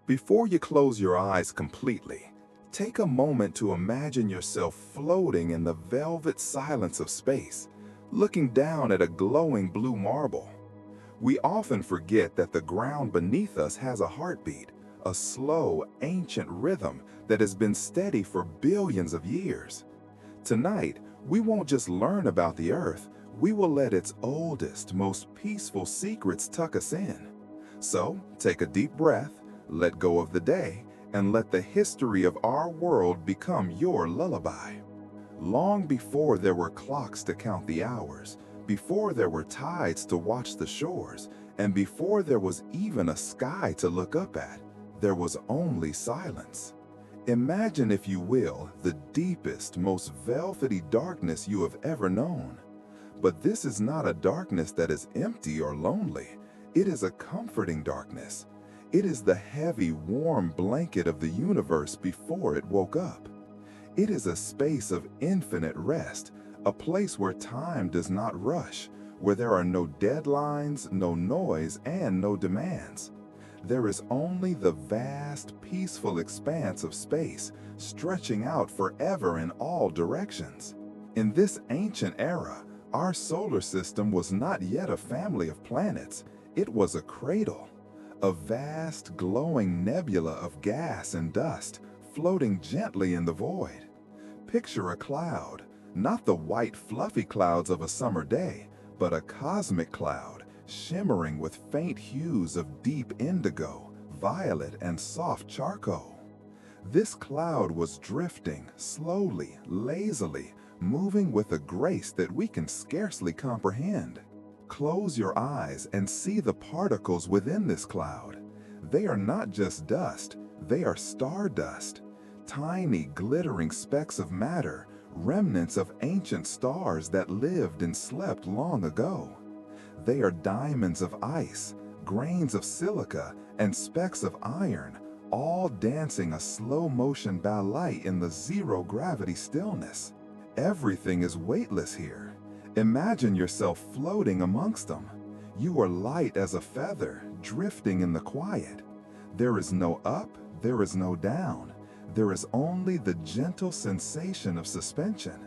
Before you close your eyes completely, take a moment to imagine yourself floating in the velvet silence of space, looking down at a glowing blue marble. We often forget that the ground beneath us has a heartbeat, a slow, ancient rhythm that has been steady for billions of years. Tonight, we won't just learn about the Earth, we will let its oldest, most peaceful secrets tuck us in. So, take a deep breath, let go of the day, and let the history of our world become your lullaby. Long before there were clocks to count the hours, before there were tides to watch the shores, and before there was even a sky to look up at, there was only silence. Imagine, if you will, the deepest, most velvety darkness you have ever known. But this is not a darkness that is empty or lonely. It is a comforting darkness. It is the heavy, warm blanket of the universe before it woke up. It is a space of infinite rest, a place where time does not rush, where there are no deadlines, no noise, and no demands. There is only the vast, peaceful expanse of space, stretching out forever in all directions. In this ancient era, our solar system was not yet a family of planets. It was a cradle, a vast, glowing nebula of gas and dust, floating gently in the void. Picture a cloud, not the white fluffy clouds of a summer day, but a cosmic cloud, shimmering with faint hues of deep indigo, violet, and soft charcoal. This cloud was drifting, slowly, lazily, moving with a grace that we can scarcely comprehend. Close your eyes and see the particles within this cloud. They are not just dust, they are stardust. Tiny, glittering specks of matter, remnants of ancient stars that lived and slept long ago. They are diamonds of ice, grains of silica, and specks of iron, all dancing a slow-motion ballet in the zero-gravity stillness. Everything is weightless here. Imagine yourself floating amongst them. You are light as a feather, drifting in the quiet. There is no up, there is no down. There is only the gentle sensation of suspension.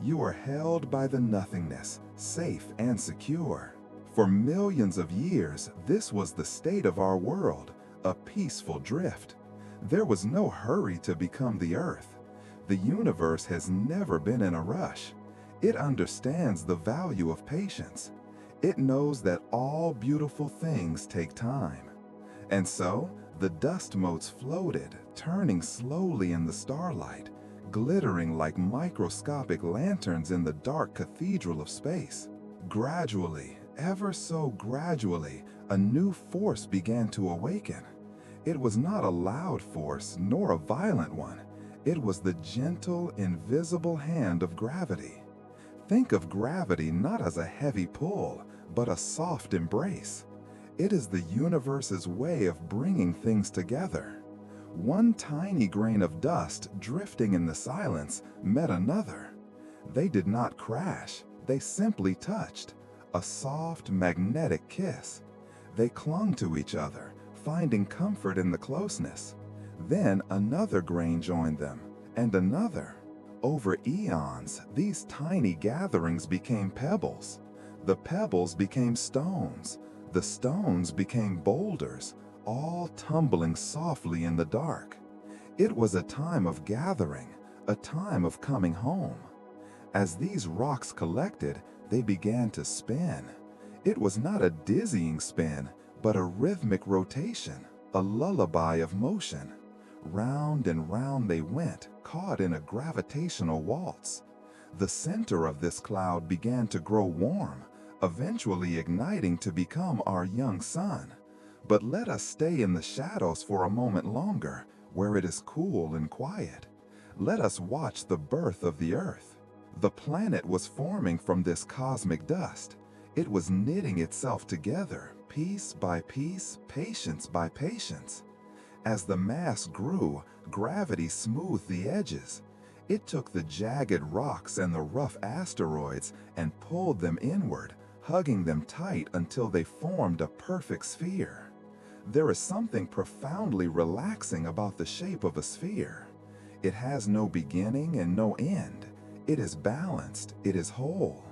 You are held by the nothingness, safe and secure. For millions of years, this was the state of our world, a peaceful drift. There was no hurry to become the Earth. The universe has never been in a rush. It understands the value of patience. It knows that all beautiful things take time. And so, the dust motes floated, turning slowly in the starlight, glittering like microscopic lanterns in the dark cathedral of space. Gradually, ever so gradually, a new force began to awaken. It was not a loud force, nor a violent one. It was the gentle, invisible hand of gravity. Think of gravity not as a heavy pull, but a soft embrace. It is the universe's way of bringing things together. One tiny grain of dust drifting in the silence met another. They did not crash, they simply touched. A soft, magnetic kiss. They clung to each other, finding comfort in the closeness. Then another grain joined them, and another. Over eons, these tiny gatherings became pebbles. The pebbles became stones. The stones became boulders, all tumbling softly in the dark. It was a time of gathering, a time of coming home. As these rocks collected, they began to spin. It was not a dizzying spin, but a rhythmic rotation, a lullaby of motion. Round and round they went, caught in a gravitational waltz. The center of this cloud began to grow warm, eventually igniting to become our young sun. But let us stay in the shadows for a moment longer, where it is cool and quiet. Let us watch the birth of the Earth. The planet was forming from this cosmic dust. It was knitting itself together, piece by piece, patience by patience. As the mass grew, gravity smoothed the edges. It took the jagged rocks and the rough asteroids and pulled them inward, hugging them tight until they formed a perfect sphere. There is something profoundly relaxing about the shape of a sphere. It has no beginning and no end. It is balanced, it is whole.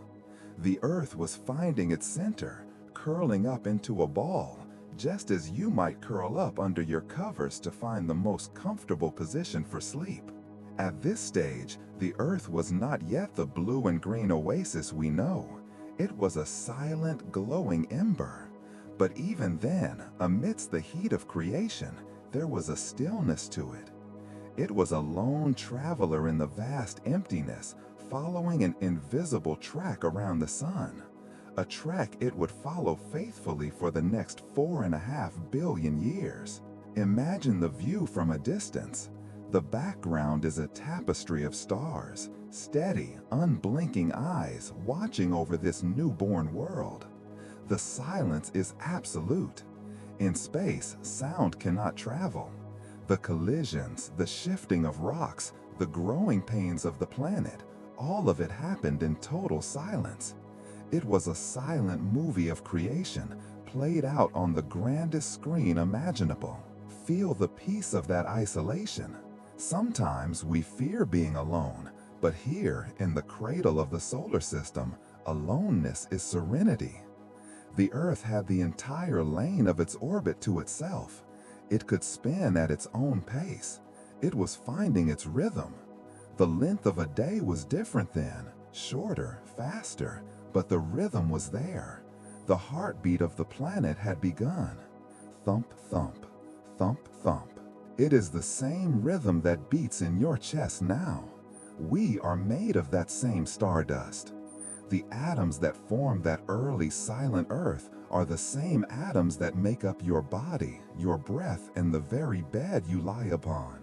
The Earth was finding its center, curling up into a ball, just as you might curl up under your covers to find the most comfortable position for sleep. At this stage, the Earth was not yet the blue and green oasis we know. It was a silent, glowing ember. But even then, amidst the heat of creation, there was a stillness to it. It was a lone traveler in the vast emptiness, following an invisible track around the sun. A track it would follow faithfully for the next 4.5 billion years. Imagine the view from a distance. The background is a tapestry of stars, steady, unblinking eyes watching over this newborn world. The silence is absolute. In space, sound cannot travel. The collisions, the shifting of rocks, the growing pains of the planet, all of it happened in total silence. It was a silent movie of creation, played out on the grandest screen imaginable. Feel the peace of that isolation. Sometimes we fear being alone, but here, in the cradle of the solar system, aloneness is serenity. The Earth had the entire lane of its orbit to itself. It could spin at its own pace. It was finding its rhythm. The length of a day was different then, shorter, faster, but the rhythm was there. The heartbeat of the planet had begun. Thump, thump, thump, thump. It is the same rhythm that beats in your chest now. We are made of that same stardust. The atoms that form that early silent Earth are the same atoms that make up your body, your breath, and the very bed you lie upon.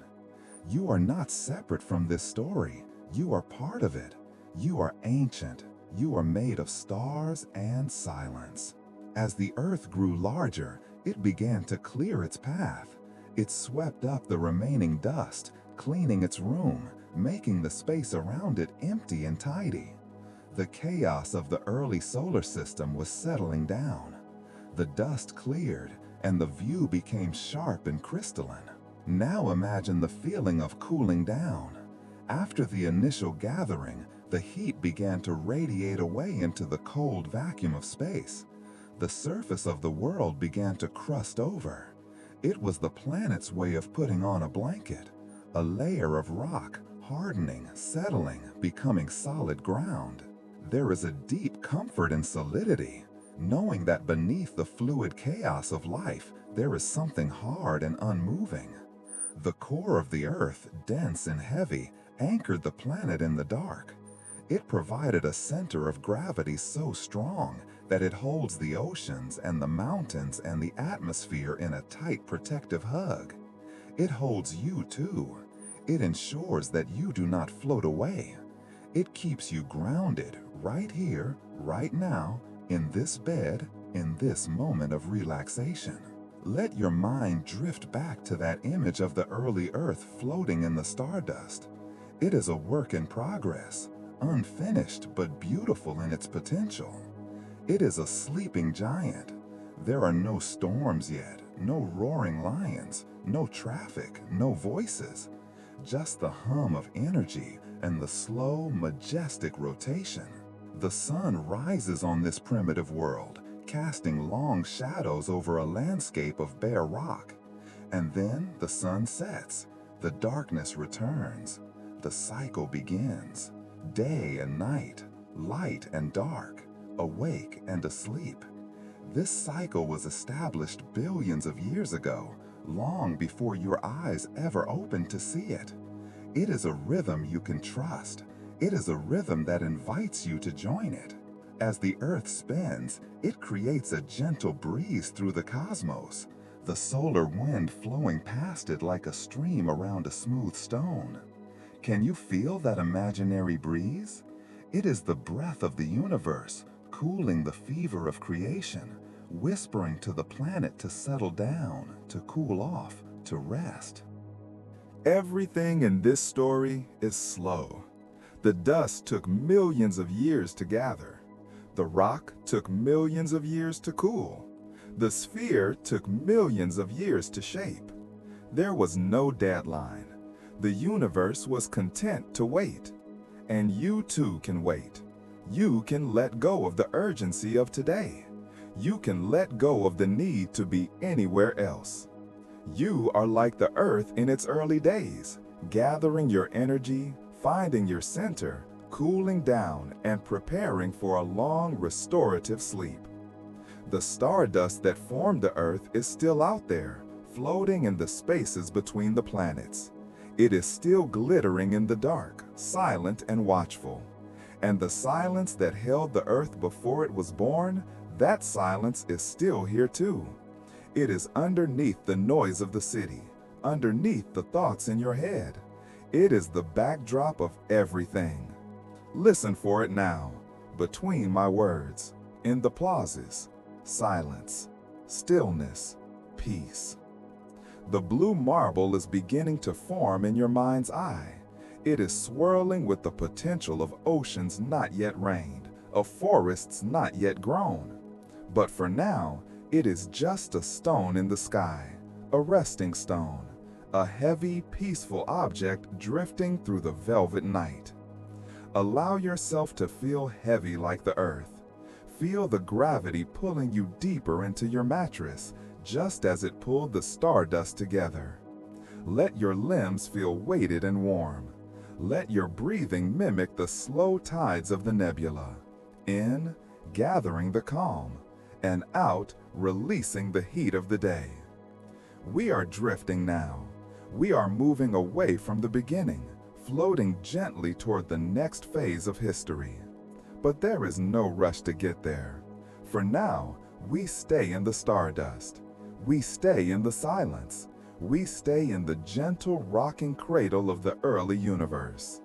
You are not separate from this story. You are part of it. You are ancient. You are made of stars and silence. As the Earth grew larger, it began to clear its path. It swept up the remaining dust, cleaning its room, making the space around it empty and tidy. The chaos of the early solar system was settling down. The dust cleared, and the view became sharp and crystalline. Now imagine the feeling of cooling down. After the initial gathering, the heat began to radiate away into the cold vacuum of space. The surface of the world began to crust over. It was the planet's way of putting on a blanket, a layer of rock, hardening, settling, becoming solid ground. There is a deep comfort in solidity, knowing that beneath the fluid chaos of life, there is something hard and unmoving. The core of the Earth, dense and heavy, anchored the planet in the dark. It provided a center of gravity so strong that it holds the oceans and the mountains and the atmosphere in a tight protective hug. It holds you too. It ensures that you do not float away. It keeps you grounded right here, right now, in this bed, in this moment of relaxation. Let your mind drift back to that image of the early Earth floating in the stardust. It is a work in progress, unfinished but beautiful in its potential. It is a sleeping giant. There are no storms yet, no roaring lions, no traffic, no voices. Just the hum of energy and the slow, majestic rotation. The sun rises on this primitive world, casting long shadows over a landscape of bare rock. And then the sun sets, the darkness returns, the cycle begins. Day and night, light and dark, awake and asleep. This cycle was established billions of years ago, long before your eyes ever opened to see it. It is a rhythm you can trust. It is a rhythm that invites you to join it. As the Earth spins, it creates a gentle breeze through the cosmos, the solar wind flowing past it like a stream around a smooth stone. Can you feel that imaginary breeze? It is the breath of the universe, cooling the fever of creation, whispering to the planet to settle down, to cool off, to rest. Everything in this story is slow. The dust took millions of years to gather. The rock took millions of years to cool. The sphere took millions of years to shape. There was no deadline. The universe was content to wait. And you too can wait. You can let go of the urgency of today. You can let go of the need to be anywhere else. You are like the earth in its early days, gathering your energy, finding your center, cooling down, and preparing for a long restorative sleep. The stardust that formed the earth is still out there, floating in the spaces between the planets. It is still glittering in the dark, silent and watchful. And the silence that held the earth before it was born, that silence is still here too. It is underneath the noise of the city, underneath the thoughts in your head. It is the backdrop of everything. Listen for it now, between my words, in the pauses, silence, stillness, peace. The blue marble is beginning to form in your mind's eye. It is swirling with the potential of oceans not yet rained, of forests not yet grown. But for now, it is just a stone in the sky, a resting stone, a heavy, peaceful object drifting through the velvet night. Allow yourself to feel heavy like the earth. Feel the gravity pulling you deeper into your mattress, just as it pulled the stardust together. Let your limbs feel weighted and warm. Let your breathing mimic the slow tides of the nebula. In, gathering the calm, and out, releasing the heat of the day. We are drifting now. We are moving away from the beginning, floating gently toward the next phase of history. But there is no rush to get there. For now, we stay in the stardust. We stay in the silence. We stay in the gentle rocking cradle of the early universe.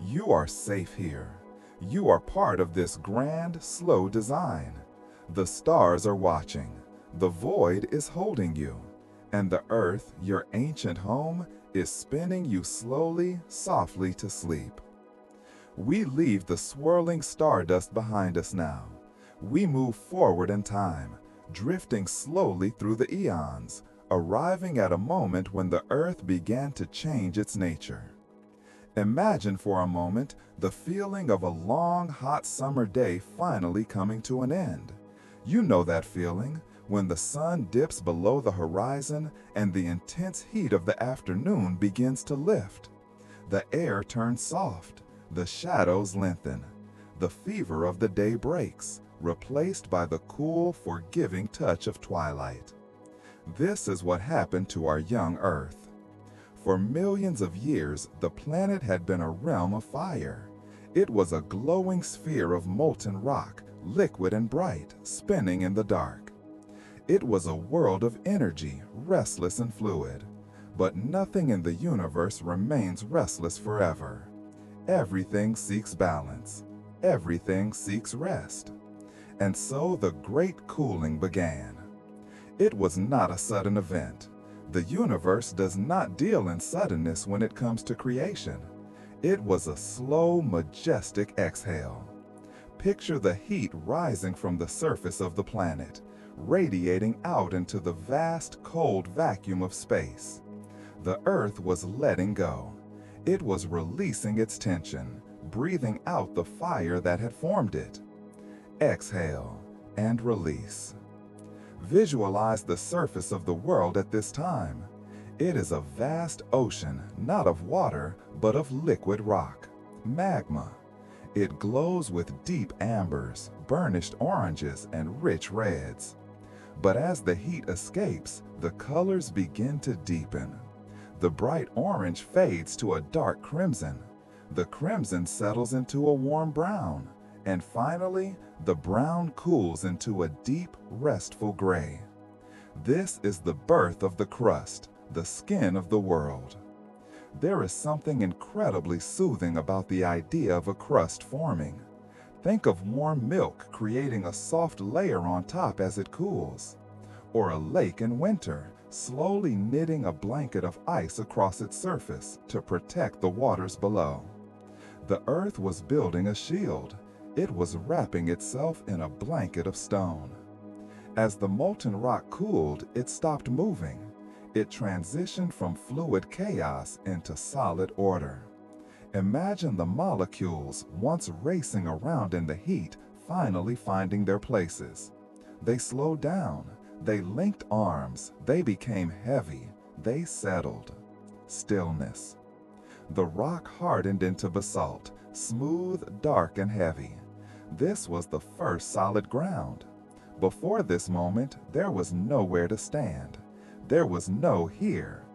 You are safe here. You are part of this grand, slow design. The stars are watching. The void is holding you. And the earth, your ancient home, is spinning you slowly, softly to sleep. We leave the swirling stardust behind us now. We move forward in time, drifting slowly through the eons, arriving at a moment when the earth began to change its nature. Imagine for a moment the feeling of a long, hot summer day finally coming to an end. You know that feeling, when the sun dips below the horizon and the intense heat of the afternoon begins to lift. The air turns soft, the shadows lengthen. The fever of the day breaks, replaced by the cool, forgiving touch of twilight. This is what happened to our young Earth. For millions of years, the planet had been a realm of fire. It was a glowing sphere of molten rock, liquid and bright, spinning in the dark. It was a world of energy, restless and fluid. But nothing in the universe remains restless forever. Everything seeks balance. Everything seeks rest. And so the great cooling began. It was not a sudden event. The universe does not deal in suddenness when it comes to creation. It was a slow, majestic exhale. Picture the heat rising from the surface of the planet, radiating out into the vast, cold vacuum of space. The Earth was letting go. It was releasing its tension, breathing out the fire that had formed it. Exhale and release. Visualize the surface of the world at this time. It is a vast ocean, not of water, but of liquid rock, magma. It glows with deep ambers, burnished oranges, and rich reds. But as the heat escapes, the colors begin to deepen. The bright orange fades to a dark crimson. The crimson settles into a warm brown. And finally, the brown cools into a deep, restful gray. This is the birth of the crust, the skin of the world. There is something incredibly soothing about the idea of a crust forming. Think of warm milk creating a soft layer on top as it cools. Or a lake in winter, slowly knitting a blanket of ice across its surface to protect the waters below. The earth was building a shield. It was wrapping itself in a blanket of stone. As the molten rock cooled, it stopped moving. It transitioned from fluid chaos into solid order. Imagine the molecules, once racing around in the heat, finally finding their places. They slowed down. They linked arms. They became heavy. They settled. Stillness. The rock hardened into basalt, smooth, dark, and heavy. This was the first solid ground. Before this moment, there was nowhere to stand. There was no here.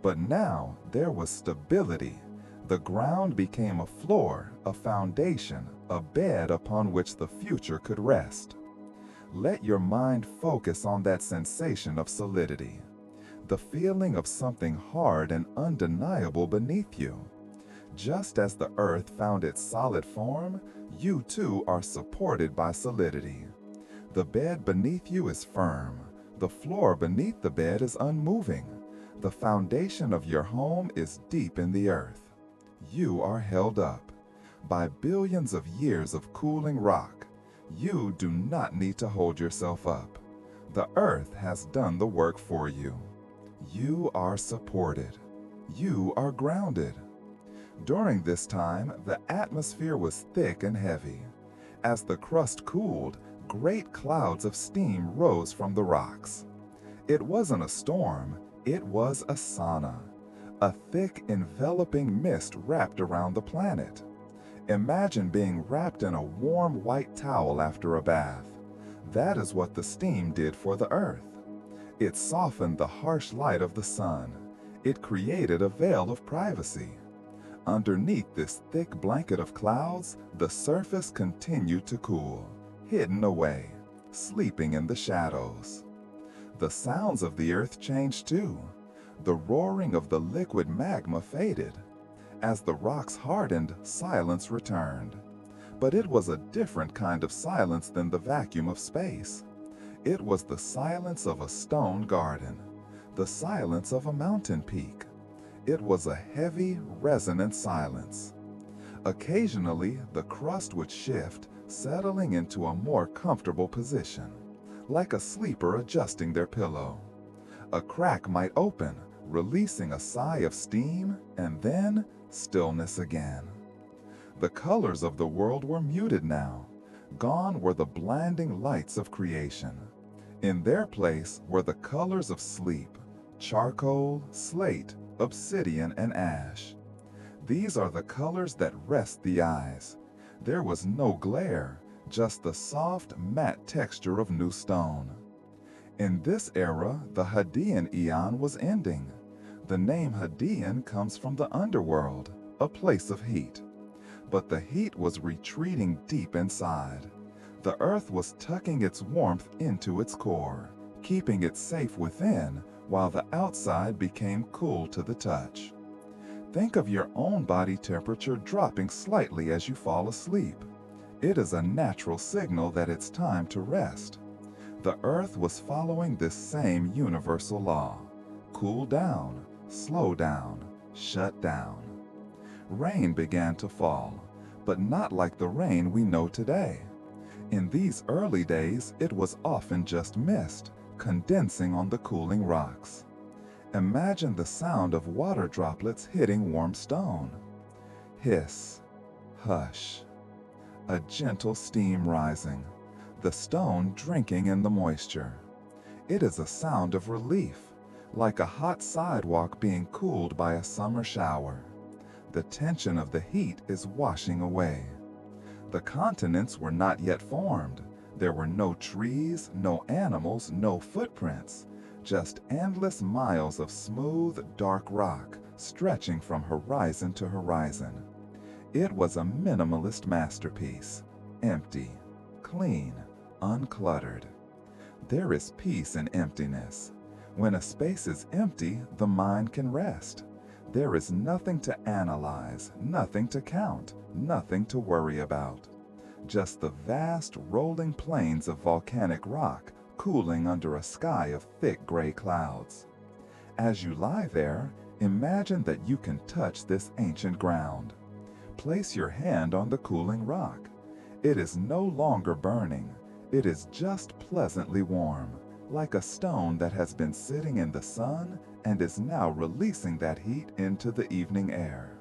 But now there was stability. The ground became a floor, a foundation, a bed upon which the future could rest. Let your mind focus on that sensation of solidity, the feeling of something hard and undeniable beneath you. Just as the earth found its solid form, you too are supported by solidity. The bed beneath you is firm. The floor beneath the bed is unmoving. The foundation of your home is deep in the earth. You are held up by billions of years of cooling rock. You do not need to hold yourself up. The earth has done the work for you. You are supported. You are grounded. During this time, the atmosphere was thick and heavy. As the crust cooled, great clouds of steam rose from the rocks. It wasn't a storm, it was a sauna, a thick, enveloping mist wrapped around the planet. Imagine being wrapped in a warm white towel after a bath. That is what the steam did for the earth. It softened the harsh light of the sun. It created a veil of privacy. Underneath this thick blanket of clouds, the surface continued to cool, hidden away, sleeping in the shadows. The sounds of the earth changed too. The roaring of the liquid magma faded. As the rocks hardened, silence returned. But it was a different kind of silence than the vacuum of space. It was the silence of a stone garden, the silence of a mountain peak. It was a heavy, resonant silence. Occasionally, the crust would shift, settling into a more comfortable position, like a sleeper adjusting their pillow. A crack might open, releasing a sigh of steam, and then stillness again. The colors of the world were muted now. Gone were the blinding lights of creation. In their place were the colors of sleep: charcoal, slate, obsidian, and ash. These are the colors that rest the eyes. There was no glare, just the soft, matte texture of new stone. In this era, the Hadean Eon was ending. The name Hadean comes from the underworld, a place of heat. But the heat was retreating deep inside. The earth was tucking its warmth into its core, keeping it safe within, while the outside became cool to the touch. Think of your own body temperature dropping slightly as you fall asleep. It is a natural signal that it's time to rest. The earth was following this same universal law: cool down, slow down, shut down. Rain began to fall, but not like the rain we know today. In these early days, it was often just mist, condensing on the cooling rocks. Imagine the sound of water droplets hitting warm stone. Hiss, hush. A gentle steam rising, the stone drinking in the moisture. It is a sound of relief, like a hot sidewalk being cooled by a summer shower. The tension of the heat is washing away. The continents were not yet formed. There were no trees, no animals, no footprints, just endless miles of smooth, dark rock stretching from horizon to horizon. It was a minimalist masterpiece, empty, clean, uncluttered. There is peace in emptiness. When a space is empty, the mind can rest. There is nothing to analyze, nothing to count, nothing to worry about. Just the vast rolling plains of volcanic rock cooling under a sky of thick gray clouds. As you lie there, imagine that you can touch this ancient ground. Place your hand on the cooling rock. It is no longer burning. It is just pleasantly warm, like a stone that has been sitting in the sun and is now releasing that heat into the evening air.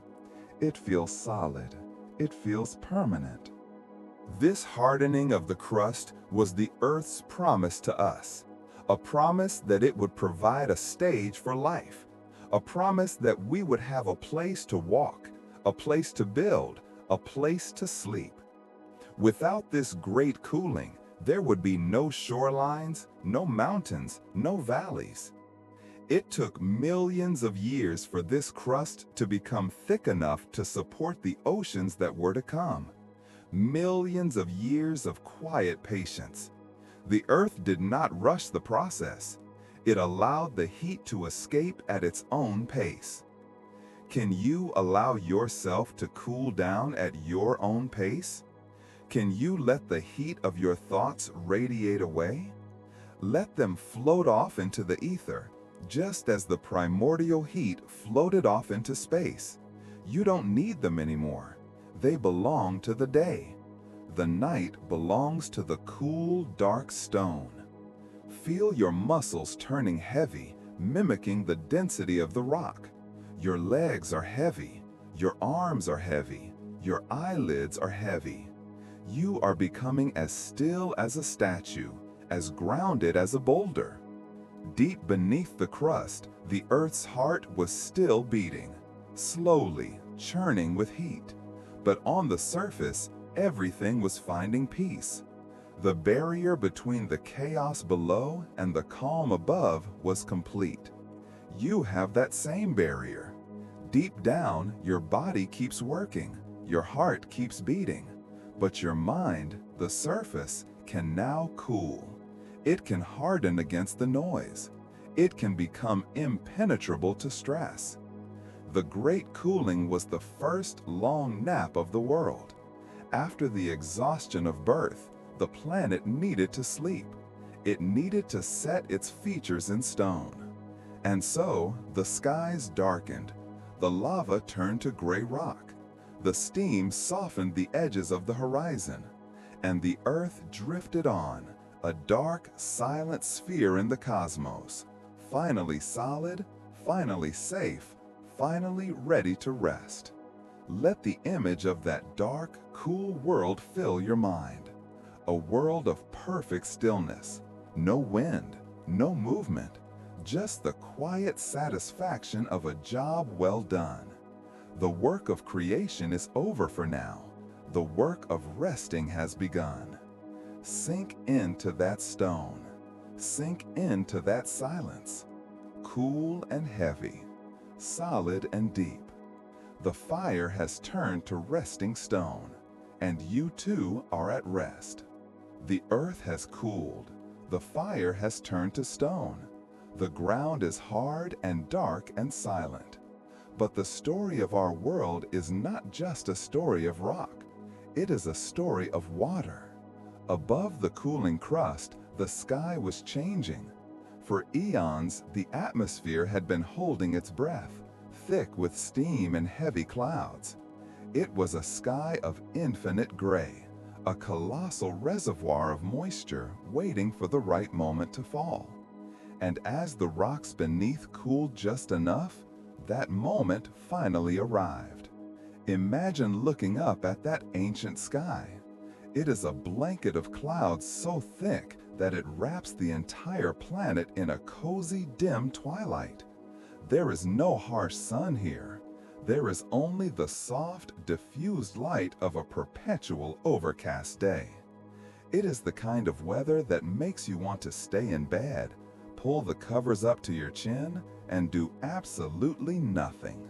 It feels solid. It feels permanent. This hardening of the crust was the Earth's promise to us, a promise that it would provide a stage for life, a promise that we would have a place to walk, a place to build, a place to sleep. Without this great cooling, there would be no shorelines, no mountains, no valleys. It took millions of years for this crust to become thick enough to support the oceans that were to come. Millions of years of quiet patience. The Earth did not rush the process. It allowed the heat to escape at its own pace. Can you allow yourself to cool down at your own pace? Can you let the heat of your thoughts radiate away? Let them float off into the ether, just as the primordial heat floated off into space. You don't need them anymore. They belong to the day. The night belongs to the cool, dark stone. Feel your muscles turning heavy, mimicking the density of the rock. Your legs are heavy. Your arms are heavy. Your eyelids are heavy. You are becoming as still as a statue, as grounded as a boulder. Deep beneath the crust, the Earth's heart was still beating, slowly, churning with heat. But on the surface, everything was finding peace. The barrier between the chaos below and the calm above was complete. You have that same barrier. Deep down, your body keeps working, your heart keeps beating. But your mind, the surface, can now cool. It can harden against the noise. It can become impenetrable to stress. The Great Cooling was the first long nap of the world. After the exhaustion of birth, the planet needed to sleep. It needed to set its features in stone. And so, the skies darkened. The lava turned to gray rock. The steam softened the edges of the horizon, and the Earth drifted on, a dark, silent sphere in the cosmos, finally solid, finally safe, finally ready to rest. Let the image of that dark, cool world fill your mind. A world of perfect stillness, no wind, no movement, just the quiet satisfaction of a job well done. The work of creation is over for now. The work of resting has begun. Sink into that stone. Sink into that silence. Cool and heavy. Solid and deep. The fire has turned to resting stone, and you too are at rest. The earth has cooled. The fire has turned to stone. The ground is hard and dark and silent. But the story of our world is not just a story of rock. It is a story of water. Above the cooling crust, the sky was changing. For eons, the atmosphere had been holding its breath, thick with steam and heavy clouds. It was a sky of infinite gray, a colossal reservoir of moisture waiting for the right moment to fall. And as the rocks beneath cooled just enough, that moment finally arrived. Imagine looking up at that ancient sky. It is a blanket of clouds so thick that it wraps the entire planet in a cozy, dim twilight. There is no harsh sun here. There is only the soft, diffused light of a perpetual overcast day. It is the kind of weather that makes you want to stay in bed, pull the covers up to your chin, and do absolutely nothing.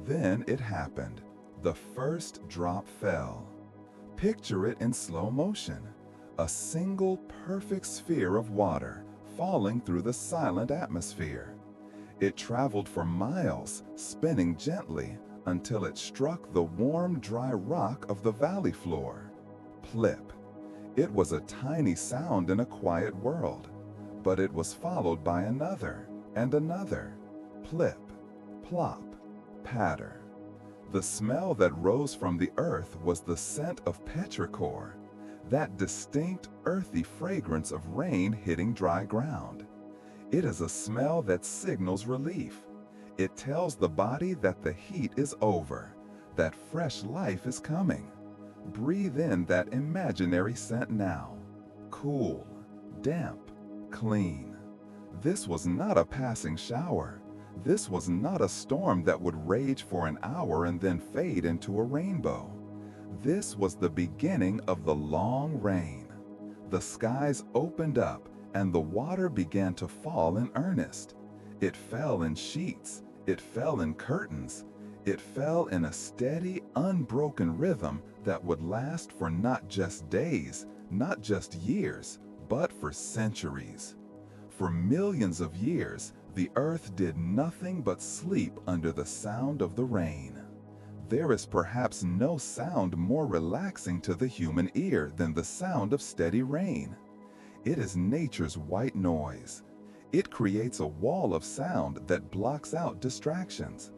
Then it happened. The first drop fell. Picture it in slow motion. A single perfect sphere of water falling through the silent atmosphere. It traveled for miles, spinning gently, until it struck the warm, dry rock of the valley floor. Plip. It was a tiny sound in a quiet world, but it was followed by another and another. Plip, plop, patter. The smell that rose from the earth was the scent of petrichor. that distinct, earthy fragrance of rain hitting dry ground. It is a smell that signals relief. It tells the body that the heat is over, that fresh life is coming. Breathe in that imaginary scent now. Cool, damp, clean. This was not a passing shower. This was not a storm that would rage for an hour and then fade into a rainbow. This was the beginning of the long rain. The skies opened up and the water began to fall in earnest. It fell in sheets. It fell in curtains. It fell in a steady, unbroken rhythm that would last for not just days, not just years, but for centuries. For millions of years, the earth did nothing but sleep under the sound of the rain. There is perhaps no sound more relaxing to the human ear than the sound of steady rain. It is nature's white noise. It creates a wall of sound that blocks out distractions.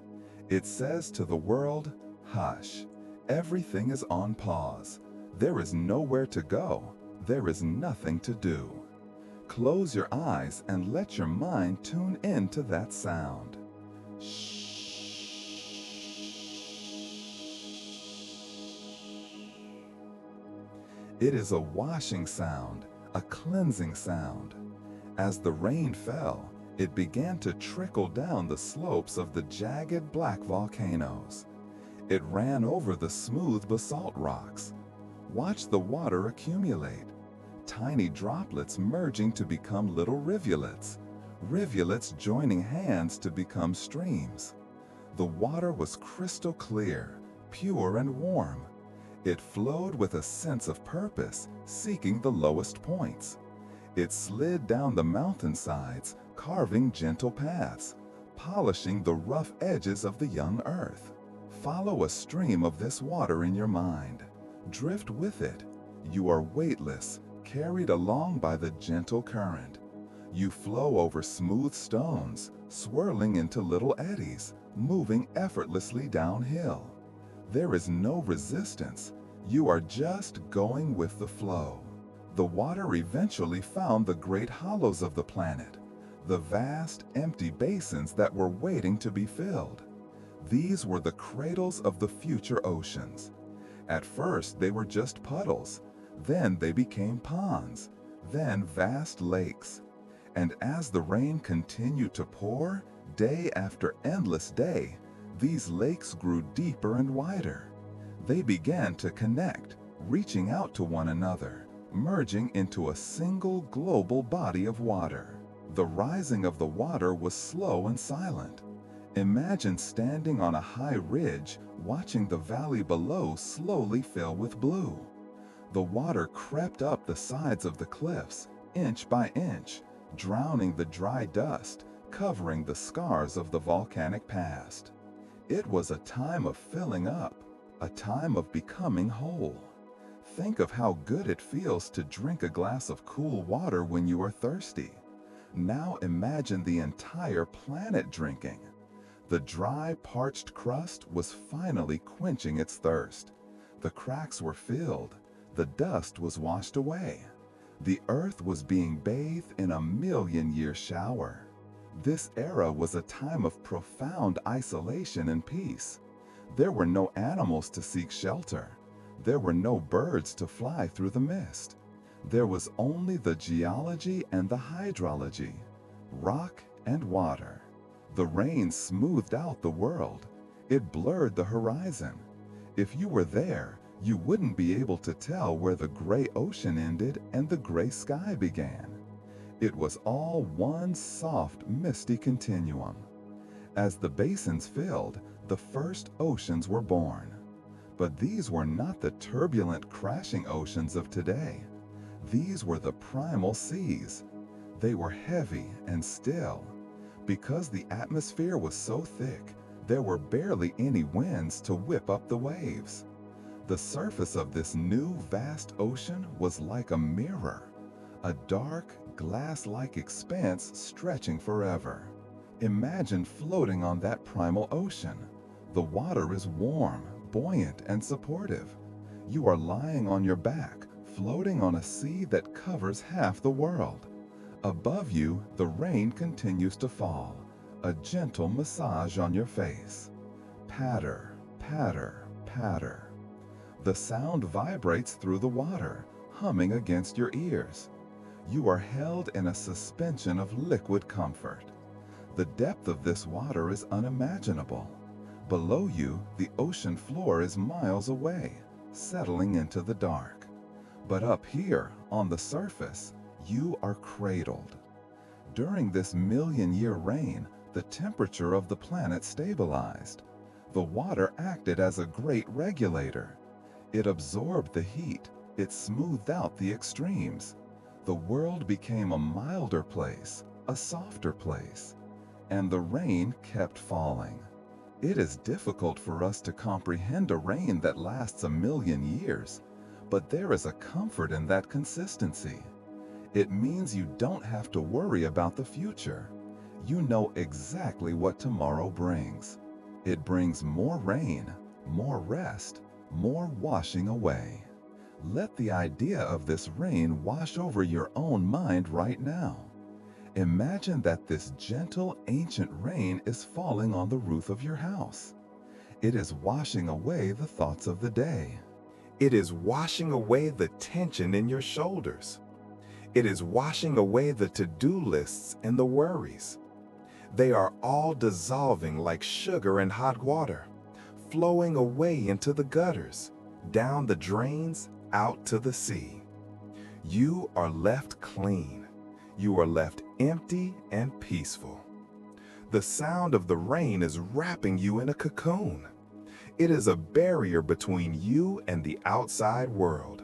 It says to the world, hush, everything is on pause. There is nowhere to go. There is nothing to do. Close your eyes and let your mind tune into that sound. Shh. It is a washing sound, a cleansing sound. As the rain fell, it began to trickle down the slopes of the jagged black volcanoes. It ran over the smooth basalt rocks. Watch the water accumulate. Tiny droplets merging to become little rivulets. Rivulets joining hands to become streams. The water was crystal clear, pure and warm. It flowed with a sense of purpose, seeking the lowest points. It slid down the mountainsides, carving gentle paths, polishing the rough edges of the young earth. Follow a stream of this water in your mind. Drift with it. You are weightless, carried along by the gentle current. You flow over smooth stones, swirling into little eddies, moving effortlessly downhill. There is no resistance. You are just going with the flow. The water eventually found the great hollows of the planet, the vast, empty basins that were waiting to be filled. These were the cradles of the future oceans. At first, they were just puddles. Then they became ponds, then vast lakes. And as the rain continued to pour, day after endless day, these lakes grew deeper and wider. They began to connect, reaching out to one another, merging into a single global body of water. The rising of the water was slow and silent. Imagine standing on a high ridge, watching the valley below slowly fill with blue. The water crept up the sides of the cliffs, inch by inch, drowning the dry dust, covering the scars of the volcanic past. It was a time of filling up, a time of becoming whole. Think of how good it feels to drink a glass of cool water when you are thirsty. Now imagine the entire planet drinking. The dry, parched crust was finally quenching its thirst. The cracks were filled. The dust was washed away. The earth was being bathed in a million-year shower. This era was a time of profound isolation and peace. There were no animals to seek shelter. There were no birds to fly through the mist. There was only the geology and the hydrology, rock and water. The rain smoothed out the world. It blurred the horizon. If you were there, you wouldn't be able to tell where the gray ocean ended and the gray sky began. It was all one soft, misty continuum. As the basins filled, the first oceans were born. But these were not the turbulent, crashing oceans of today. These were the primal seas. They were heavy and still. Because the atmosphere was so thick, there were barely any winds to whip up the waves. The surface of this new, vast ocean was like a mirror, a dark, glass-like expanse stretching forever. Imagine floating on that primal ocean. The water is warm, buoyant, and supportive. You are lying on your back, floating on a sea that covers half the world. Above you, the rain continues to fall, a gentle massage on your face. Patter, patter, patter. The sound vibrates through the water, humming against your ears. You are held in a suspension of liquid comfort. The depth of this water is unimaginable. Below you, the ocean floor is miles away, settling into the dark. But up here, on the surface, you are cradled. During this million-year reign, the temperature of the planet stabilized. The water acted as a great regulator. It absorbed the heat, it smoothed out the extremes. The world became a milder place, a softer place, and the rain kept falling. It is difficult for us to comprehend a rain that lasts 1,000,000 years, but there is a comfort in that consistency. It means you don't have to worry about the future. You know exactly what tomorrow brings. It brings more rain, more rest, more washing away. Let the idea of this rain wash over your own mind right now. Imagine that this gentle, ancient rain is falling on the roof of your house. It is washing away the thoughts of the day. It is washing away the tension in your shoulders. It is washing away the to-do lists and the worries. They are all dissolving like sugar in hot water, flowing away into the gutters, down the drains, out to the sea. You are left clean. You are left empty and peaceful. The sound of the rain is wrapping you in a cocoon. It is a barrier between you and the outside world.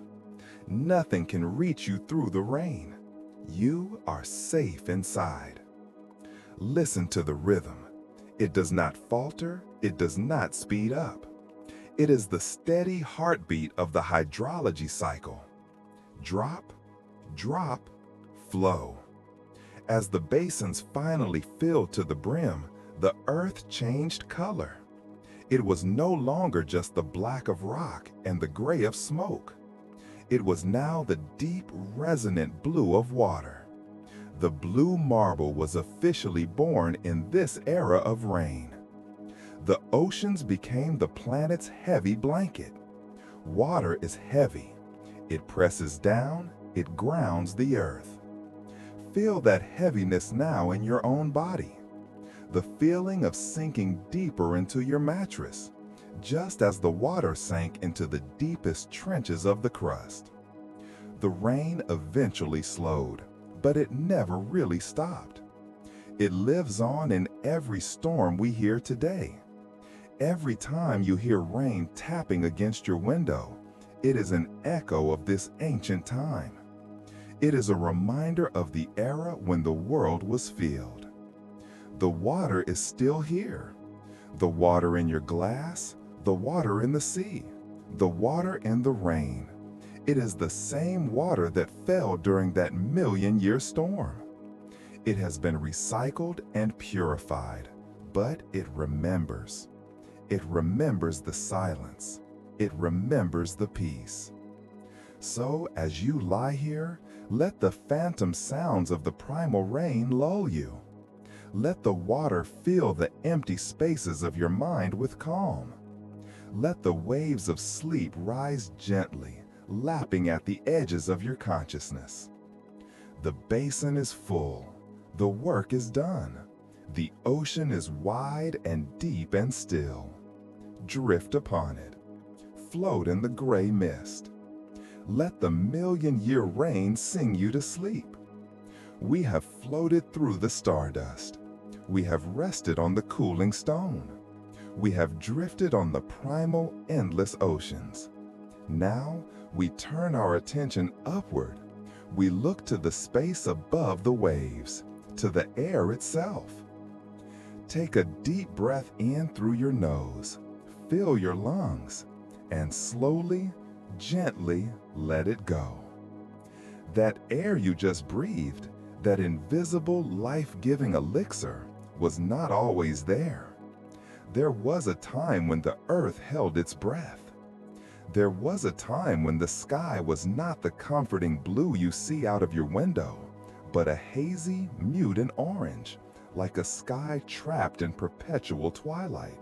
Nothing can reach you through the rain. You are safe inside. Listen to the rhythm. It does not falter, it does not speed up. It is the steady heartbeat of the hydrology cycle. Drop, drop, flow. As the basins finally filled to the brim, the earth changed color. It was no longer just the black of rock and the gray of smoke. It was now the deep, resonant blue of water. The blue marble was officially born in this era of rain. The oceans became the planet's heavy blanket. Water is heavy. It presses down, it grounds the earth. Feel that heaviness now in your own body. The feeling of sinking deeper into your mattress, just as the water sank into the deepest trenches of the crust. The rain eventually slowed, but it never really stopped. It lives on in every storm we hear today. Every time you hear rain tapping against your window, it is an echo of this ancient time. It is a reminder of the era when the world was filled. The water is still here. The water in your glass, the water in the sea, the water in the rain. It is the same water that fell during that million-year storm. It has been recycled and purified, but it remembers. It remembers the silence. It remembers the peace. So as you lie here, let the phantom sounds of the primal rain lull you. Let the water fill the empty spaces of your mind with calm. Let the waves of sleep rise gently, lapping at the edges of your consciousness. The basin is full. The work is done. The ocean is wide and deep and still. Drift upon it. Float in the gray mist. Let the million-year rain sing you to sleep. We have floated through the stardust. We have rested on the cooling stone. We have drifted on the primal, endless oceans. Now, we turn our attention upward. We look to the space above the waves, to the air itself. Take a deep breath in through your nose. Fill your lungs, and slowly, gently let it go. That air you just breathed, that invisible, life-giving elixir, was not always there. There was a time when the earth held its breath. There was a time when the sky was not the comforting blue you see out of your window, but a hazy, muted orange, like a sky trapped in perpetual twilight.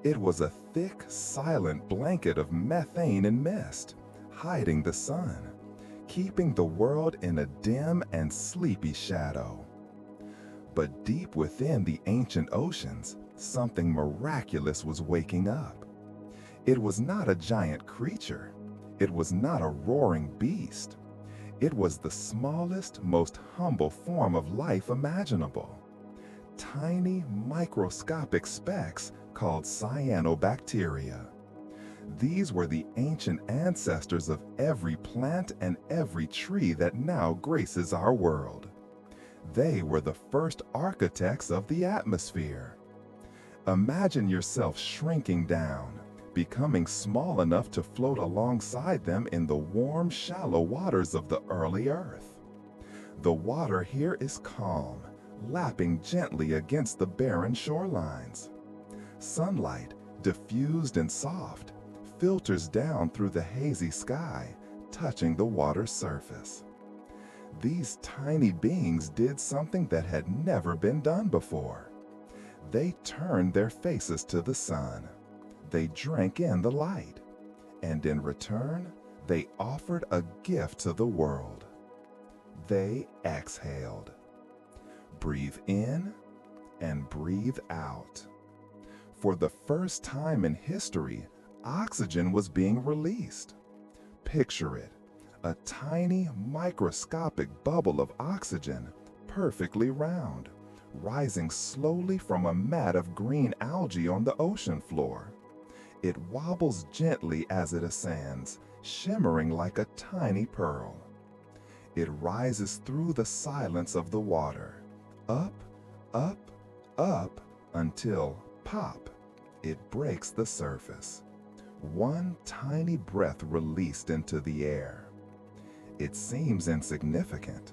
It was a thick, silent blanket of methane and mist, hiding the sun, keeping the world in a dim and sleepy shadow. But deep within the ancient oceans, something miraculous was waking up. It was not a giant creature. It was not a roaring beast. It was the smallest, most humble form of life imaginable. Tiny, microscopic specks called cyanobacteria. These were the ancient ancestors of every plant and every tree that now graces our world. They were the first architects of the atmosphere. Imagine yourself shrinking down, becoming small enough to float alongside them in the warm, shallow waters of the early Earth. The water here is calm, lapping gently against the barren shorelines. Sunlight, diffused and soft, filters down through the hazy sky, touching the water's surface. These tiny beings did something that had never been done before. They turned their faces to the sun. They drank in the light, and in return, they offered a gift to the world. They exhaled. Breathe in and breathe out. For the first time in history, oxygen was being released. Picture it, a tiny microscopic bubble of oxygen, perfectly round, rising slowly from a mat of green algae on the ocean floor. It wobbles gently as it ascends, shimmering like a tiny pearl. It rises through the silence of the water, up, up, up, until, pop, it breaks the surface. One tiny breath released into the air. It seems insignificant,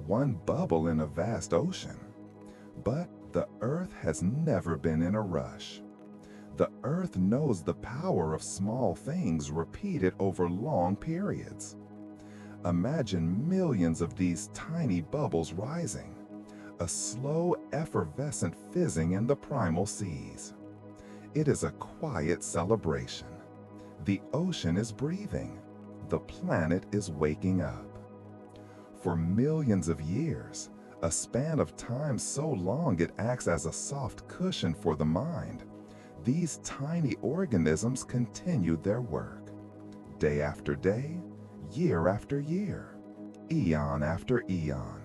one bubble in a vast ocean. But the Earth has never been in a rush. The Earth knows the power of small things repeated over long periods. Imagine millions of these tiny bubbles rising, a slow, effervescent fizzing in the primal seas. It is a quiet celebration. The ocean is breathing. The planet is waking up. For millions of years, a span of time so long it acts as a soft cushion for the mind, these tiny organisms continued their work. Day after day, year after year, eon after eon.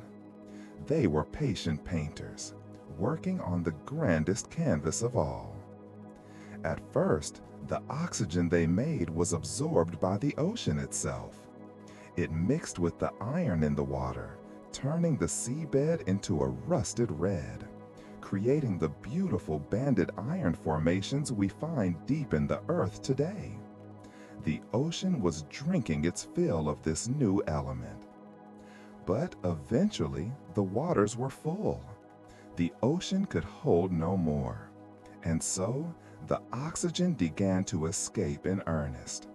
They were patient painters, working on the grandest canvas of all. At first, the oxygen they made was absorbed by the ocean itself. It mixed with the iron in the water, turning the seabed into a rusted red, creating the beautiful banded iron formations we find deep in the earth today. The ocean was drinking its fill of this new element. But eventually, the waters were full. The ocean could hold no more, and so the oxygen began to escape in earnest.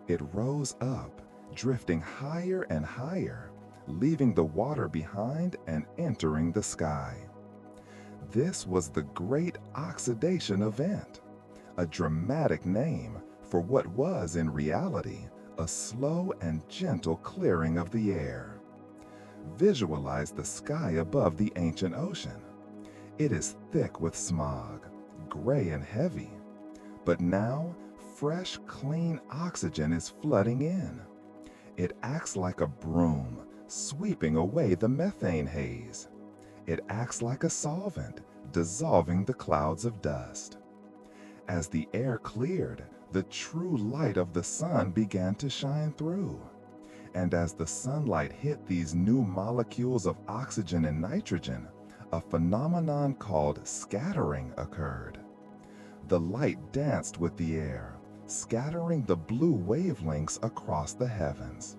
It rose up, drifting higher and higher, leaving the water behind and entering the sky. This was the Great Oxidation Event, a dramatic name for what was in reality a slow and gentle clearing of the air. Visualize the sky above the ancient ocean. It is thick with smog, gray and heavy, but now fresh, clean oxygen is flooding in. It acts like a broom, sweeping away the methane haze. It acts like a solvent, dissolving the clouds of dust. As the air cleared, the true light of the sun began to shine through. And as the sunlight hit these new molecules of oxygen and nitrogen, a phenomenon called scattering occurred. The light danced with the air, scattering the blue wavelengths across the heavens.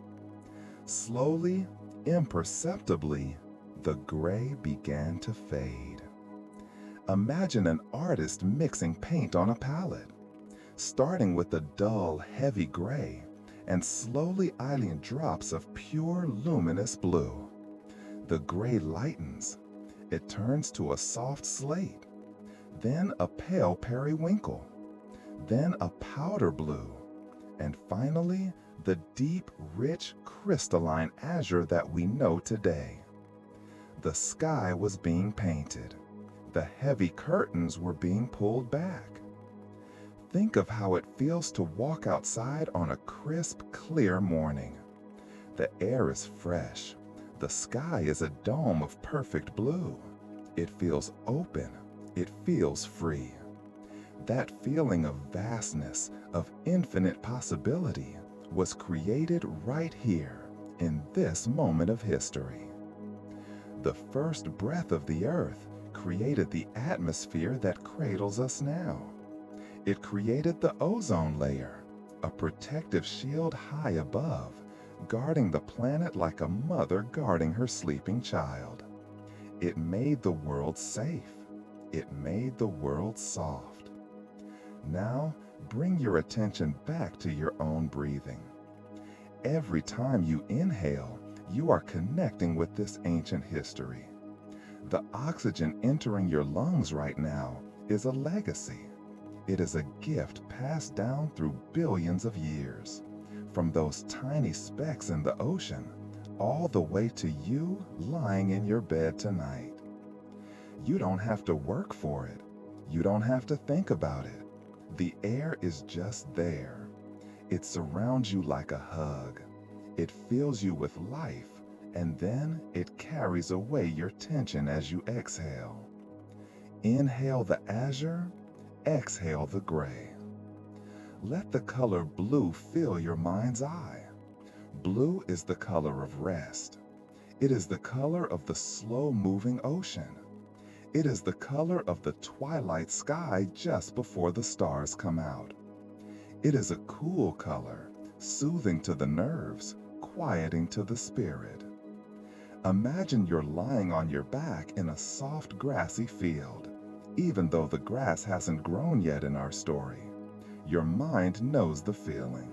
Slowly, imperceptibly, the gray began to fade. Imagine an artist mixing paint on a palette. starting with a dull, heavy gray and slowly adding drops of pure, luminous blue. The gray lightens. It turns to a soft slate, then a pale periwinkle, then a powder blue, and finally the deep, rich, crystalline azure that we know today. The sky was being painted. The heavy curtains were being pulled back. Think of how it feels to walk outside on a crisp, clear morning. The air is fresh. The sky is a dome of perfect blue. It feels open. It feels free. That feeling of vastness, of infinite possibility, was created right here, in this moment of history. The first breath of the earth created the atmosphere that cradles us now. It created the ozone layer, a protective shield high above, guarding the planet like a mother guarding her sleeping child. It made the world safe. It made the world soft. Now, bring your attention back to your own breathing. Every time you inhale, you are connecting with this ancient history. The oxygen entering your lungs right now is a legacy. It is a gift passed down through billions of years, from those tiny specks in the ocean, all the way to you lying in your bed tonight. You don't have to work for it. You don't have to think about it. The air is just there. It surrounds you like a hug. It fills you with life, and then it carries away your tension as you exhale. Inhale the azure, exhale the gray. Let the color blue fill your mind's eye. Blue is the color of rest. It is the color of the slow-moving ocean. It is the color of the twilight sky just before the stars come out. It is a cool color, soothing to the nerves, quieting to the spirit. Imagine you're lying on your back in a soft grassy field. Even though the grass hasn't grown yet in our story, your mind knows the feeling.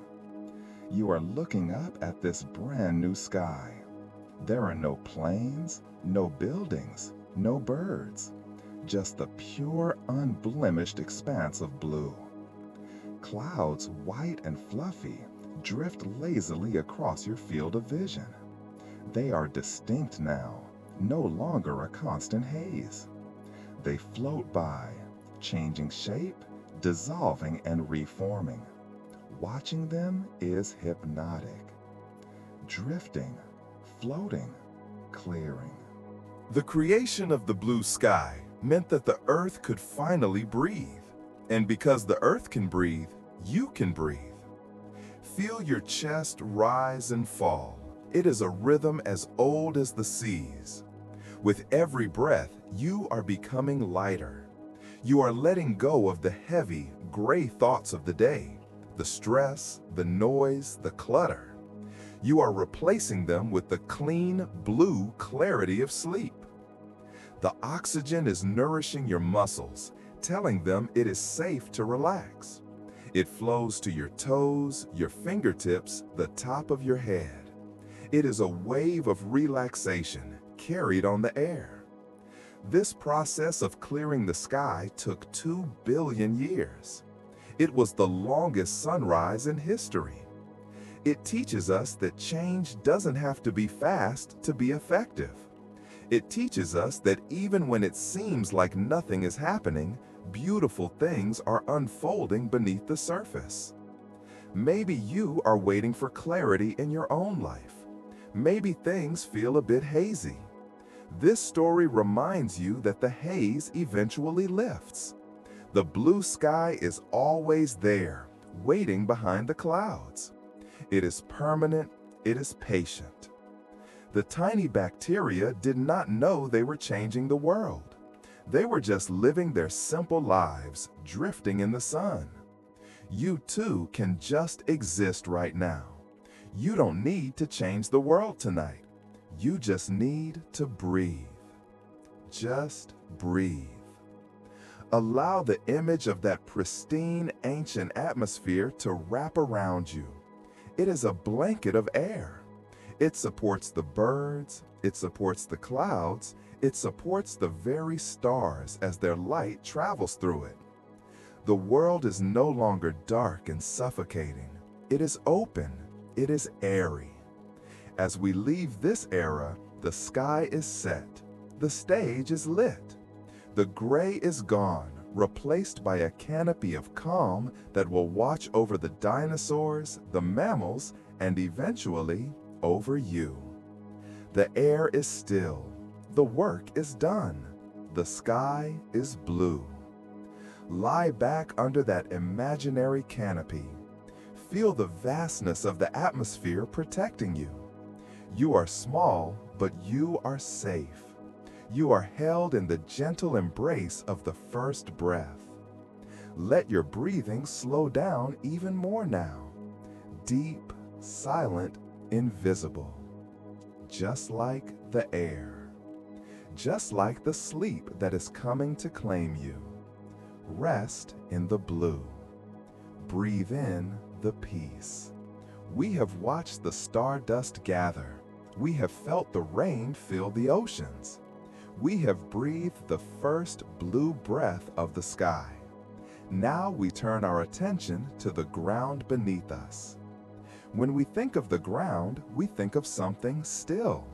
You are looking up at this brand new sky. There are no planes, no buildings, no birds, just the pure, unblemished expanse of blue. Clouds, white and fluffy, drift lazily across your field of vision. They are distinct now, no longer a constant haze. They float by, changing shape, dissolving and reforming. Watching them is hypnotic. Drifting, floating, clearing. The creation of the blue sky meant that the earth could finally breathe. And because the earth can breathe, you can breathe. Feel your chest rise and fall. It is a rhythm as old as the seas. With every breath, you are becoming lighter. You are letting go of the heavy, gray thoughts of the day, the stress, the noise, the clutter. You are replacing them with the clean, blue clarity of sleep. The oxygen is nourishing your muscles, telling them it is safe to relax. It flows to your toes, your fingertips, the top of your head. It is a wave of relaxation carried on the air. This process of clearing the sky took 2 billion years. It was the longest sunrise in history. It teaches us that change doesn't have to be fast to be effective. It teaches us that even when it seems like nothing is happening, beautiful things are unfolding beneath the surface. Maybe you are waiting for clarity in your own life. Maybe things feel a bit hazy. This story reminds you that the haze eventually lifts. The blue sky is always there, waiting behind the clouds. It is permanent, it is patient. The tiny bacteria did not know they were changing the world. They were just living their simple lives, drifting in the sun. You too can just exist right now. You don't need to change the world tonight. You just need to breathe. Just breathe. Allow the image of that pristine, ancient atmosphere to wrap around you. It is a blanket of air. It supports the birds, it supports the clouds, it supports the very stars as their light travels through it. The world is no longer dark and suffocating. It is open, it is airy. As we leave this era, the sky is set, the stage is lit. The gray is gone, replaced by a canopy of calm that will watch over the dinosaurs, the mammals, and eventually over you. The air is still, the work is done, the sky is blue. Lie back under that imaginary canopy. Feel the vastness of the atmosphere protecting you. You are small, but you are safe. You are held in the gentle embrace of the first breath. Let your breathing slow down even more now. Deep, silent, invisible. Just like the air. Just like the sleep that is coming to claim you. Rest in the blue. Breathe in the peace. We have watched the stardust gather. We have felt the rain fill the oceans. We have breathed the first blue breath of the sky. Now we turn our attention to the ground beneath us. When we think of the ground, we think of something still.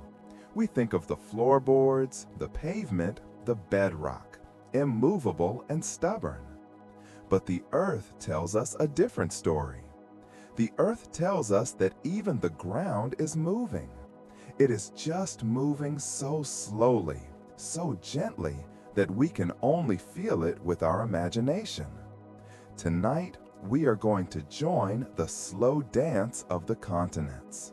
We think of the floorboards, the pavement, the bedrock, immovable and stubborn. But the earth tells us a different story. The earth tells us that even the ground is moving. It is just moving so slowly, so gently, that we can only feel it with our imagination. Tonight, we are going to join the slow dance of the continents.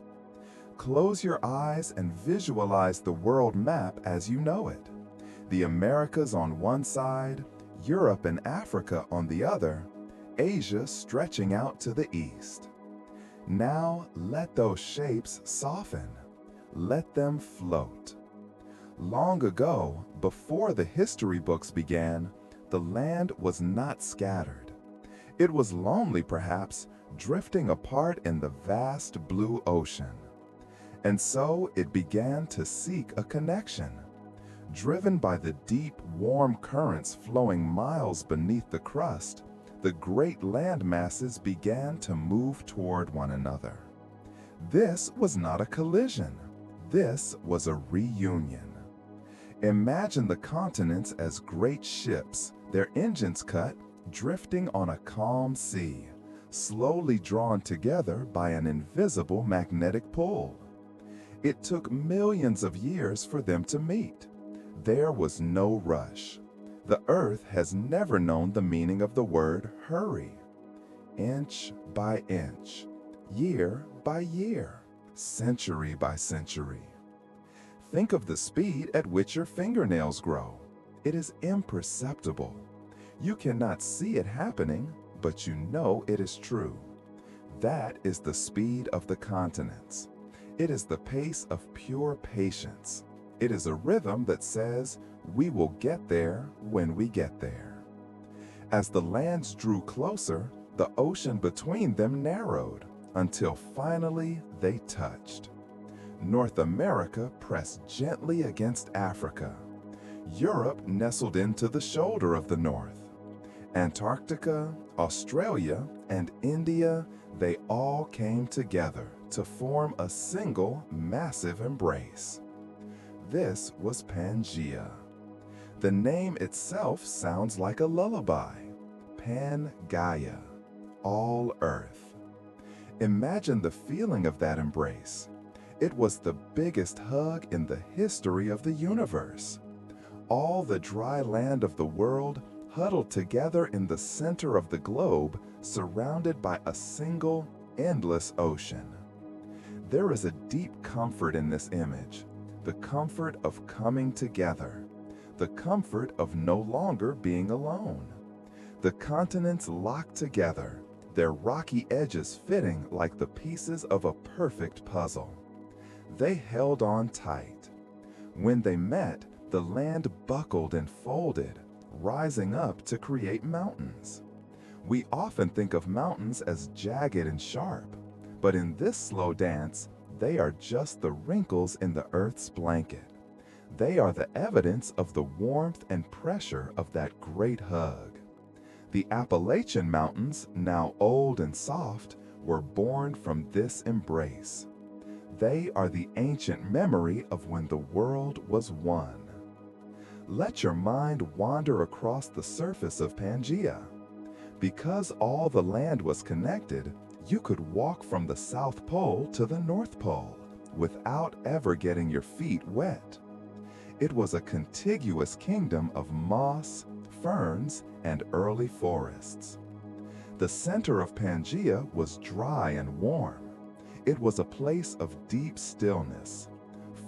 Close your eyes and visualize the world map as you know it. The Americas on one side, Europe and Africa on the other, Asia stretching out to the east. Now let those shapes soften. Let them float. Long ago, before the history books began, the land was not scattered. It was lonely, perhaps, drifting apart in the vast blue ocean. And so it began to seek a connection. Driven by the deep, warm currents flowing miles beneath the crust, the great land masses began to move toward one another. This was not a collision. This was a reunion. Imagine the continents as great ships, their engines cut, drifting on a calm sea, slowly drawn together by an invisible magnetic pull. It took millions of years for them to meet. There was no rush. The earth has never known the meaning of the word hurry. Inch by inch, year by year, century by century. Think of the speed at which your fingernails grow. It is imperceptible. You cannot see it happening, but you know it is true. That is the speed of the continents. It is the pace of pure patience. It is a rhythm that says, we will get there when we get there. As the lands drew closer, the ocean between them narrowed, until finally they touched. North America pressed gently against Africa. Europe nestled into the shoulder of the North. Antarctica, Australia, and India, they all came together to form a single massive embrace. This was Pangea. The name itself sounds like a lullaby. Pangea, all earth. Imagine the feeling of that embrace. It was the biggest hug in the history of the universe. All the dry land of the world huddled together in the center of the globe, surrounded by a single, endless ocean. There is a deep comfort in this image, the comfort of coming together, the comfort of no longer being alone. The continents locked together, their rocky edges fitting like the pieces of a perfect puzzle. They held on tight. When they met, the land buckled and folded, rising up to create mountains. We often think of mountains as jagged and sharp, but in this slow dance, they are just the wrinkles in the Earth's blanket. They are the evidence of the warmth and pressure of that great hug. The Appalachian Mountains, now old and soft, were born from this embrace. They are the ancient memory of when the world was one. Let your mind wander across the surface of Pangea. Because all the land was connected, you could walk from the South Pole to the North Pole without ever getting your feet wet. It was a contiguous kingdom of moss, ferns, and early forests. The center of Pangea was dry and warm. It was a place of deep stillness.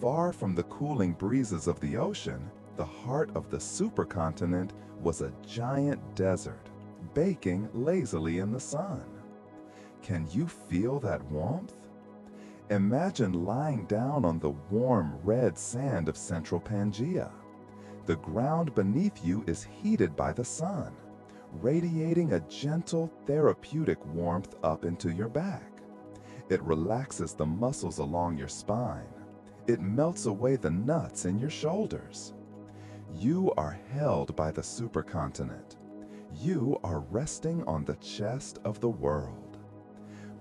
Far from the cooling breezes of the ocean, the heart of the supercontinent was a giant desert, baking lazily in the sun. Can you feel that warmth? Imagine lying down on the warm red sand of central Pangea. The ground beneath you is heated by the sun, radiating a gentle, therapeutic warmth up into your back. It relaxes the muscles along your spine. It melts away the nuts in your shoulders. You are held by the supercontinent. You are resting on the chest of the world.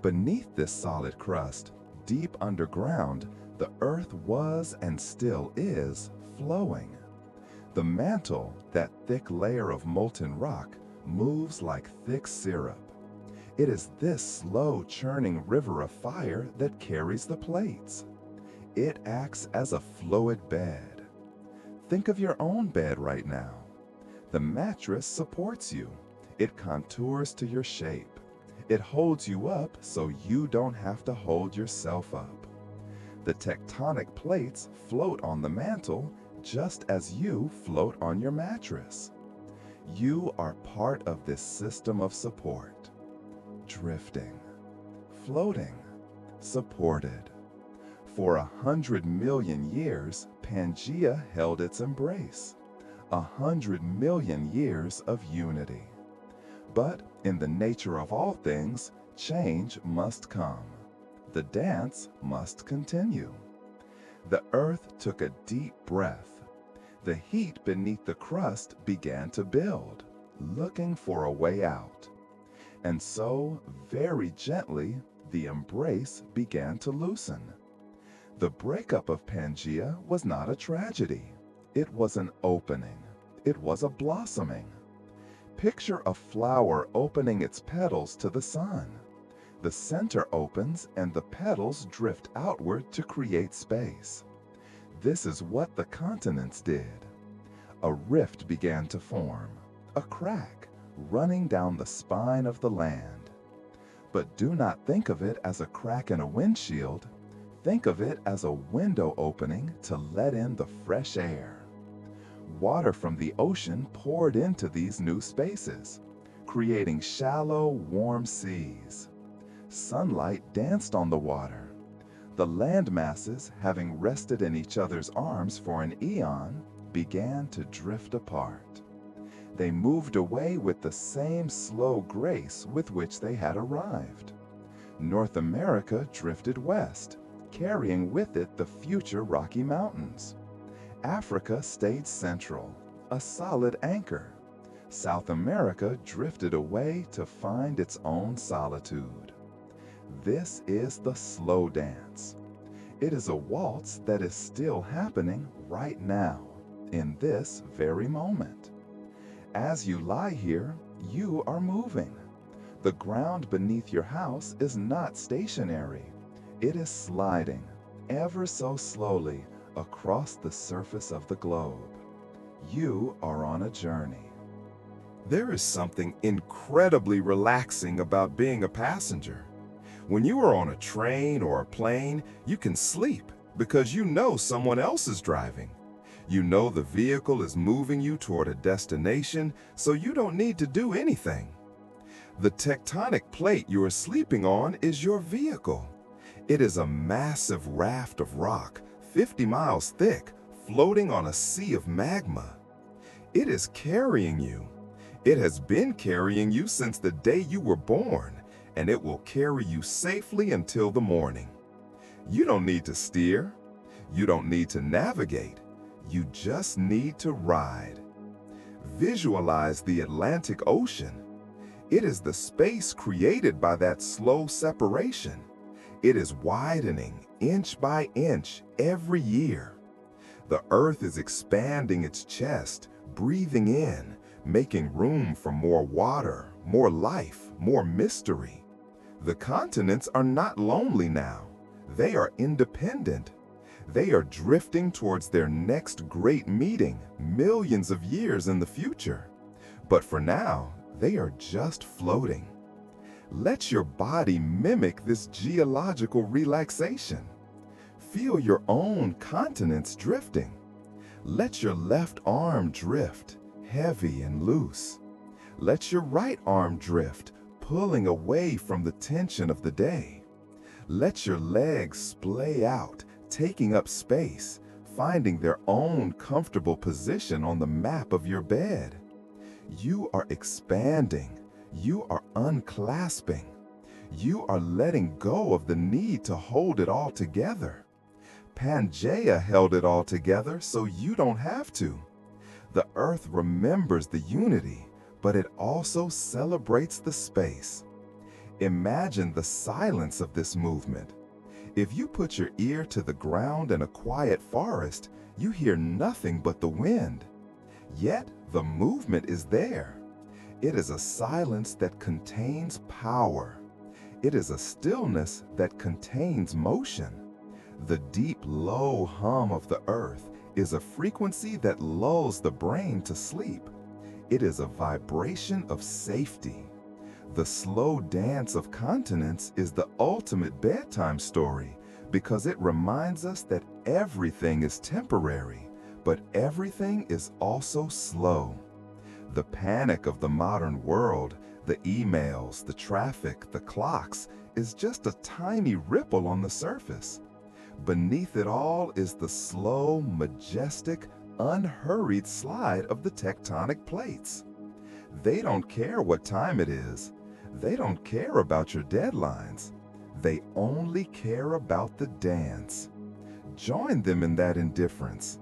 Beneath this solid crust, deep underground, the earth was and still is flowing. The mantle, that thick layer of molten rock, moves like thick syrup. It is this slow churning river of fire that carries the plates. It acts as a fluid bed. Think of your own bed right now. The mattress supports you. It contours to your shape. It holds you up so you don't have to hold yourself up. The tectonic plates float on the mantle just as you float on your mattress. You are part of this system of support. Drifting, floating, supported. For 100 million years, Pangea held its embrace. 100 million years of unity. But in the nature of all things, change must come. The dance must continue. The earth took a deep breath. The heat beneath the crust began to build, looking for a way out. And so, very gently, the embrace began to loosen. The breakup of Pangea was not a tragedy. It was an opening. It was a blossoming. Picture a flower opening its petals to the sun. The center opens and the petals drift outward to create space. This is what the continents did. A rift began to form, a crack running down the spine of the land. But do not think of it as a crack in a windshield. Think of it as a window opening to let in the fresh air. Water from the ocean poured into these new spaces, creating shallow, warm seas. Sunlight danced on the water. The land masses, having rested in each other's arms for an eon, began to drift apart. They moved away with the same slow grace with which they had arrived. North America drifted west, carrying with it the future Rocky Mountains. Africa stayed central, a solid anchor. South America drifted away to find its own solitude. This is the slow dance. It is a waltz that is still happening right now, in this very moment. As you lie here, you are moving. The ground beneath your house is not stationary. It is sliding, ever so slowly, across the surface of the globe. You are on a journey. There is something incredibly relaxing about being a passenger. When you are on a train or a plane, you can sleep because you know someone else is driving. You know the vehicle is moving you toward a destination, so you don't need to do anything. The tectonic plate you are sleeping on is your vehicle. It is a massive raft of rock, 50 miles thick, floating on a sea of magma. It is carrying you. It has been carrying you since the day you were born, and it will carry you safely until the morning. You don't need to steer. You don't need to navigate. You just need to ride. Visualize the Atlantic Ocean. It is the space created by that slow separation. It is widening inch by inch every year. The Earth is expanding its chest, breathing in, making room for more water, more life, more mystery. The continents are not lonely now. They are independent. They are drifting towards their next great meeting, millions of years in the future. But for now, they are just floating. Let your body mimic this geological relaxation. Feel your own continents drifting. Let your left arm drift, heavy and loose. Let your right arm drift, pulling away from the tension of the day. Let your legs splay out, taking up space, finding their own comfortable position on the map of your bed. You are expanding. You are unclasping. You are letting go of the need to hold it all together. Pangea held it all together, so you don't have to. The Earth remembers the unity, but it also celebrates the space. Imagine the silence of this movement. If you put your ear to the ground in a quiet forest, you hear nothing but the wind. Yet the movement is there. It is a silence that contains power. It is a stillness that contains motion. The deep, low hum of the earth is a frequency that lulls the brain to sleep. It is a vibration of safety. The slow dance of continents is the ultimate bedtime story because it reminds us that everything is temporary, but everything is also slow. The panic of the modern world, the emails, the traffic, the clocks, is just a tiny ripple on the surface. Beneath it all is the slow, majestic, unhurried slide of the tectonic plates. They don't care what time it is. They don't care about your deadlines. They only care about the dance. Join them in that indifference.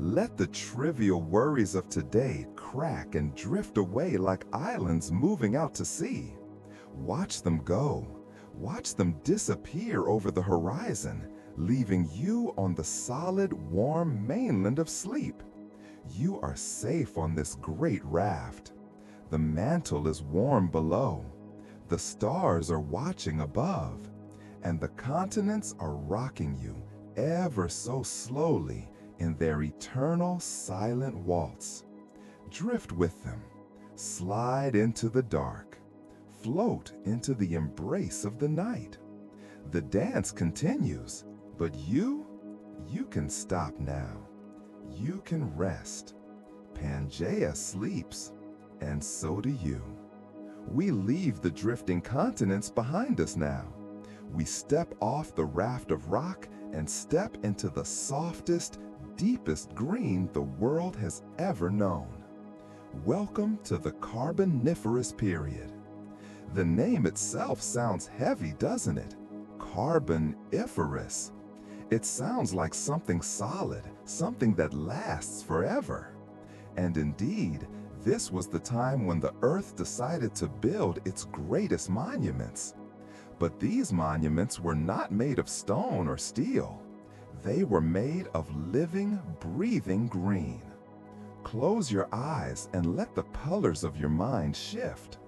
Let the trivial worries of today crack and drift away like islands moving out to sea. Watch them go. Watch them disappear over the horizon, leaving you on the solid, warm mainland of sleep. You are safe on this great raft. The mantle is warm below. The stars are watching above, and the continents are rocking you ever so slowly in their eternal silent waltz. Drift with them, slide into the dark, float into the embrace of the night. The dance continues, but you can stop now. You can rest. Pangea sleeps, and so do you. We leave the drifting continents behind us now. We step off the raft of rock and step into the softest, deepest green the world has ever known. Welcome to the Carboniferous period. The name itself sounds heavy, doesn't it? Carboniferous. It sounds like something solid, something that lasts forever. And indeed, this was the time when the Earth decided to build its greatest monuments. But these monuments were not made of stone or steel. They were made of living, breathing green. Close your eyes and let the colors of your mind shift.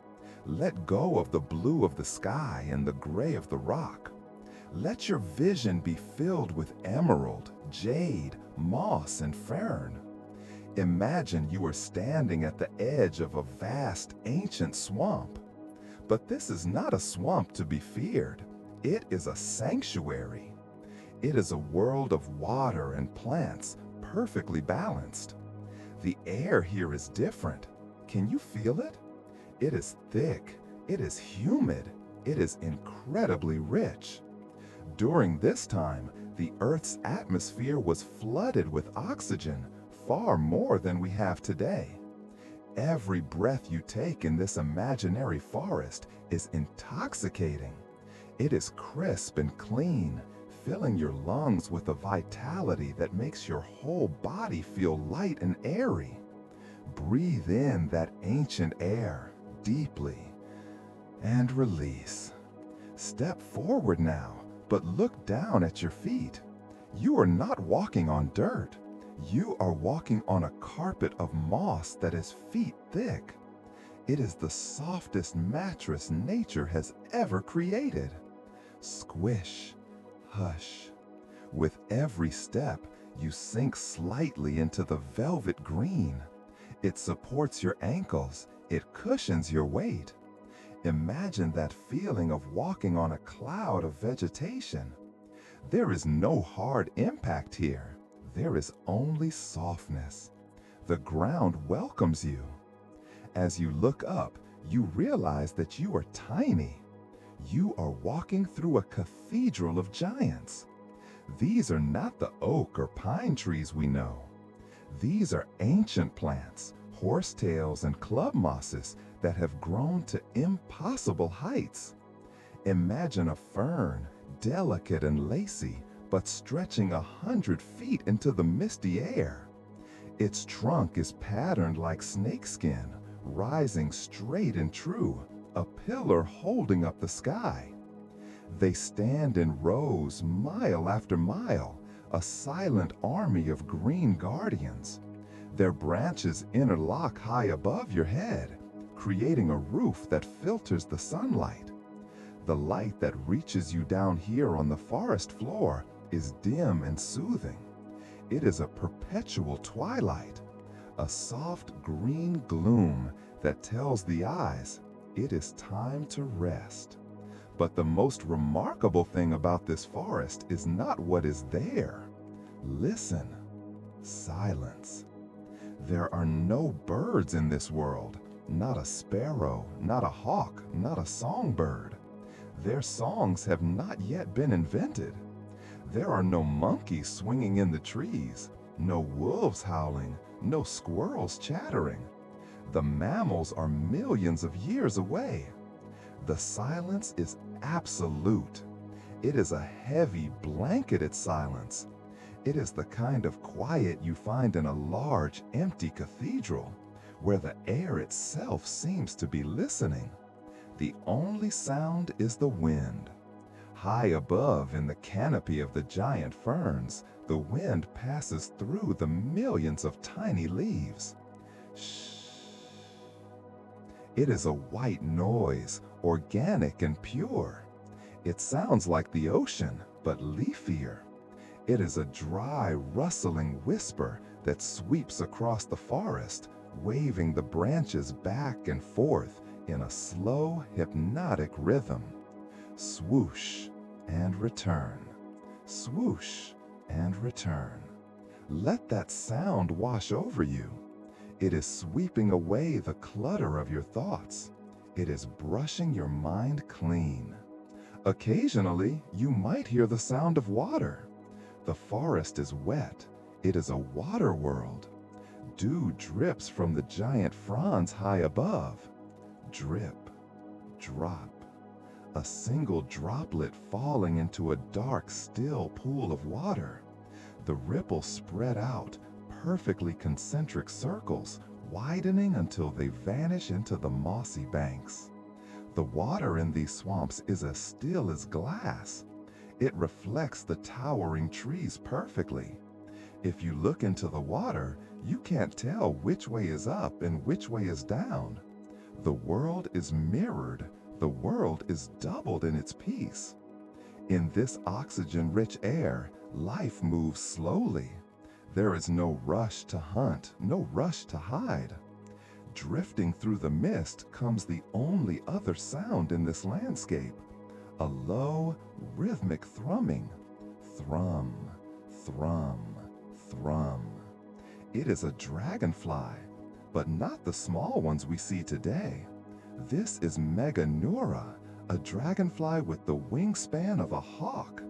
Let go of the blue of the sky and the gray of the rock. Let your vision be filled with emerald, jade, moss, and fern. Imagine you are standing at the edge of a vast, ancient swamp. But this is not a swamp to be feared. It is a sanctuary. It is a world of water and plants, perfectly balanced. The air here is different. Can you feel it? It is thick. It is humid. It is incredibly rich. During this time, the Earth's atmosphere was flooded with oxygen, far more than we have today. Every breath you take in this imaginary forest is intoxicating. It is crisp and clean, filling your lungs with a vitality that makes your whole body feel light and airy. Breathe in that ancient air deeply and release. Step forward now, but look down at your feet. You are not walking on dirt. You are walking on a carpet of moss that is feet thick. It is the softest mattress nature has ever created. Squish, hush. With every step, you sink slightly into the velvet green. It supports your ankles. It cushions your weight. Imagine that feeling of walking on a cloud of vegetation. There is no hard impact here. There is only softness. The ground welcomes you. As you look up, you realize that you are tiny. You are walking through a cathedral of giants. These are not the oak or pine trees we know. These are ancient plants, horsetails and club mosses that have grown to impossible heights. Imagine a fern, delicate and lacy, but stretching 100 feet into the misty air. Its trunk is patterned like snakeskin, rising straight and true, a pillar holding up the sky. They stand in rows, mile after mile, a silent army of green guardians. Their branches interlock high above your head, creating a roof that filters the sunlight. The light that reaches you down here on the forest floor is dim and soothing. It is a perpetual twilight, a soft green gloom that tells the eyes it is time to rest. But the most remarkable thing about this forest is not what is there. Listen. Silence. There are no birds in this world, not a sparrow, not a hawk, not a songbird. Their songs have not yet been invented. There are no monkeys swinging in the trees, no wolves howling, no squirrels chattering. The mammals are millions of years away. The silence is absolute. It is a heavy, blanketed silence. It is the kind of quiet you find in a large, empty cathedral, where the air itself seems to be listening. The only sound is the wind. High above in the canopy of the giant ferns, the wind passes through the millions of tiny leaves. Shh. It is a white noise, organic and pure. It sounds like the ocean, but leafier. It is a dry, rustling whisper that sweeps across the forest, waving the branches back and forth in a slow, hypnotic rhythm. Swoosh and return. Swoosh and return. Let that sound wash over you. It is sweeping away the clutter of your thoughts. It is brushing your mind clean. Occasionally, you might hear the sound of water. The forest is wet. It is a water world. Dew drips from the giant fronds high above. Drip, drop. A single droplet falling into a dark, still pool of water. The ripples spread out, perfectly concentric circles, widening until they vanish into the mossy banks. The water in these swamps is as still as glass. It reflects the towering trees perfectly. If you look into the water, you can't tell which way is up and which way is down. The world is mirrored. The world is doubled in its peace. In this oxygen-rich air, life moves slowly. There is no rush to hunt, no rush to hide. Drifting through the mist comes the only other sound in this landscape, a low, rhythmic thrumming. Thrum, thrum, thrum. It is a dragonfly, but not the small ones we see today. This is Meganura, a dragonfly with the wingspan of a hawk.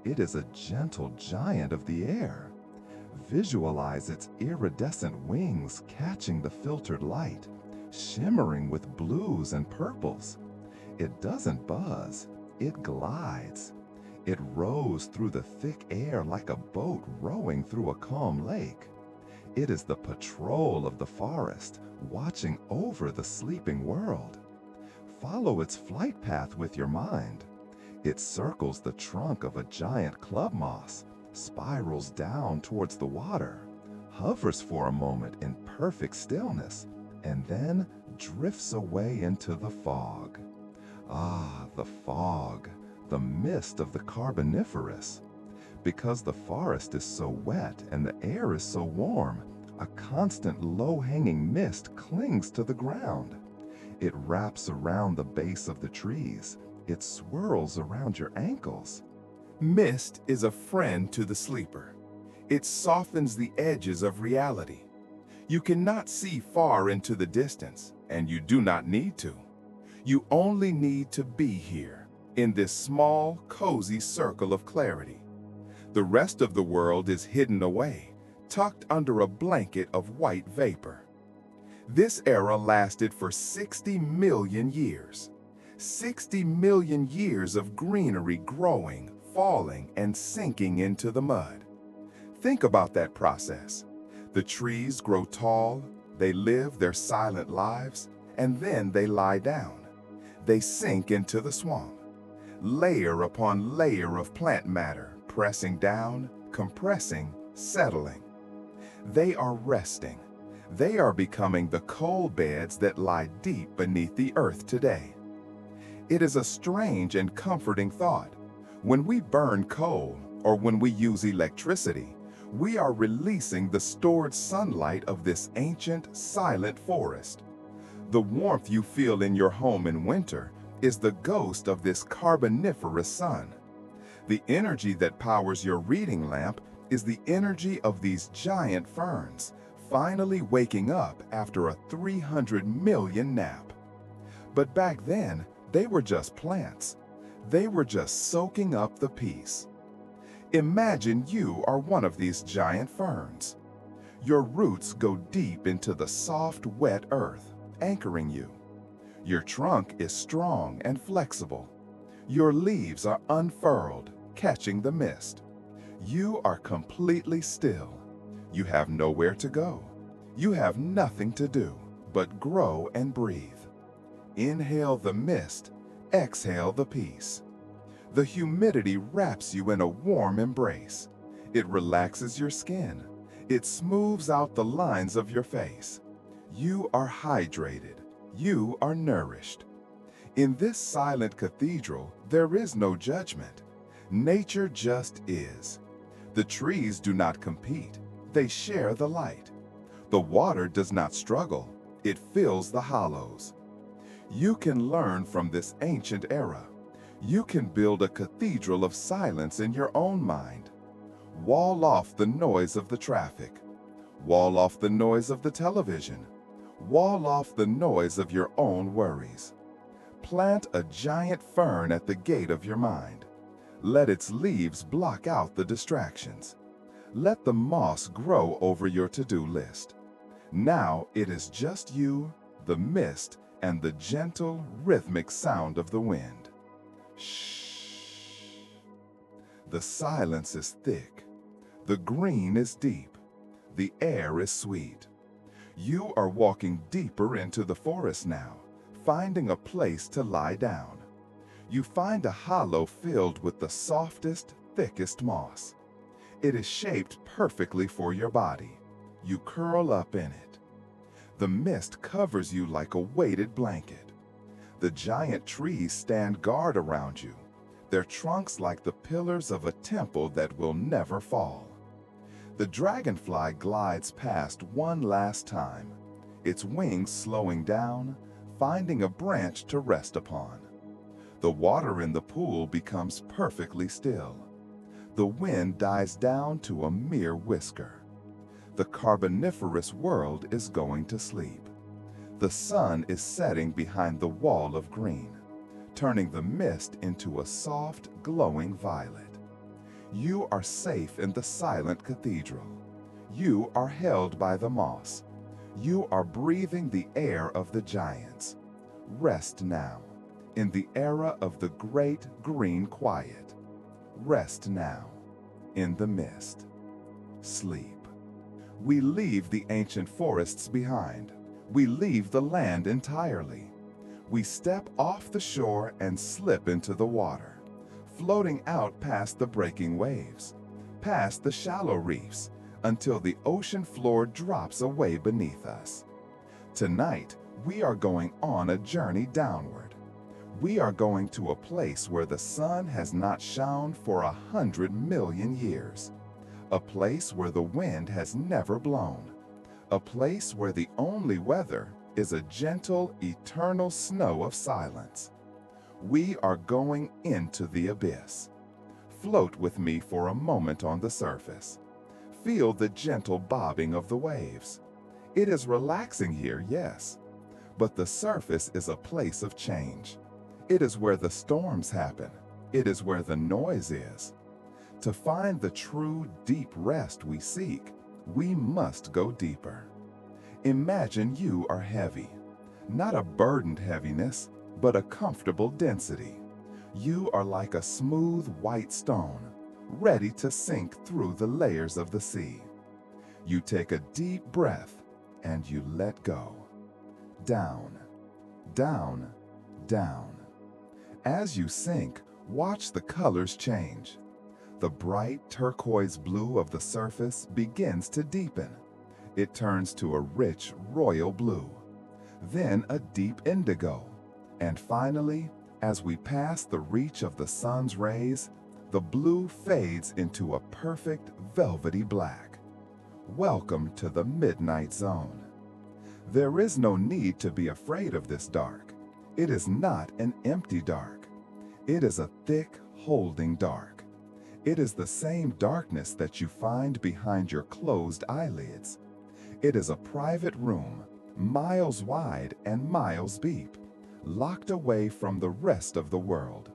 It is a gentle giant of the air. Visualize its iridescent wings catching the filtered light, shimmering with blues and purples. It doesn't buzz, it glides. It rows through the thick air like a boat rowing through a calm lake. It is the patrol of the forest, watching over the sleeping world. Follow its flight path with your mind. It circles the trunk of a giant club moss, spirals down towards the water, hovers for a moment in perfect stillness, and then drifts away into the fog. Ah, the fog, the mist of the Carboniferous. Because the forest is so wet and the air is so warm, a constant low-hanging mist clings to the ground. It wraps around the base of the trees. It swirls around your ankles. Mist is a friend to the sleeper. It softens the edges of reality. You cannot see far into the distance, and you do not need to. You only need to be here, in this small, cozy circle of clarity. The rest of the world is hidden away, tucked under a blanket of white vapor. This era lasted for 60 million years. 60 million years of greenery growing, falling, and sinking into the mud. Think about that process. The trees grow tall, they live their silent lives, and then they lie down. They sink into the swamp. Layer upon layer of plant matter, pressing down, compressing, settling. They are resting. They are becoming the coal beds that lie deep beneath the earth today. It is a strange and comforting thought. When we burn coal, or when we use electricity, we are releasing the stored sunlight of this ancient, silent forest. The warmth you feel in your home in winter is the ghost of this carboniferous sun. The energy that powers your reading lamp is the energy of these giant ferns, finally waking up after a 300 million nap. But back then, they were just plants. They were just soaking up the peace. Imagine you are one of these giant ferns. Your roots go deep into the soft, wet earth, anchoring you. Your trunk is strong and flexible. Your leaves are unfurled, catching the mist. You are completely still. You have nowhere to go. You have nothing to do but grow and breathe. Inhale the mist, exhale the peace. The humidity wraps you in a warm embrace. It relaxes your skin. It smooths out the lines of your face. You are hydrated. You are nourished. In this silent cathedral, there is no judgment. Nature just is. The trees do not compete. They share the light. The water does not struggle. It fills the hollows. You can learn from this ancient era. You can build a cathedral of silence in your own mind. Wall off the noise of the traffic. Wall off the noise of the television. Wall off the noise of your own worries. Plant a giant fern at the gate of your mind. Let its leaves block out the distractions. Let the moss grow over your to-do list. Now it is just you, the mist, and the gentle, rhythmic sound of the wind. Shh. The silence is thick. The green is deep. The air is sweet. You are walking deeper into the forest now, finding a place to lie down. You find a hollow filled with the softest, thickest moss. It is shaped perfectly for your body. You curl up in it. The mist covers you like a weighted blanket. The giant trees stand guard around you, their trunks like the pillars of a temple that will never fall. The dragonfly glides past one last time, its wings slowing down, finding a branch to rest upon. The water in the pool becomes perfectly still. The wind dies down to a mere whisker. The carboniferous world is going to sleep. The sun is setting behind the wall of green, turning the mist into a soft, glowing violet. You are safe in the silent cathedral. You are held by the moss. You are breathing the air of the giants. Rest now, in the era of the great green quiet. Rest now, in the mist. Sleep. We leave the ancient forests behind. We leave the land entirely. We step off the shore and slip into the water, floating out past the breaking waves, past the shallow reefs, until the ocean floor drops away beneath us. Tonight, we are going on a journey downward. We are going to a place where the sun has not shone for 100 million years. A place where the wind has never blown. A place where the only weather is a gentle, eternal snow of silence. We are going into the abyss. Float with me for a moment on the surface. Feel the gentle bobbing of the waves. It is relaxing here, yes, but the surface is a place of change. It is where the storms happen. It is where the noise is. To find the true deep rest we seek, we must go deeper. Imagine you are heavy, not a burdened heaviness, but a comfortable density. You are like a smooth white stone, ready to sink through the layers of the sea. You take a deep breath and you let go. Down, down, down. As you sink, watch the colors change. The bright turquoise blue of the surface begins to deepen. It turns to a rich royal blue, then a deep indigo, and finally, as we pass the reach of the sun's rays, the blue fades into a perfect velvety black. Welcome to the midnight zone. There is no need to be afraid of this dark. It is not an empty dark. It is a thick, holding dark. It is the same darkness that you find behind your closed eyelids. It is a private room, miles wide and miles deep, locked away from the rest of the world.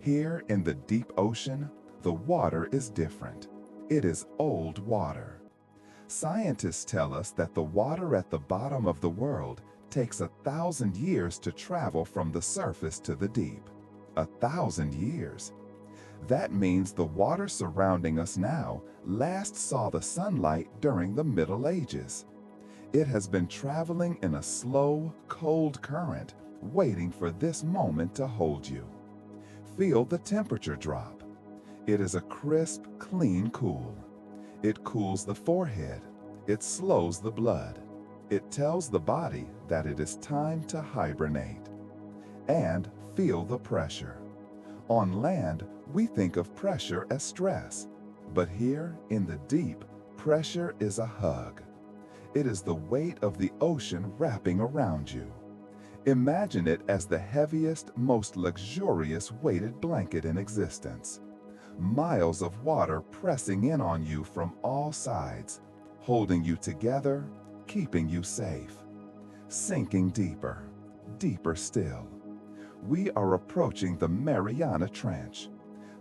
Here in the deep ocean, the water is different. It is old water. Scientists tell us that the water at the bottom of the world takes 1,000 years to travel from the surface to the deep. 1,000 years. That means the water surrounding us now last saw the sunlight during the Middle Ages. It has been traveling in a slow, cold current, waiting for this moment to hold you. Feel the temperature drop. It is a crisp, clean cool. It cools the forehead. It slows the blood. It tells the body that it is time to hibernate. And feel the pressure. On land, we think of pressure as stress, but here in the deep, pressure is a hug. It is the weight of the ocean wrapping around you. Imagine it as the heaviest, most luxurious weighted blanket in existence. Miles of water pressing in on you from all sides, holding you together, keeping you safe. Sinking deeper, deeper still. We are approaching the Mariana Trench,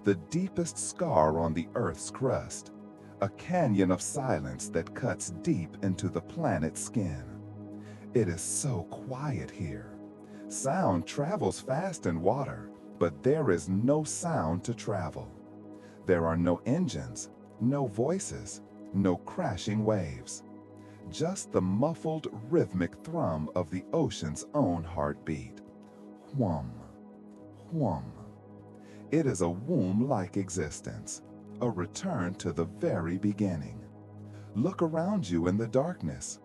the deepest scar on the Earth's crust, a canyon of silence that cuts deep into the planet's skin. It is so quiet here. Sound travels fast in water, but there is no sound to travel. There are no engines, no voices, no crashing waves. Just the muffled rhythmic thrum of the ocean's own heartbeat. Whum, whum. It is a womb-like existence, a return to the very beginning. Look around you in the darkness.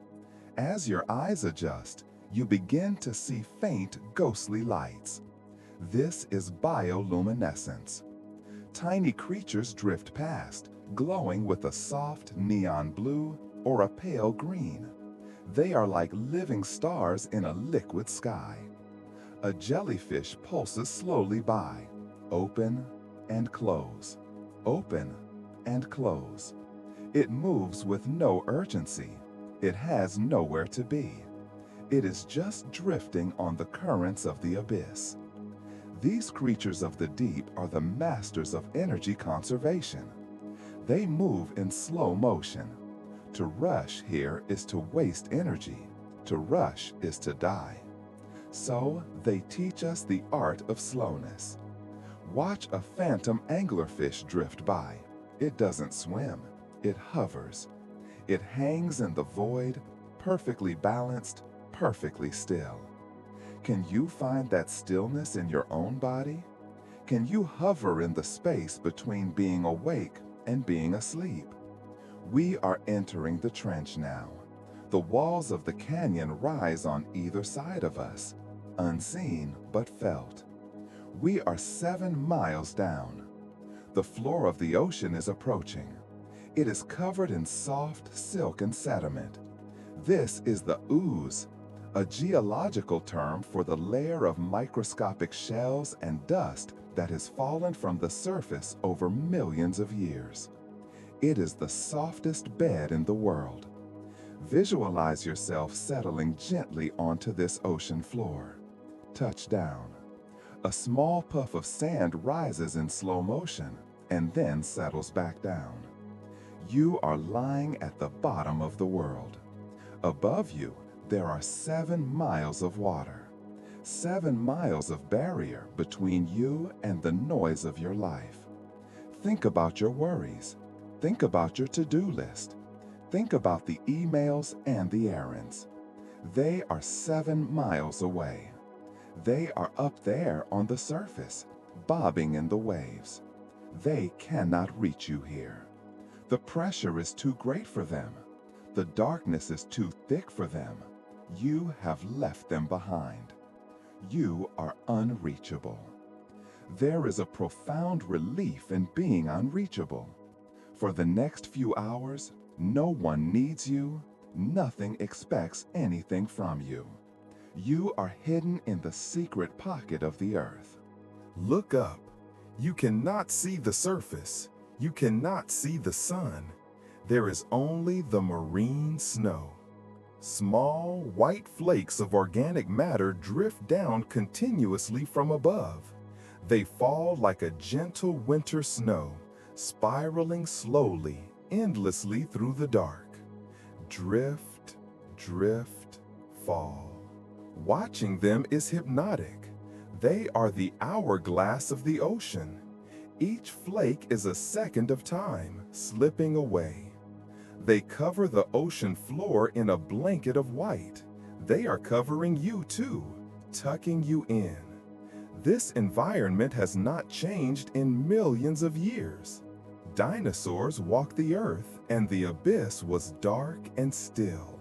As your eyes adjust, you begin to see faint, ghostly lights. This is bioluminescence. Tiny creatures drift past, glowing with a soft neon blue or a pale green. They are like living stars in a liquid sky. A jellyfish pulses slowly by, open and close, open and close. It moves with no urgency. It has nowhere to be. It is just drifting on the currents of the abyss. These creatures of the deep are the masters of energy conservation. They move in slow motion, To rush here is to waste energy. To rush is to die. So they teach us the art of slowness. Watch a phantom anglerfish drift by. It doesn't swim, it hovers. It hangs in the void, perfectly balanced, perfectly still. Can you find that stillness in your own body? Can you hover in the space between being awake and being asleep? We are entering the trench now. The walls of the canyon rise on either side of us, unseen but felt. We are 7 miles down. The floor of the ocean is approaching. It is covered in soft silken sediment. This is the ooze, a geological term for the layer of microscopic shells and dust that has fallen from the surface over millions of years. It is the softest bed in the world. Visualize yourself settling gently onto this ocean floor. Touch down. A small puff of sand rises in slow motion and then settles back down. You are lying at the bottom of the world. Above you, there are 7 miles of water. 7 miles of barrier between you and the noise of your life. Think about your worries. Think about your to-do list. Think about the emails and the errands. They are 7 miles away. They are up there on the surface, bobbing in the waves. They cannot reach you here. The pressure is too great for them. The darkness is too thick for them. You have left them behind. You are unreachable. There is a profound relief in being unreachable. For the next few hours, no one needs you, nothing expects anything from you. You are hidden in the secret pocket of the earth. Look up. You cannot see the surface. You cannot see the sun. There is only the marine snow. Small, white flakes of organic matter drift down continuously from above. They fall like a gentle winter snow, spiraling slowly, endlessly through the dark. Drift, drift, fall. Watching them is hypnotic. They are the hourglass of the ocean. Each flake is a second of time, slipping away. They cover the ocean floor in a blanket of white. They are covering you too, tucking you in. This environment has not changed in millions of years. Dinosaurs walked the earth, and the abyss was dark and still.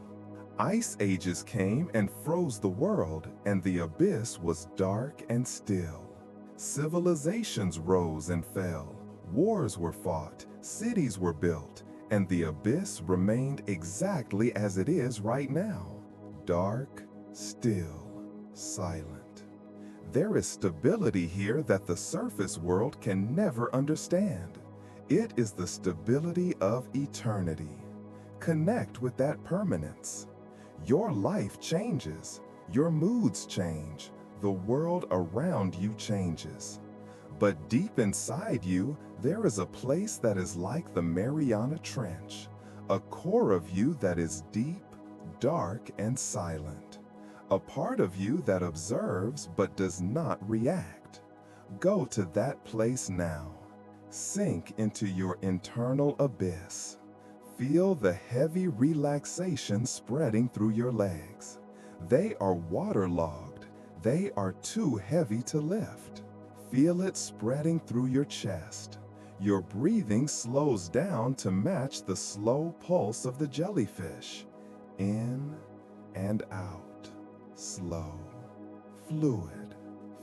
Ice ages came and froze the world, and the abyss was dark and still. Civilizations rose and fell. Wars were fought, cities were built, and the abyss remained exactly as it is right now. Dark, still, silent. There is stability here that the surface world can never understand. It is the stability of eternity. Connect with that permanence. Your life changes. Your moods change. The world around you changes. But deep inside you, there is a place that is like the Mariana Trench, a core of you that is deep, dark, and silent. A part of you that observes but does not react. Go to that place now. Sink into your internal abyss. Feel the heavy relaxation spreading through your legs. They are waterlogged. They are too heavy to lift. Feel it spreading through your chest. Your breathing slows down to match the slow pulse of the jellyfish. In and out. Slow. Fluid.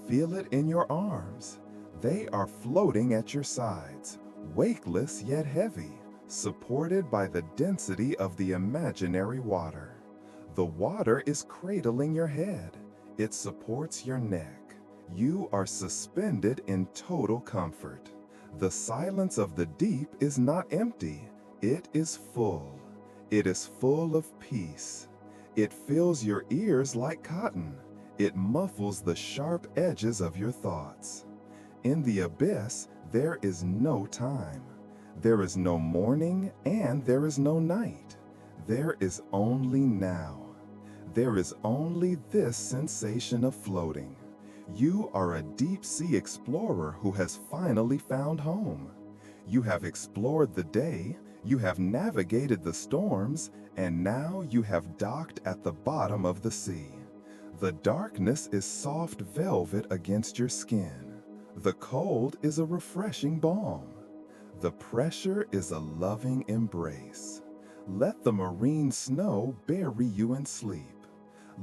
Feel it in your arms. They are floating at your sides, wakeless yet heavy, supported by the density of the imaginary water. The water is cradling your head. It supports your neck. You are suspended in total comfort. The silence of the deep is not empty. It is full. It is full of peace. It fills your ears like cotton. It muffles the sharp edges of your thoughts. In the abyss, there is no time. There is no morning and there is no night. There is only now. There is only this sensation of floating. You are a deep-sea explorer who has finally found home. You have explored the day, you have navigated the storms, and now you have docked at the bottom of the sea. The darkness is soft velvet against your skin. The cold is a refreshing balm. The pressure is a loving embrace. Let the marine snow bury you in sleep.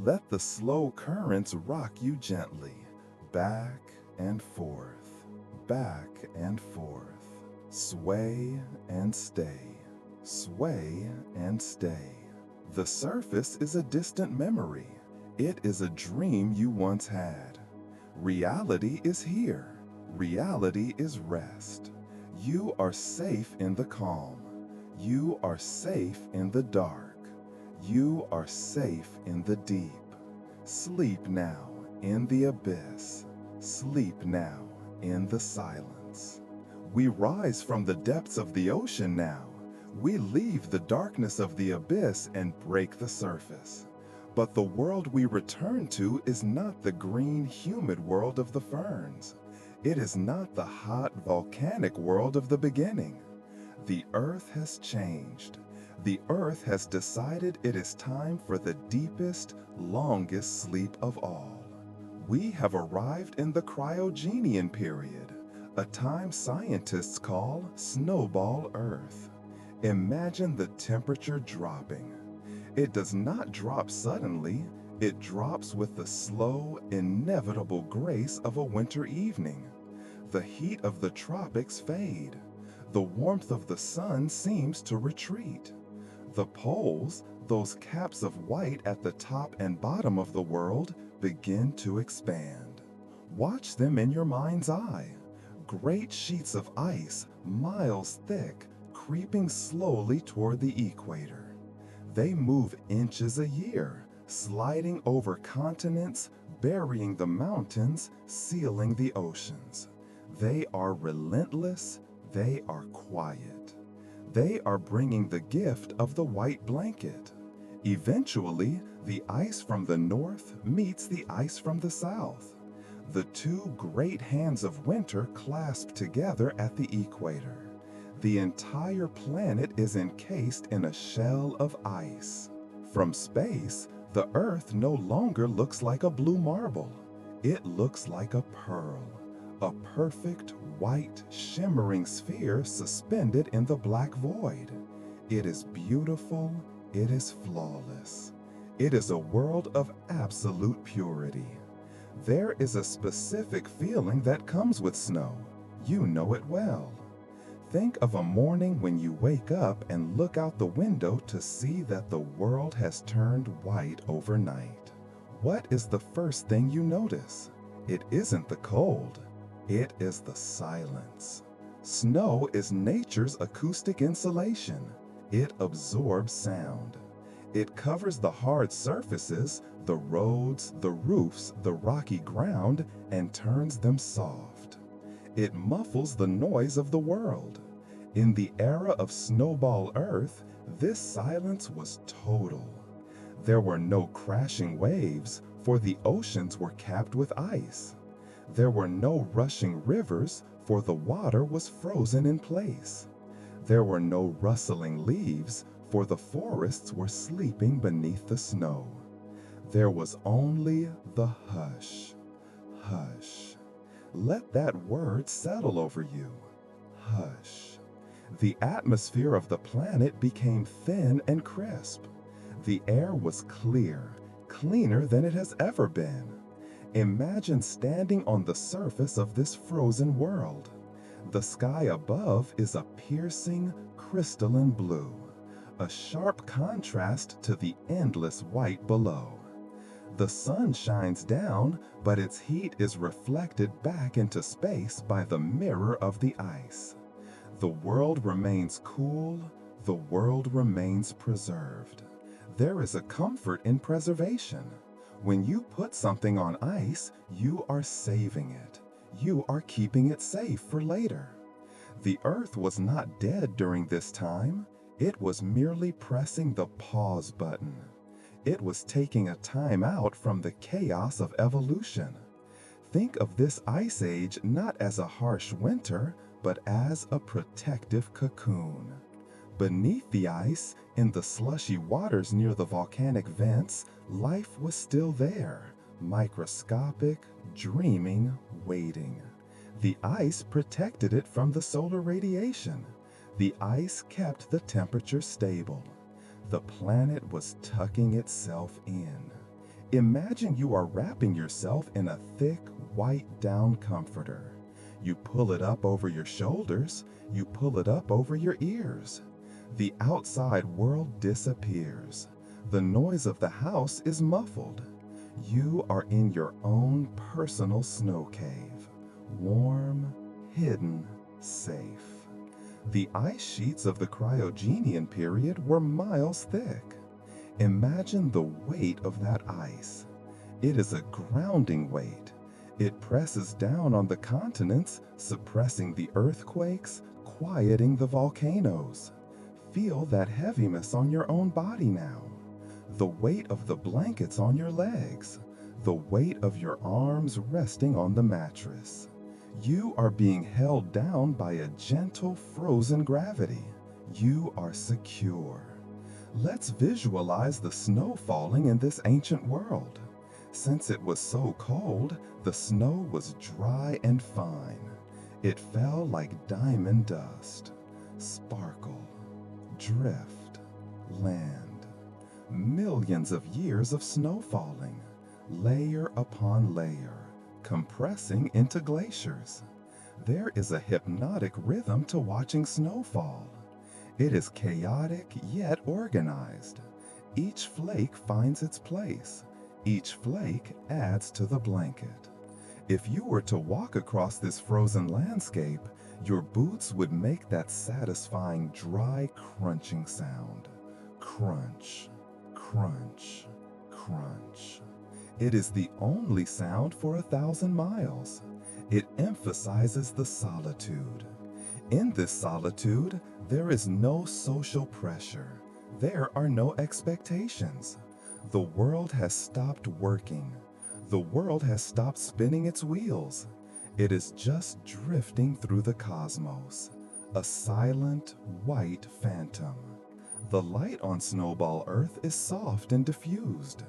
Let the slow currents rock you gently, back and forth, back and forth. Sway and stay, sway and stay. The surface is a distant memory. It is a dream you once had. Reality is here. Reality is rest. You are safe in the calm. You are safe in the dark. You are safe in the deep. Sleep now in the abyss. Sleep now in the silence. We rise from the depths of the ocean now. We leave the darkness of the abyss and break the surface. But the world we return to is not the green, humid world of the ferns. It is not the hot, volcanic world of the beginning. The earth has changed. The earth has decided it is time for the deepest, longest sleep of all. We have arrived in the cryogenian period, a time scientists call snowball Earth. Imagine the temperature dropping. It does not drop suddenly, it drops with the slow, inevitable grace of a winter evening. The heat of the tropics fade. The warmth of the sun seems to retreat. The poles, those caps of white at the top and bottom of the world, begin to expand. Watch them in your mind's eye. Great sheets of ice, miles thick, creeping slowly toward the equator. They move inches a year, sliding over continents, burying the mountains, sealing the oceans. They are relentless, they are quiet. They are bringing the gift of the white blanket. Eventually, the ice from the north meets the ice from the south. The two great hands of winter clasp together at the equator. The entire planet is encased in a shell of ice. From space, the Earth no longer looks like a blue marble. It looks like a pearl, a perfect, white, shimmering sphere suspended in the black void. It is beautiful, it is flawless. It is a world of absolute purity. There is a specific feeling that comes with snow. You know it well. Think of a morning when you wake up and look out the window to see that the world has turned white overnight. What is the first thing you notice? It isn't the cold, it is the silence. Snow is nature's acoustic insulation. It absorbs sound. It covers the hard surfaces, the roads, the roofs, the rocky ground, and turns them soft. It muffles the noise of the world. In the era of snowball Earth, this silence was total. There were no crashing waves, for the oceans were capped with ice. There were no rushing rivers, for the water was frozen in place. There were no rustling leaves, for the forests were sleeping beneath the snow. There was only the hush. Hush. Let that word settle over you. Hush. The atmosphere of the planet became thin and crisp. The air was clear, cleaner than it has ever been. Imagine standing on the surface of this frozen world. The sky above is a piercing, crystalline blue, a sharp contrast to the endless white below. The sun shines down, but its heat is reflected back into space by the mirror of the ice. The world remains cool, the world remains preserved. There is a comfort in preservation. When you put something on ice, you are saving it. You are keeping it safe for later. The Earth was not dead during this time. It was merely pressing the pause button. It was taking a time out from the chaos of evolution. Think of this ice age not as a harsh winter, but as a protective cocoon. Beneath the ice, in the slushy waters near the volcanic vents, life was still there, microscopic, dreaming, waiting. The ice protected it from the solar radiation. The ice kept the temperature stable. The planet was tucking itself in. Imagine you are wrapping yourself in a thick, white down comforter. You pull it up over your shoulders, you pull it up over your ears. The outside world disappears. The noise of the house is muffled. You are in your own personal snow cave, warm, hidden, safe. The ice sheets of the cryogenian period were miles thick. Imagine the weight of that ice. It is a grounding weight. It presses down on the continents, suppressing the earthquakes, quieting the volcanoes. Feel that heaviness on your own body now. The weight of the blankets on your legs. The weight of your arms resting on the mattress. You are being held down by a gentle frozen gravity. You are secure. Let's visualize the snow falling in this ancient world. Since it was so cold, the snow was dry and fine. It fell like diamond dust. Sparkle, drift, land. Millions of years of snow falling, layer upon layer, compressing into glaciers. There is a hypnotic rhythm to watching snowfall. It is chaotic yet organized. Each flake finds its place. Each flake adds to the blanket. If you were to walk across this frozen landscape, your boots would make that satisfying dry crunching sound. Crunch, crunch, crunch. It is the only sound for 1,000 miles. It emphasizes the solitude. In this solitude, there is no social pressure. There are no expectations. The world has stopped working. The world has stopped spinning its wheels. It is just drifting through the cosmos, a silent, white phantom. The light on Snowball Earth is soft and diffused.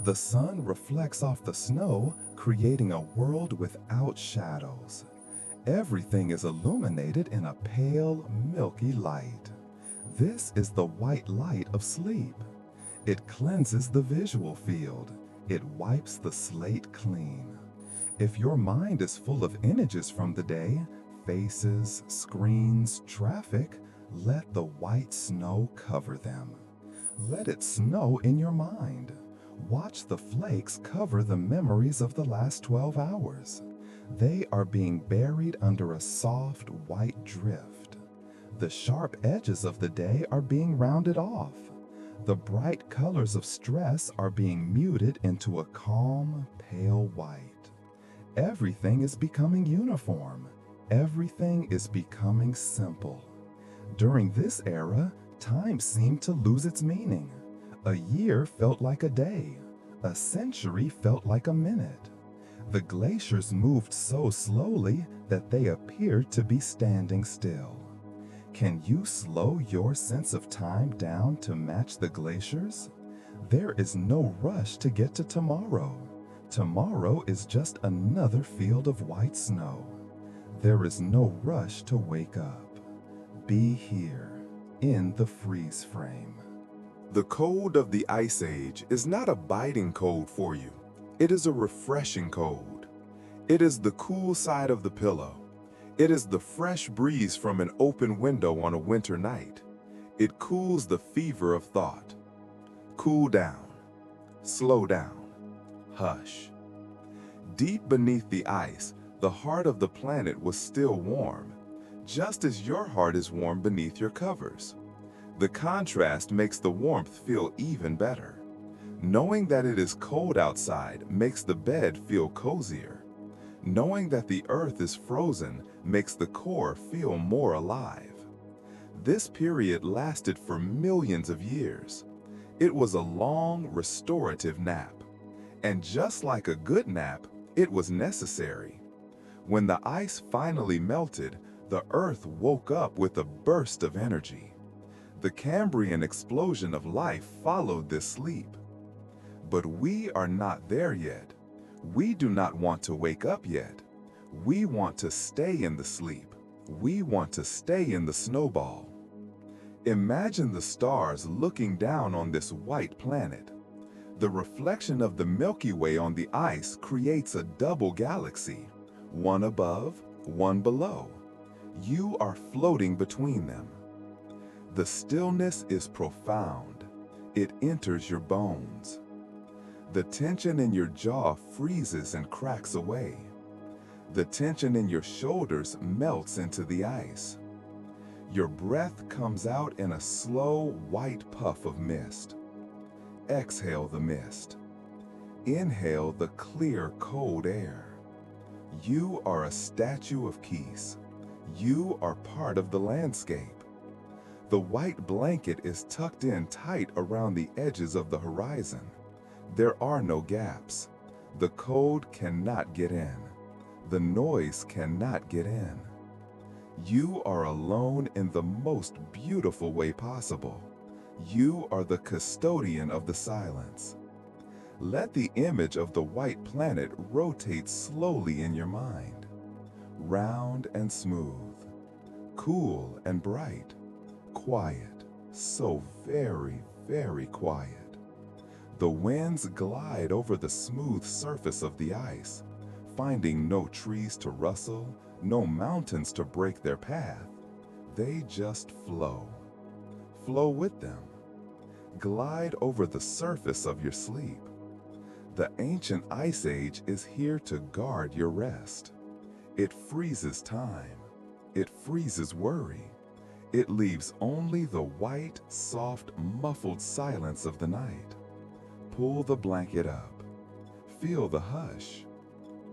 The sun reflects off the snow, creating a world without shadows. Everything is illuminated in a pale, milky light. This is the white light of sleep. It cleanses the visual field. It wipes the slate clean. If your mind is full of images from the day, faces, screens, traffic, let the white snow cover them. Let it snow in your mind. Watch the flakes cover the memories of the last 12 hours. They are being buried under a soft white drift. The sharp edges of the day are being rounded off. The bright colors of stress are being muted into a calm, pale white. Everything is becoming uniform. Everything is becoming simple. During this era, time seemed to lose its meaning. A year felt like a day. A century felt like a minute. The glaciers moved so slowly that they appeared to be standing still. Can you slow your sense of time down to match the glaciers? There is no rush to get to tomorrow. Tomorrow is just another field of white snow. There is no rush to wake up. Be here, in the freeze frame. The cold of the Ice Age is not a biting cold for you. It is a refreshing cold. It is the cool side of the pillow. It is the fresh breeze from an open window on a winter night. It cools the fever of thought. Cool down. Slow down. Hush. Deep beneath the ice, the heart of the planet was still warm, just as your heart is warm beneath your covers. The contrast makes the warmth feel even better. Knowing that it is cold outside makes the bed feel cozier. Knowing that the earth is frozen makes the core feel more alive. This period lasted for millions of years. It was a long, restorative nap. And just like a good nap, it was necessary. When the ice finally melted, the Earth woke up with a burst of energy. The Cambrian explosion of life followed this sleep. But we are not there yet. We do not want to wake up yet. We want to stay in the sleep. We want to stay in the snowball. Imagine the stars looking down on this white planet. The reflection of the Milky Way on the ice creates a double galaxy, one above, one below. You are floating between them. The stillness is profound. It enters your bones. The tension in your jaw freezes and cracks away. The tension in your shoulders melts into the ice. Your breath comes out in a slow, white puff of mist. Exhale the mist. Inhale the clear, cold air. You are a statue of peace. You are part of the landscape. The white blanket is tucked in tight around the edges of the horizon. There are no gaps. The cold cannot get in. The noise cannot get in. You are alone in the most beautiful way possible. You are the custodian of the silence. Let the image of the white planet rotate slowly in your mind. Round and smooth, cool and bright, quiet, so very, very quiet. The winds glide over the smooth surface of the ice, finding no trees to rustle, no mountains to break their path. They just flow. Flow with them. Glide over the surface of your sleep. The ancient ice age is here to guard your rest. It freezes time. It freezes worry. It leaves only the white, soft, muffled silence of the night. Pull the blanket up. Feel the hush.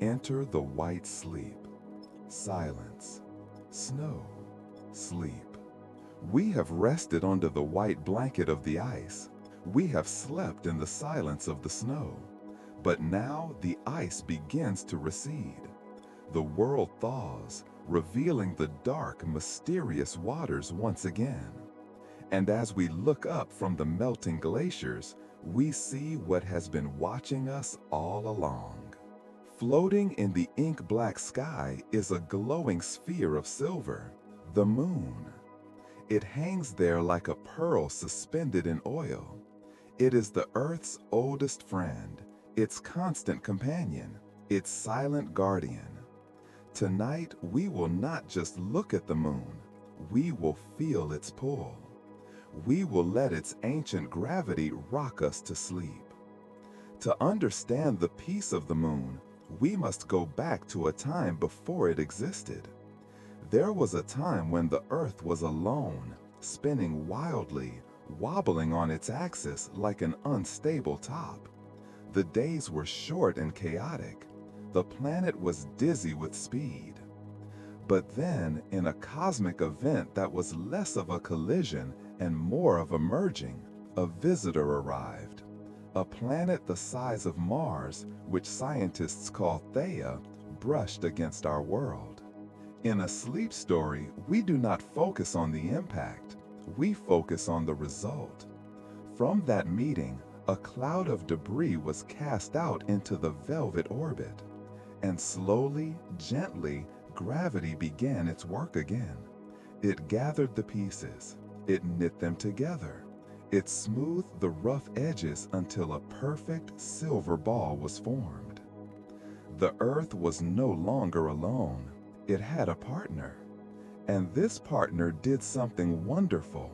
Enter the white sleep. Silence. Snow. Sleep. We have rested under the white blanket of the ice. We have slept in the silence of the snow. But now the ice begins to recede. The world thaws, revealing the dark, mysterious waters once again. And as we look up from the melting glaciers, we see what has been watching us all along. Floating in the ink-black sky is a glowing sphere of silver, the moon. It hangs there like a pearl suspended in oil. It is the Earth's oldest friend, its constant companion, its silent guardian. Tonight, we will not just look at the moon, we will feel its pull. We will let its ancient gravity rock us to sleep. To understand the peace of the moon, we must go back to a time before it existed. There was a time when the Earth was alone, spinning wildly, wobbling on its axis like an unstable top. The days were short and chaotic. The planet was dizzy with speed. But then, in a cosmic event that was less of a collision and more of a merging, a visitor arrived. A planet the size of Mars, which scientists call Theia, brushed against our world. In a sleep story, we do not focus on the impact, we focus on the result. From that meeting, a cloud of debris was cast out into the velvet orbit, and slowly, gently, gravity began its work again. It gathered the pieces, it knit them together, it smoothed the rough edges until a perfect silver ball was formed. The Earth was no longer alone. It had a partner. And this partner did something wonderful.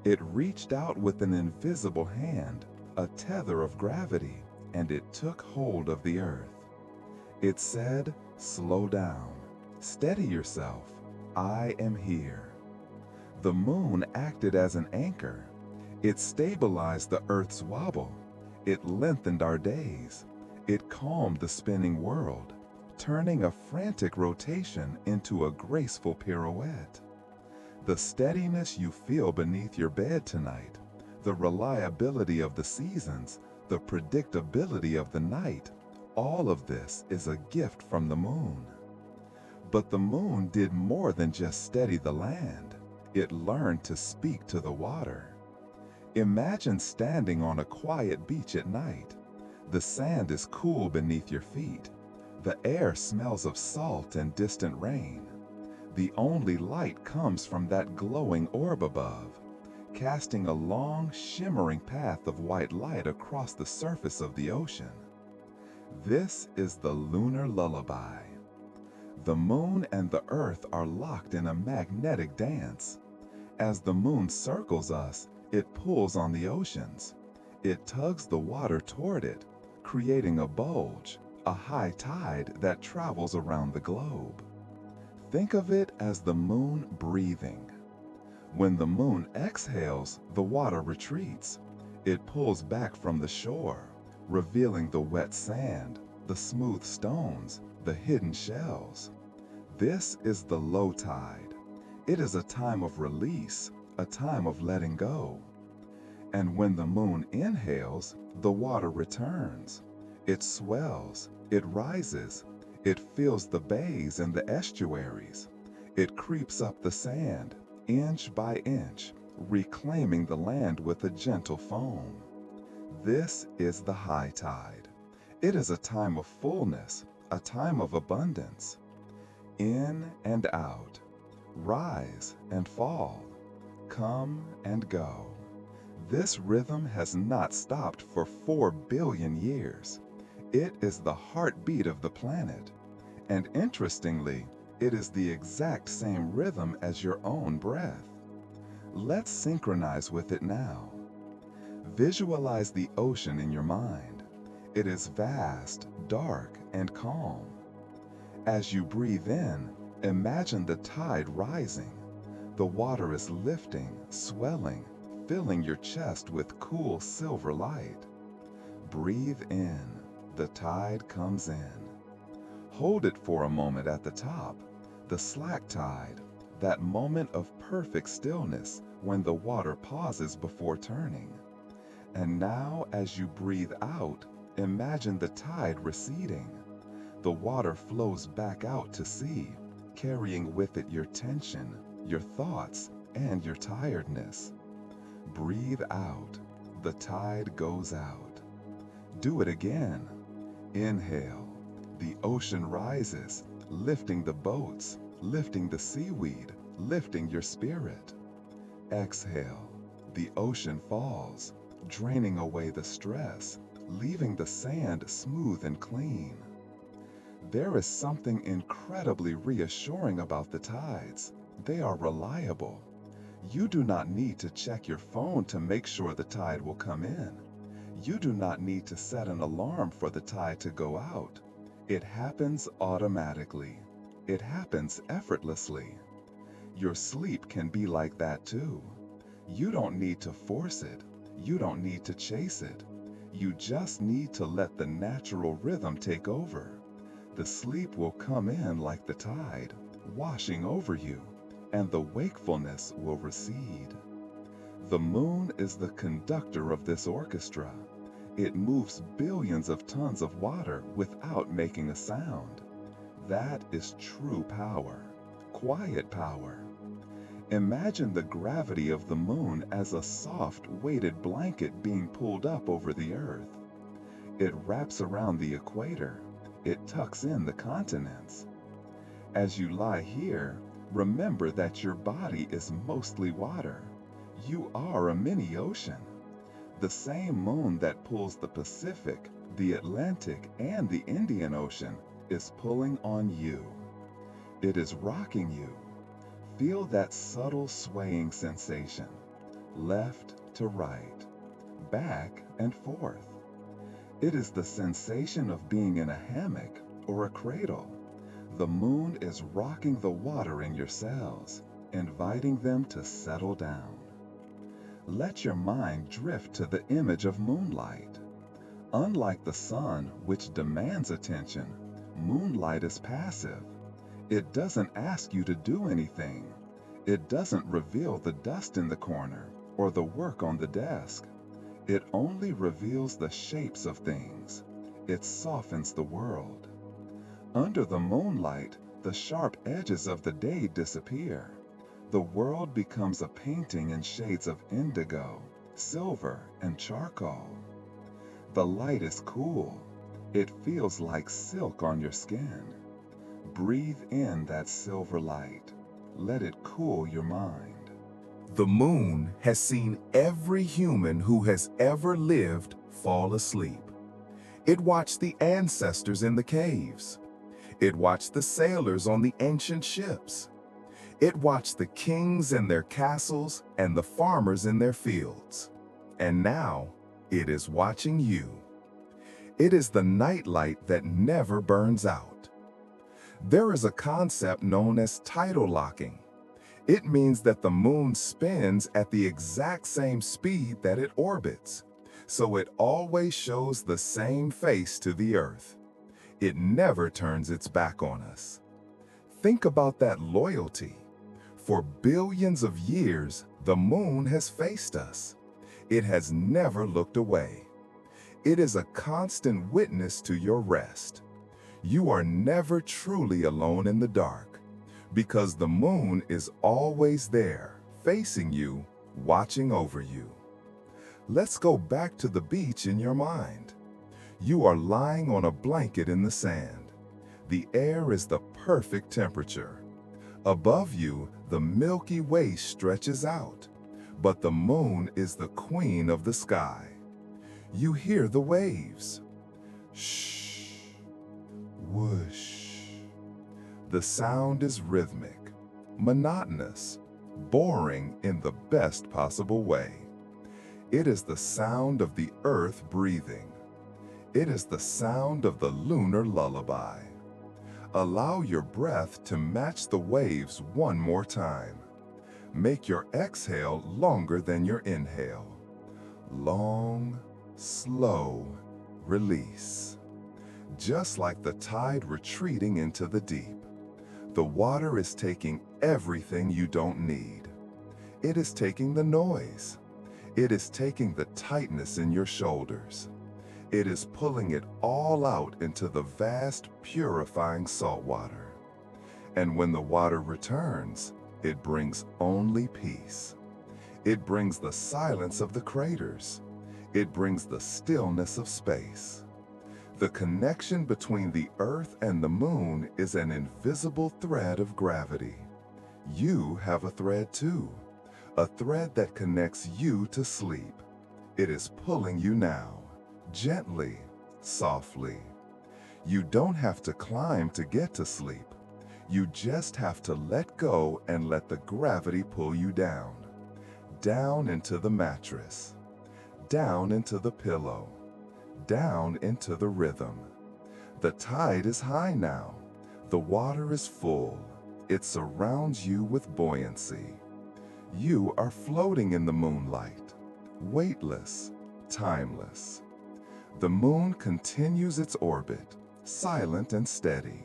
It reached out with an invisible hand, a tether of gravity, and it took hold of the Earth. It said, "Slow down. Steady yourself. I am here." The moon acted as an anchor. It stabilized the Earth's wobble. It lengthened our days. It calmed the spinning world, turning a frantic rotation into a graceful pirouette. The steadiness you feel beneath your bed tonight, the reliability of the seasons, the predictability of the night, all of this is a gift from the moon. But the moon did more than just steady the land. It learned to speak to the water. Imagine standing on a quiet beach at night. The sand is cool beneath your feet. The air smells of salt and distant rain. The only light comes from that glowing orb above, casting a long, shimmering path of white light across the surface of the ocean. This is the lunar lullaby. The moon and the earth are locked in a magnetic dance. As the moon circles us, it pulls on the oceans. It tugs the water toward it, creating a bulge, a high tide that travels around the globe. Think of it as the moon breathing. When the moon exhales, the water retreats. It pulls back from the shore, revealing the wet sand, the smooth stones, the hidden shells. This is the low tide. It is a time of release, a time of letting go. And when the moon inhales, the water returns. It swells, it rises, it fills the bays and the estuaries. It creeps up the sand, inch by inch, reclaiming the land with a gentle foam. This is the high tide. It is a time of fullness, a time of abundance. In and out, rise and fall, come and go. This rhythm has not stopped for 4 billion years. It is the heartbeat of the planet. And interestingly, it is the exact same rhythm as your own breath. Let's synchronize with it now. Visualize the ocean in your mind. It is vast, dark, and calm. As you breathe in, imagine the tide rising. The water is lifting, swelling, filling your chest with cool silver light. Breathe in. The tide comes in. Hold it for a moment at the top, the slack tide, that moment of perfect stillness when the water pauses before turning. And now, as you breathe out, imagine the tide receding. The water flows back out to sea, carrying with it your tension, your thoughts, and your tiredness. Breathe out. The tide goes out. Do it again. Inhale. The ocean rises, lifting the boats, lifting the seaweed, lifting your spirit. Exhale. The ocean falls, draining away the stress, leaving the sand smooth and clean. There is something incredibly reassuring about the tides. They are reliable. You do not need to check your phone to make sure the tide will come in. You do not need to set an alarm for the tide to go out. It happens automatically. It happens effortlessly. Your sleep can be like that too. You don't need to force it. You don't need to chase it. You just need to let the natural rhythm take over. The sleep will come in like the tide, washing over you, and the wakefulness will recede. The moon is the conductor of this orchestra. It moves billions of tons of water without making a sound. That is true power, quiet power. Imagine the gravity of the moon as a soft, weighted blanket being pulled up over the earth. It wraps around the equator. It tucks in the continents. As you lie here, remember that your body is mostly water. You are a mini ocean. The same moon that pulls the Pacific, the Atlantic, and the Indian Ocean is pulling on you. It is rocking you. Feel that subtle swaying sensation, left to right, back and forth. It is the sensation of being in a hammock or a cradle. The moon is rocking the water in your cells, inviting them to settle down. Let your mind drift to the image of moonlight. Unlike the sun, which demands attention, moonlight is passive. It doesn't ask you to do anything. It doesn't reveal the dust in the corner or the work on the desk. It only reveals the shapes of things. It softens the world. Under the moonlight, the sharp edges of the day disappear. The world becomes a painting in shades of indigo, silver, and charcoal. The light is cool. It feels like silk on your skin. Breathe in that silver light. Let it cool your mind. The moon has seen every human who has ever lived fall asleep. It watched the ancestors in the caves. It watched the sailors on the ancient ships. It watched the kings in their castles and the farmers in their fields. And now, it is watching you. It is the nightlight that never burns out. There is a concept known as tidal locking. It means that the moon spins at the exact same speed that it orbits, so it always shows the same face to the Earth. It never turns its back on us. Think about that loyalty. For billions of years, the moon has faced us. It has never looked away. It is a constant witness to your rest. You are never truly alone in the dark, because the moon is always there, facing you, watching over you. Let's go back to the beach in your mind. You are lying on a blanket in the sand. The air is the perfect temperature. Above you, the Milky Way stretches out, but the moon is the queen of the sky. You hear the waves. Shh, whoosh. The sound is rhythmic, monotonous, boring in the best possible way. It is the sound of the earth breathing. It is the sound of the lunar lullaby. Allow your breath to match the waves one more time. Make your exhale longer than your inhale. Long, slow release. Just like the tide retreating into the deep, the water is taking everything you don't need. It is taking the noise. It is taking the tightness in your shoulders. It is pulling it all out into the vast, purifying salt water. And when the water returns, it brings only peace. It brings the silence of the craters. It brings the stillness of space. The connection between the Earth and the moon is an invisible thread of gravity. You have a thread too, a thread that connects you to sleep. It is pulling you now. Gently, softly. You don't have to climb to get to sleep. You just have to let go and let the gravity pull you down. Down into the mattress. Down into the pillow. Down into the rhythm. The tide is high now. The water is full. It surrounds you with buoyancy. You are floating in the moonlight, weightless, timeless. The moon continues its orbit, silent and steady.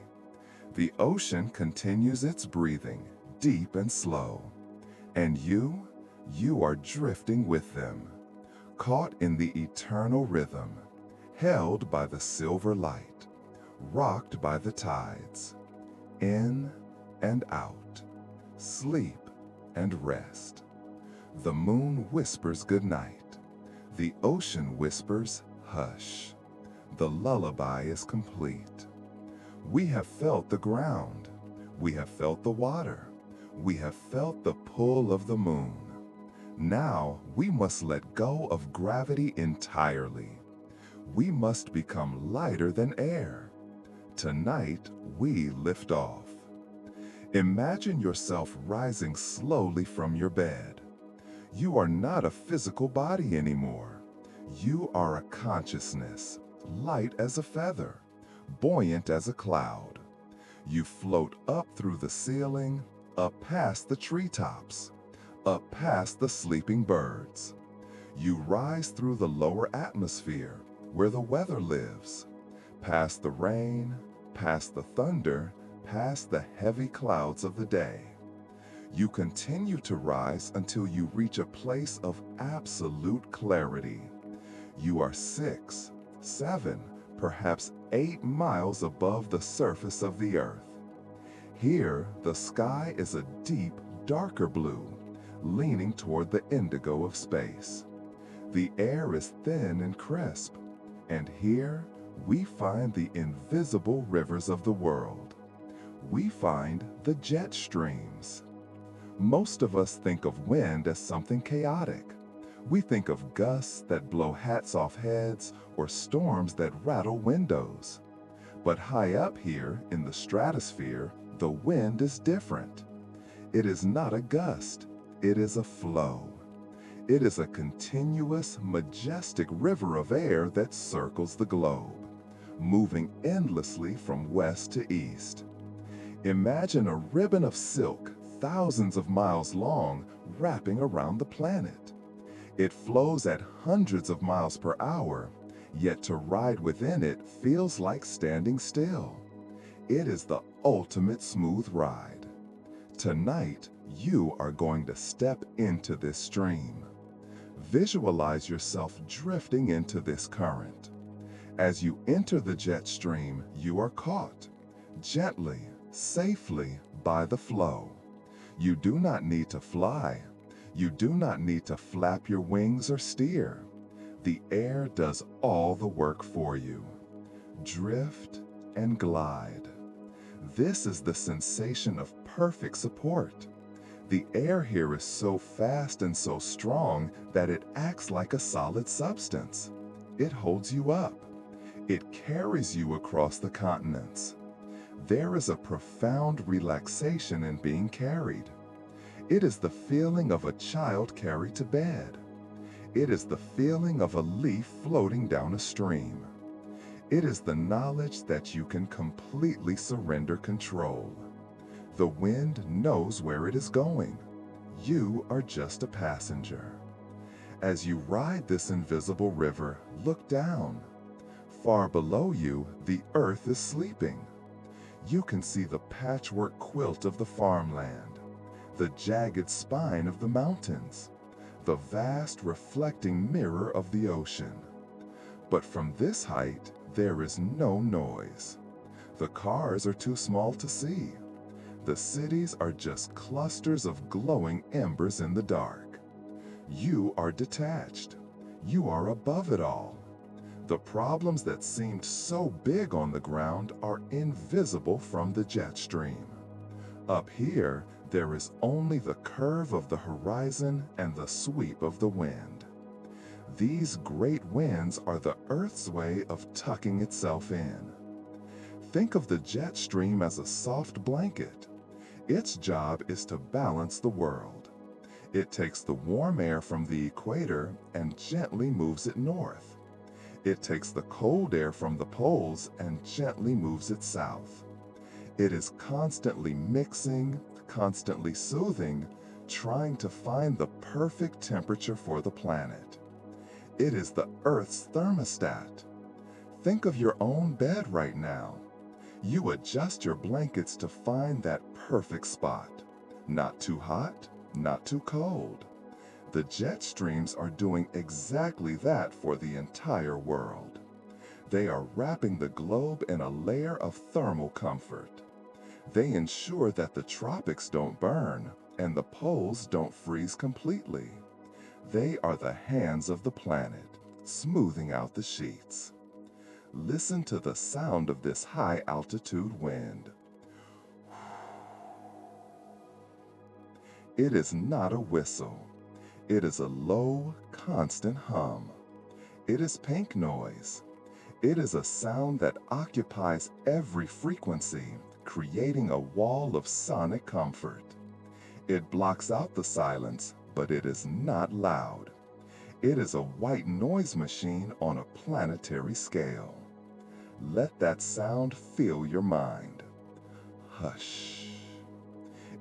The ocean continues its breathing, deep and slow. And you are drifting with them, caught in the eternal rhythm, held by the silver light, rocked by the tides, in and out, sleep and rest. The moon whispers goodnight. The ocean whispers hush. The lullaby is complete. We have felt the ground. We have felt the water. We have felt the pull of the moon. Now we must let go of gravity entirely. We must become lighter than air. Tonight we lift off. Imagine yourself rising slowly from your bed. You are not a physical body anymore. You are a consciousness, light as a feather, buoyant as a cloud. You float up through the ceiling, up past the treetops, up past the sleeping birds. You rise through the lower atmosphere, where the weather lives, past the rain, past the thunder, past the heavy clouds of the day. You continue to rise until you reach a place of absolute clarity. You are 6, 7, perhaps 8 miles above the surface of the Earth. Here, the sky is a deep, darker blue, leaning toward the indigo of space. The air is thin and crisp, and here we find the invisible rivers of the world. We find the jet streams. Most of us think of wind as something chaotic. We think of gusts that blow hats off heads or storms that rattle windows. But high up here in the stratosphere, the wind is different. It is not a gust, it is a flow. It is a continuous, majestic river of air that circles the globe, moving endlessly from west to east. Imagine a ribbon of silk thousands of miles long wrapping around the planet. It flows at hundreds of miles per hour, yet to ride within it feels like standing still. It is the ultimate smooth ride. Tonight, you are going to step into this stream. Visualize yourself drifting into this current. As you enter the jet stream, you are caught, gently, safely, by the flow. You do not need to fly. You do not need to flap your wings or steer. The air does all the work for you. Drift and glide. This is the sensation of perfect support. The air here is so fast and so strong that it acts like a solid substance. It holds you up. It carries you across the continents. There is a profound relaxation in being carried. It is the feeling of a child carried to bed. It is the feeling of a leaf floating down a stream. It is the knowledge that you can completely surrender control. The wind knows where it is going. You are just a passenger. As you ride this invisible river, look down. Far below you, the earth is sleeping. You can see the patchwork quilt of the farmland, the jagged spine of the mountains, the vast reflecting mirror of the ocean. But from this height, there is no noise. The cars are too small to see. The cities are just clusters of glowing embers in the dark. You are detached. You are above it all. The problems that seemed so big on the ground are invisible from the jet stream. Up here, there is only the curve of the horizon and the sweep of the wind. These great winds are the Earth's way of tucking itself in. Think of the jet stream as a soft blanket. Its job is to balance the world. It takes the warm air from the equator and gently moves it north. It takes the cold air from the poles and gently moves it south. It is constantly mixing, constantly soothing, trying to find the perfect temperature for the planet. It is the Earth's thermostat. Think of your own bed right now. You adjust your blankets to find that perfect spot. Not too hot, not too cold. The jet streams are doing exactly that for the entire world. They are wrapping the globe in a layer of thermal comfort. They ensure that the tropics don't burn and the poles don't freeze completely. They are the hands of the planet, smoothing out the sheets. Listen to the sound of this high-altitude wind. It is not a whistle. It is a low, constant hum. It is pink noise. It is a sound that occupies every frequency, creating a wall of sonic comfort. It blocks out the silence, but it is not loud. It is a white noise machine on a planetary scale. Let that sound fill your mind. Hush.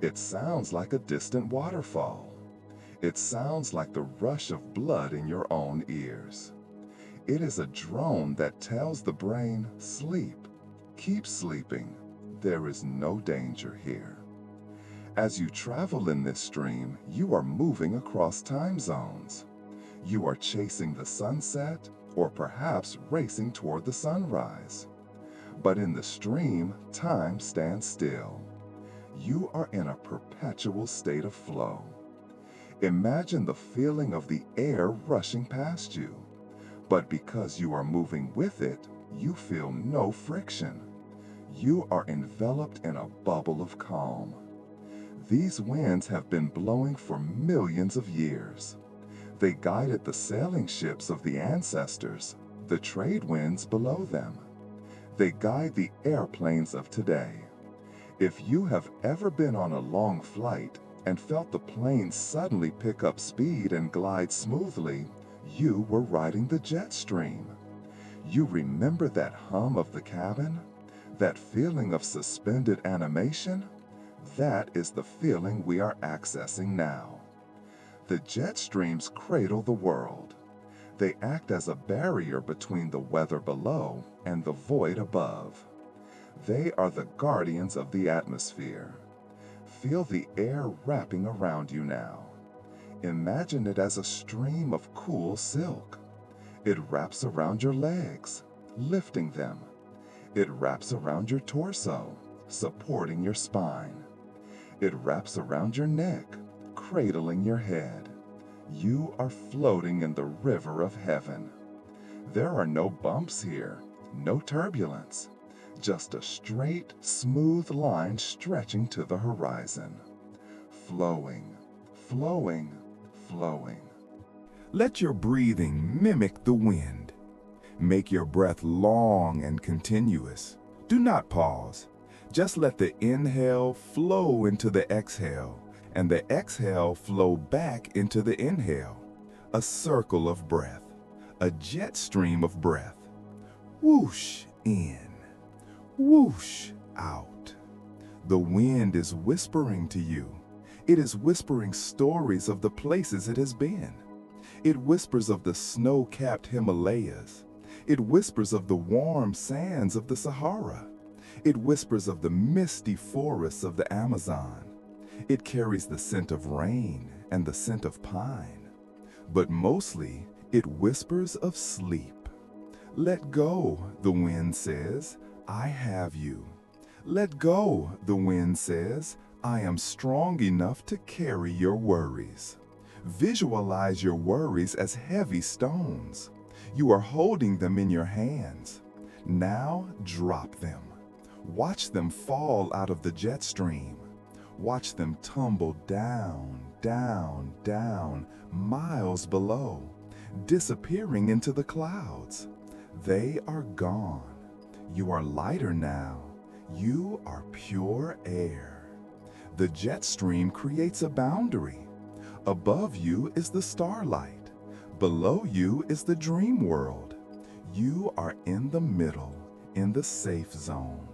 It sounds like a distant waterfall. It sounds like the rush of blood in your own ears. It is a drone that tells the brain, sleep, keep sleeping. There is no danger here. As you travel in this stream, you are moving across time zones. You are chasing the sunset, or perhaps racing toward the sunrise. But in the stream, time stands still. You are in a perpetual state of flow. Imagine the feeling of the air rushing past you. But because you are moving with it, you feel no friction. You are enveloped in a bubble of calm. These winds have been blowing for millions of years. They guided the sailing ships of the ancestors, the trade winds below them. They guide the airplanes of today. If you have ever been on a long flight and felt the plane suddenly pick up speed and glide smoothly, you were riding the jet stream. You remember that hum of the cabin? That feeling of suspended animation? That is the feeling we are accessing now. The jet streams cradle the world. They act as a barrier between the weather below and the void above. They are the guardians of the atmosphere. Feel the air wrapping around you now. Imagine it as a stream of cool silk. It wraps around your legs, lifting them. It wraps around your torso, supporting your spine. It wraps around your neck, cradling your head. You are floating in the river of heaven. There are no bumps here, no turbulence. Just a straight, smooth line stretching to the horizon. Flowing, flowing, flowing. Let your breathing mimic the wind. Make your breath long and continuous. Do not pause. Just let the inhale flow into the exhale, and the exhale flow back into the inhale. A circle of breath, a jet stream of breath. Whoosh in. Whoosh out. The wind is whispering to you. It is whispering stories of the places it has been. It whispers of the snow-capped Himalayas. It whispers of the warm sands of the Sahara. It whispers of the misty forests of the Amazon. It carries the scent of rain and the scent of pine. But mostly, it whispers of sleep. Let go, the wind says. I have you. Let go, the wind says. I am strong enough to carry your worries. Visualize your worries as heavy stones. You are holding them in your hands. Now drop them. Watch them fall out of the jet stream. Watch them tumble down, down, down, miles below, disappearing into the clouds. They are gone. You are lighter now. You are pure air. The jet stream creates a boundary. Above you is the starlight. Below you is the dream world. You are in the middle, in the safe zone.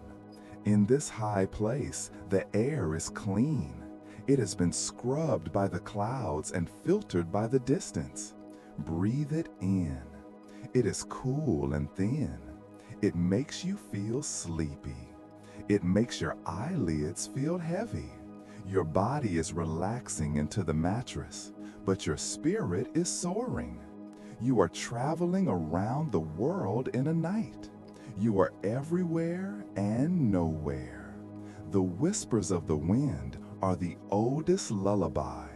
In this high place, the air is clean. It has been scrubbed by the clouds and filtered by the distance. Breathe it in. It is cool and thin. It makes you feel sleepy. It makes your eyelids feel heavy. Your body is relaxing into the mattress, but your spirit is soaring. You are traveling around the world in a night. You are everywhere and nowhere. The whispers of the wind are the oldest lullaby.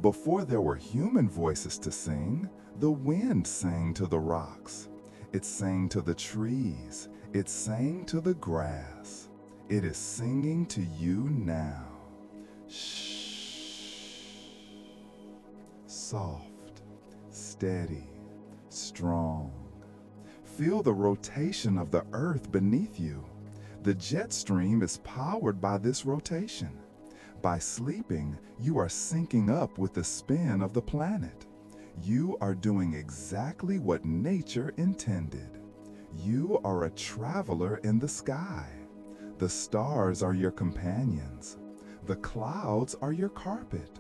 Before there were human voices to sing, the wind sang to the rocks. It sang to the trees. It sang to the grass. It is singing to you now. Shh. Soft, steady, strong. Feel the rotation of the earth beneath you. The jet stream is powered by this rotation. By sleeping, you are syncing up with the spin of the planet. You are doing exactly what nature intended. You are a traveler in the sky. The stars are your companions. The clouds are your carpet.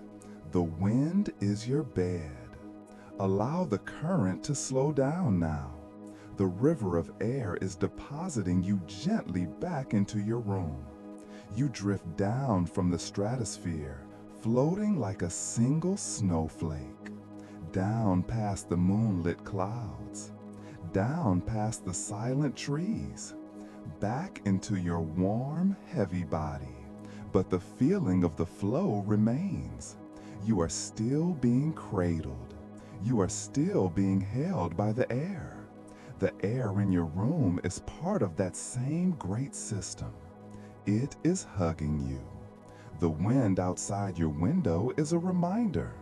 The wind is your bed. Allow the current to slow down now. The river of air is depositing you gently back into your room. You drift down from the stratosphere, floating like a single snowflake, down past the moonlit clouds, down past the silent trees, back into your warm, heavy body. But the feeling of the flow remains. You are still being cradled. You are still being held by the air. The air in your room is part of that same great system. It is hugging you. The wind outside your window is a reminder.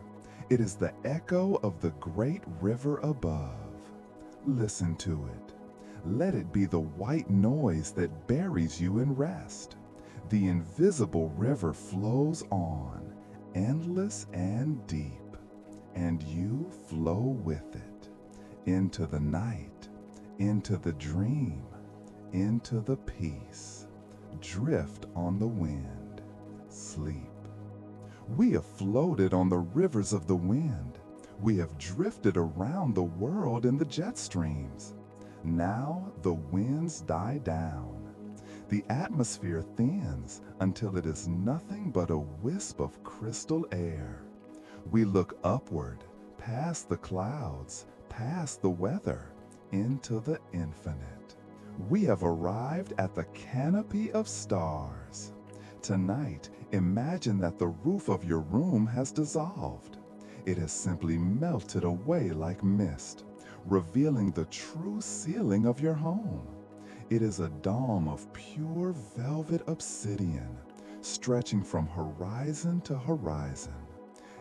It is the echo of the great river above. Listen to it. Let it be the white noise that buries you in rest. The invisible river flows on, endless and deep, and you flow with it, into the night, into the dream, into the peace. Drift on the wind, sleep. We have floated on the rivers of the wind. We have drifted around the world in the jet streams. Now the winds die down. The atmosphere thins until it is nothing but a wisp of crystal air. We look upward, past the clouds, past the weather, into the infinite. We have arrived at the canopy of stars. Tonight, imagine that the roof of your room has dissolved. It has simply melted away like mist, revealing the true ceiling of your home. It is a dome of pure velvet obsidian, stretching from horizon to horizon.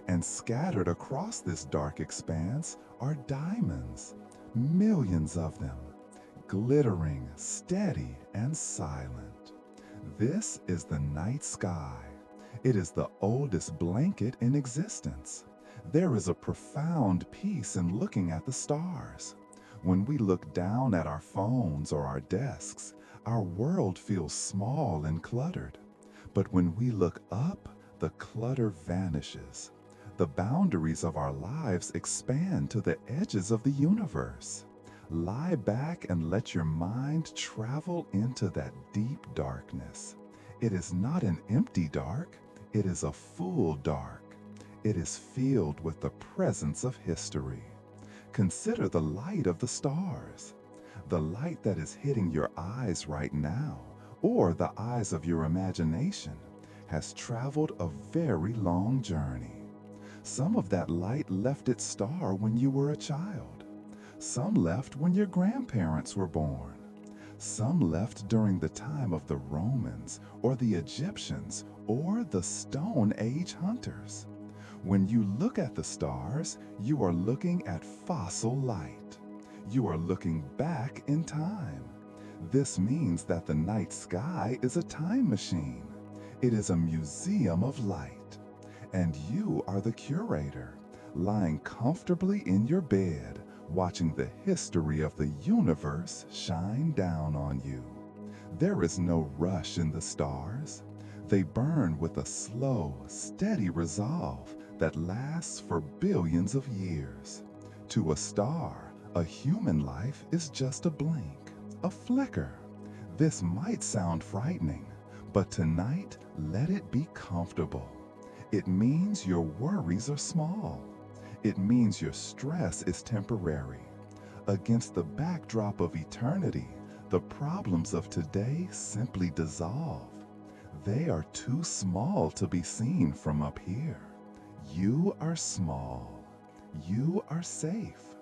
And scattered across this dark expanse are diamonds, millions of them, glittering, steady, and silent. This is the night sky. It is the oldest blanket in existence. There is a profound peace in looking at the stars. When we look down at our phones or our desks, our world feels small and cluttered. But when we look up, the clutter vanishes. The boundaries of our lives expand to the edges of the universe. Lie back and let your mind travel into that deep darkness. It is not an empty dark, it is a full dark. It is filled with the presence of history. Consider the light of the stars, the light that is hitting your eyes right now, or the eyes of your imagination, has traveled a very long journey. Some of that light left its star when you were a child. Some left when your grandparents were born. Some left during the time of the Romans or the Egyptians or the Stone Age hunters. When you look at the stars, you are looking at fossil light. You are looking back in time. This means that the night sky is a time machine. It is a museum of light. And you are the curator, lying comfortably in your bed, watching the history of the universe shine down on you. There is no rush in the stars. They burn with a slow, steady resolve that lasts for billions of years. To a star, a human life is just a blink, a flicker. This might sound frightening, but tonight, let it be comfortable. It means your worries are small. It means your stress is temporary. Against the backdrop of eternity, the problems of today simply dissolve. They are too small to be seen from up here. You are small. You are safe.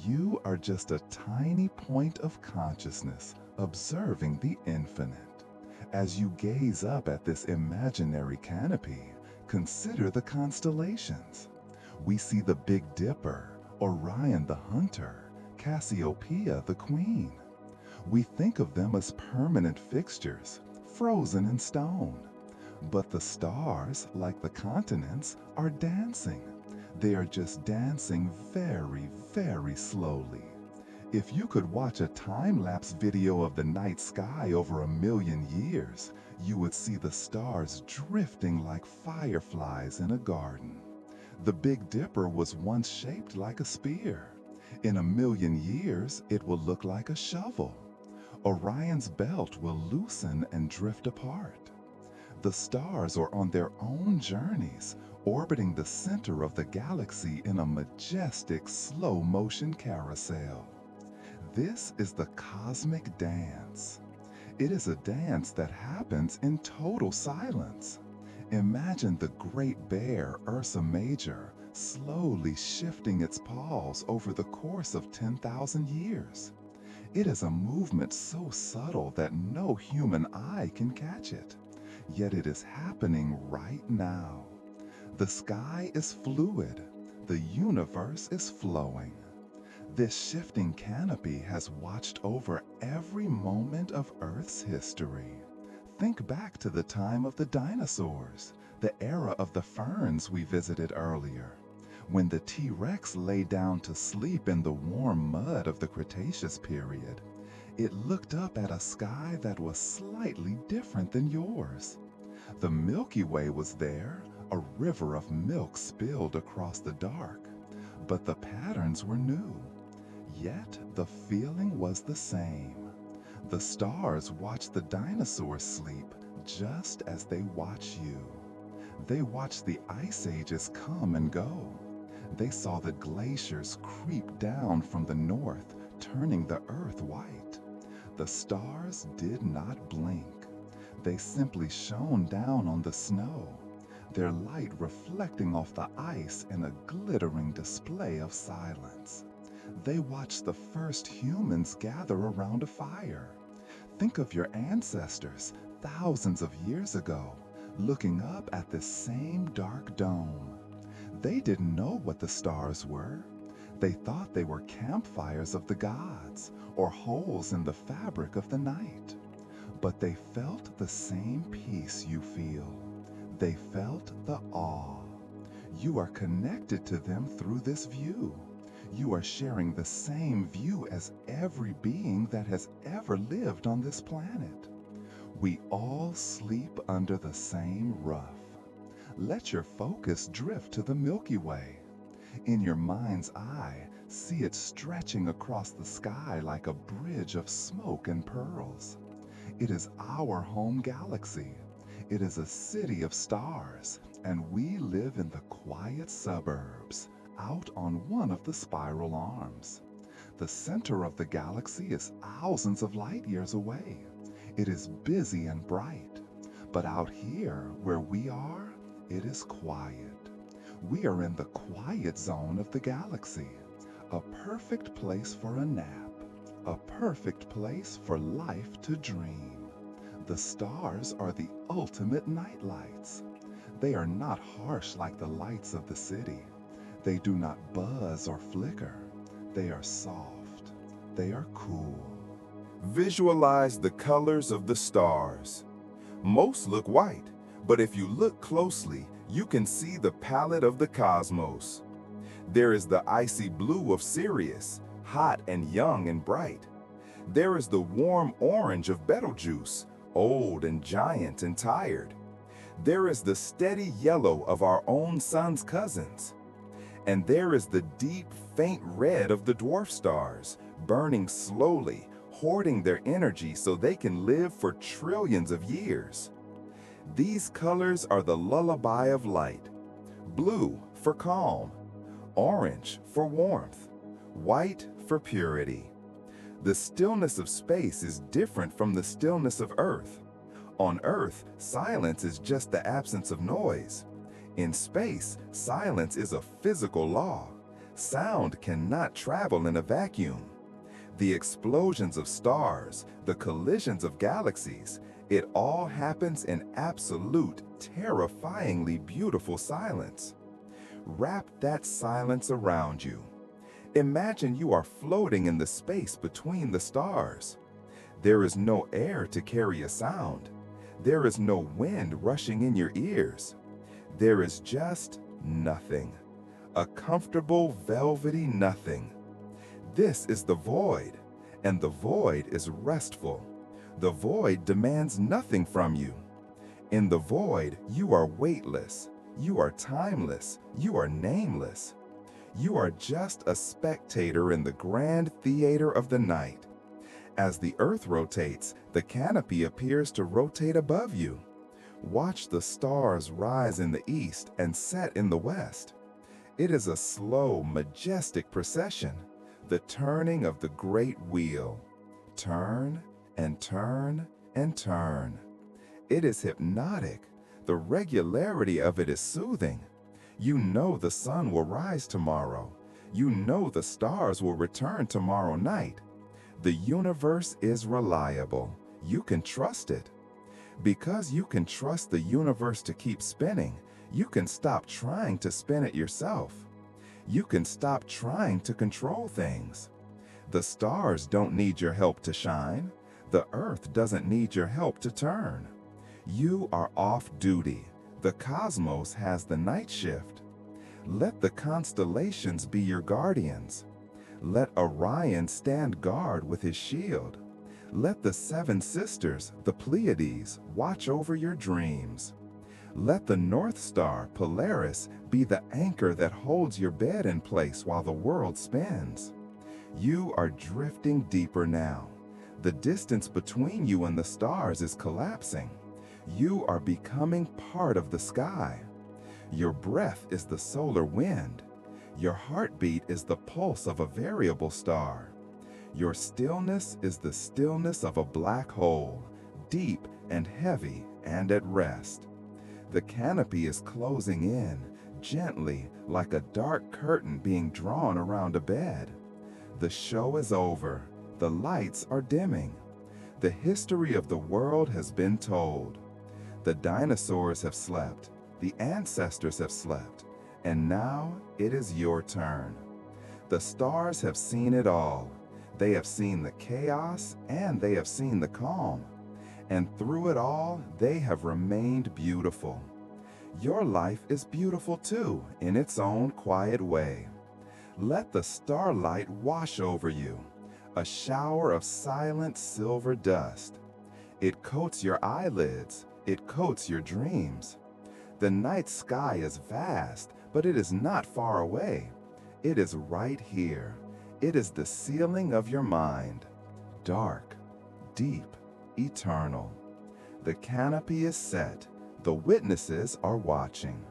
You are just a tiny point of consciousness observing the infinite. As you gaze up at this imaginary canopy, consider the constellations. We see the Big Dipper, Orion the hunter, Cassiopeia the queen. We think of them as permanent fixtures, frozen in stone. But the stars, like the continents, are dancing. They are just dancing very, very slowly. If you could watch a time-lapse video of the night sky over 1,000,000 years, you would see the stars drifting like fireflies in a garden. The Big Dipper was once shaped like a spear. In 1,000,000 years, it will look like a shovel. Orion's belt will loosen and drift apart. The stars are on their own journeys, orbiting the center of the galaxy in a majestic slow-motion carousel. This is the cosmic dance. It is a dance that happens in total silence. Imagine the Great Bear Ursa Major slowly shifting its paws over the course of 10,000 years. It is a movement so subtle that no human eye can catch it, yet it is happening right now. The sky is fluid, the universe is flowing. This shifting canopy has watched over every moment of Earth's history. Think back to the time of the dinosaurs, the era of the ferns we visited earlier, when the T-Rex lay down to sleep in the warm mud of the Cretaceous period. It looked up at a sky that was slightly different than yours. The Milky Way was there, a river of milk spilled across the dark, but the patterns were new. Yet the feeling was the same. The stars watch the dinosaurs sleep just as they watch you. They watched the ice ages come and go. They saw the glaciers creep down from the north, turning the earth white. The stars did not blink. They simply shone down on the snow, their light reflecting off the ice in a glittering display of silence. They watched the first humans gather around a fire. Think of your ancestors thousands of years ago, looking up at this same dark dome. They didn't know what the stars were. They thought they were campfires of the gods or holes in the fabric of the night. But they felt the same peace you feel. They felt the awe. You are connected to them through this view. You are sharing the same view as every being that has ever lived on this planet. We all sleep under the same roof. Let your focus drift to the Milky Way. In your mind's eye, see it stretching across the sky like a bridge of smoke and pearls. It is our home galaxy. It is a city of stars, and we live in the quiet suburbs, out on one of the spiral arms. The center of the galaxy is thousands of light years away. It is busy and bright, but out here where we are, it is quiet. We are in the quiet zone of the galaxy, a perfect place for a nap, a perfect place for life to dream. The stars are the ultimate night lights. They are not harsh like the lights of the city. They do not buzz or flicker. They are soft. They are cool. Visualize the colors of the stars. Most look white, but if you look closely, you can see the palette of the cosmos. There is the icy blue of Sirius, hot and young and bright. There is the warm orange of Betelgeuse, old and giant and tired. There is the steady yellow of our own sun's cousins. And there is the deep, faint red of the dwarf stars, burning slowly, hoarding their energy so they can live for trillions of years. These colors are the lullaby of light. Blue for calm, orange for warmth, white for purity. The stillness of space is different from the stillness of Earth. On Earth, silence is just the absence of noise. In space, silence is a physical law. Sound cannot travel in a vacuum. The explosions of stars, the collisions of galaxies, it all happens in absolute, terrifyingly beautiful silence. Wrap that silence around you. Imagine you are floating in the space between the stars. There is no air to carry a sound. There is no wind rushing in your ears. There is just nothing. A comfortable, velvety nothing. This is the void, and the void is restful. The void demands nothing from you. In the void, you are weightless. You are timeless. You are nameless. You are just a spectator in the grand theater of the night. As the earth rotates, the canopy appears to rotate above you. Watch the stars rise in the east and set in the west. It is a slow, majestic procession, the turning of the great wheel. Turn and turn and turn. It is hypnotic. The regularity of it is soothing. You know the sun will rise tomorrow. You know the stars will return tomorrow night. The universe is reliable. You can trust it. Because you can trust the universe to keep spinning, you can stop trying to spin it yourself. You can stop trying to control things. The stars don't need your help to shine. The earth doesn't need your help to turn. You are off duty. The cosmos has the night shift. Let the constellations be your guardians. Let Orion stand guard with his shield. Let the seven sisters, the Pleiades, watch over your dreams. Let the North Star, Polaris, be the anchor that holds your bed in place while the world spins. You are drifting deeper now. The distance between you and the stars is collapsing. You are becoming part of the sky. Your breath is the solar wind. Your heartbeat is the pulse of a variable star. Your stillness is the stillness of a black hole, deep and heavy and at rest. The canopy is closing in, gently, like a dark curtain being drawn around a bed. The show is over. The lights are dimming. The history of the world has been told. The dinosaurs have slept. The ancestors have slept. And now it is your turn. The stars have seen it all. They have seen the chaos and they have seen the calm. And through it all, they have remained beautiful. Your life is beautiful too, in its own quiet way. Let the starlight wash over you, a shower of silent silver dust. It coats your eyelids, it coats your dreams. The night sky is vast, but it is not far away. It is right here. It is the ceiling of your mind. Dark, deep, eternal. The canopy is set. The witnesses are watching.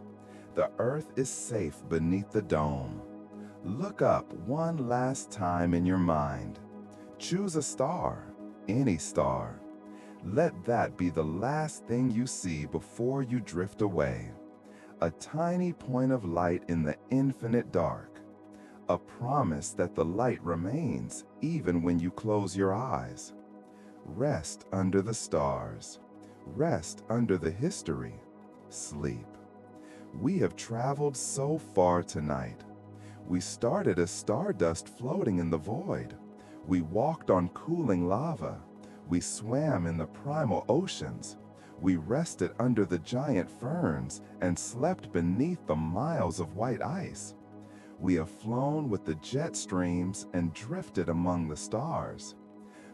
The earth is safe beneath the dome. Look up one last time in your mind. Choose a star, any star. Let that be the last thing you see before you drift away. A tiny point of light in the infinite dark. A promise that the light remains even when you close your eyes. Rest under the stars. Rest under the history. Sleep. We have traveled so far tonight. We started as stardust floating in the void. We walked on cooling lava. We swam in the primal oceans. We rested under the giant ferns and slept beneath the miles of white ice. We have flown with the jet streams and drifted among the stars.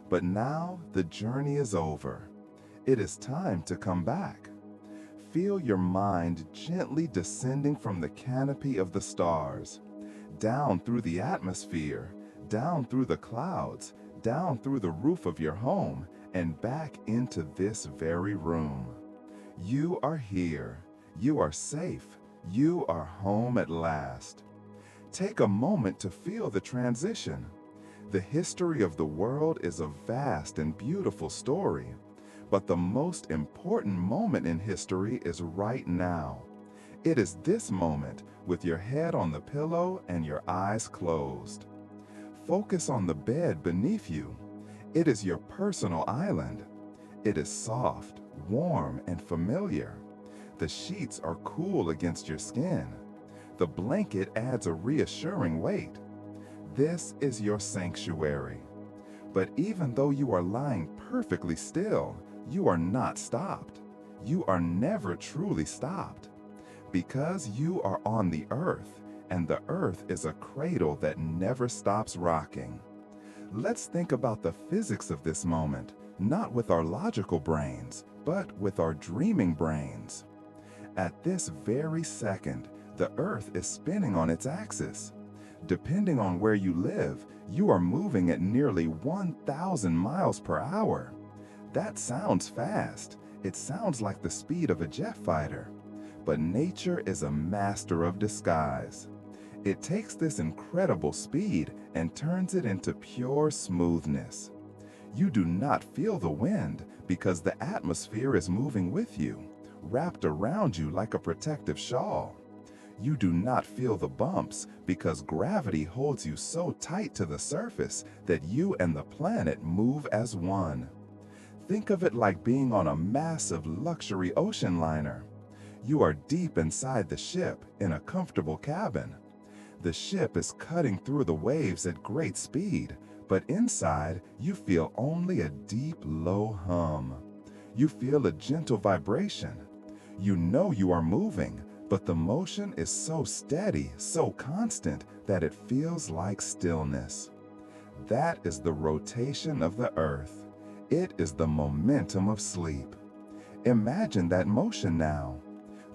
But now the journey is over. It is time to come back. Feel your mind gently descending from the canopy of the stars, down through the atmosphere, down through the clouds, down through the roof of your home, and back into this very room. You are here. You are safe. You are home at last. Take a moment to feel the transition. The history of the world is a vast and beautiful story. But the most important moment in history is right now. It is this moment with your head on the pillow and your eyes closed. Focus on the bed beneath you. It is your personal island. It is soft, warm, and familiar. The sheets are cool against your skin. The blanket adds a reassuring weight. This is your sanctuary. But even though you are lying perfectly still, you are not stopped. You are never truly stopped. Because you are on the earth, and the earth is a cradle that never stops rocking. Let's think about the physics of this moment, not with our logical brains, but with our dreaming brains. At this very second, the earth is spinning on its axis. Depending on where you live, you are moving at nearly 1,000 miles per hour. That sounds fast. It sounds like the speed of a jet fighter, but nature is a master of disguise. It takes this incredible speed and turns it into pure smoothness. You do not feel the wind because the atmosphere is moving with you, wrapped around you like a protective shawl. You do not feel the bumps because gravity holds you so tight to the surface that you and the planet move as one. Think of it like being on a massive luxury ocean liner. You are deep inside the ship in a comfortable cabin. The ship is cutting through the waves at great speed, but inside you feel only a deep, low hum. You feel a gentle vibration. You know you are moving, but the motion is so steady, so constant, that it feels like stillness. That is the rotation of the Earth. It is the momentum of sleep. Imagine that motion now.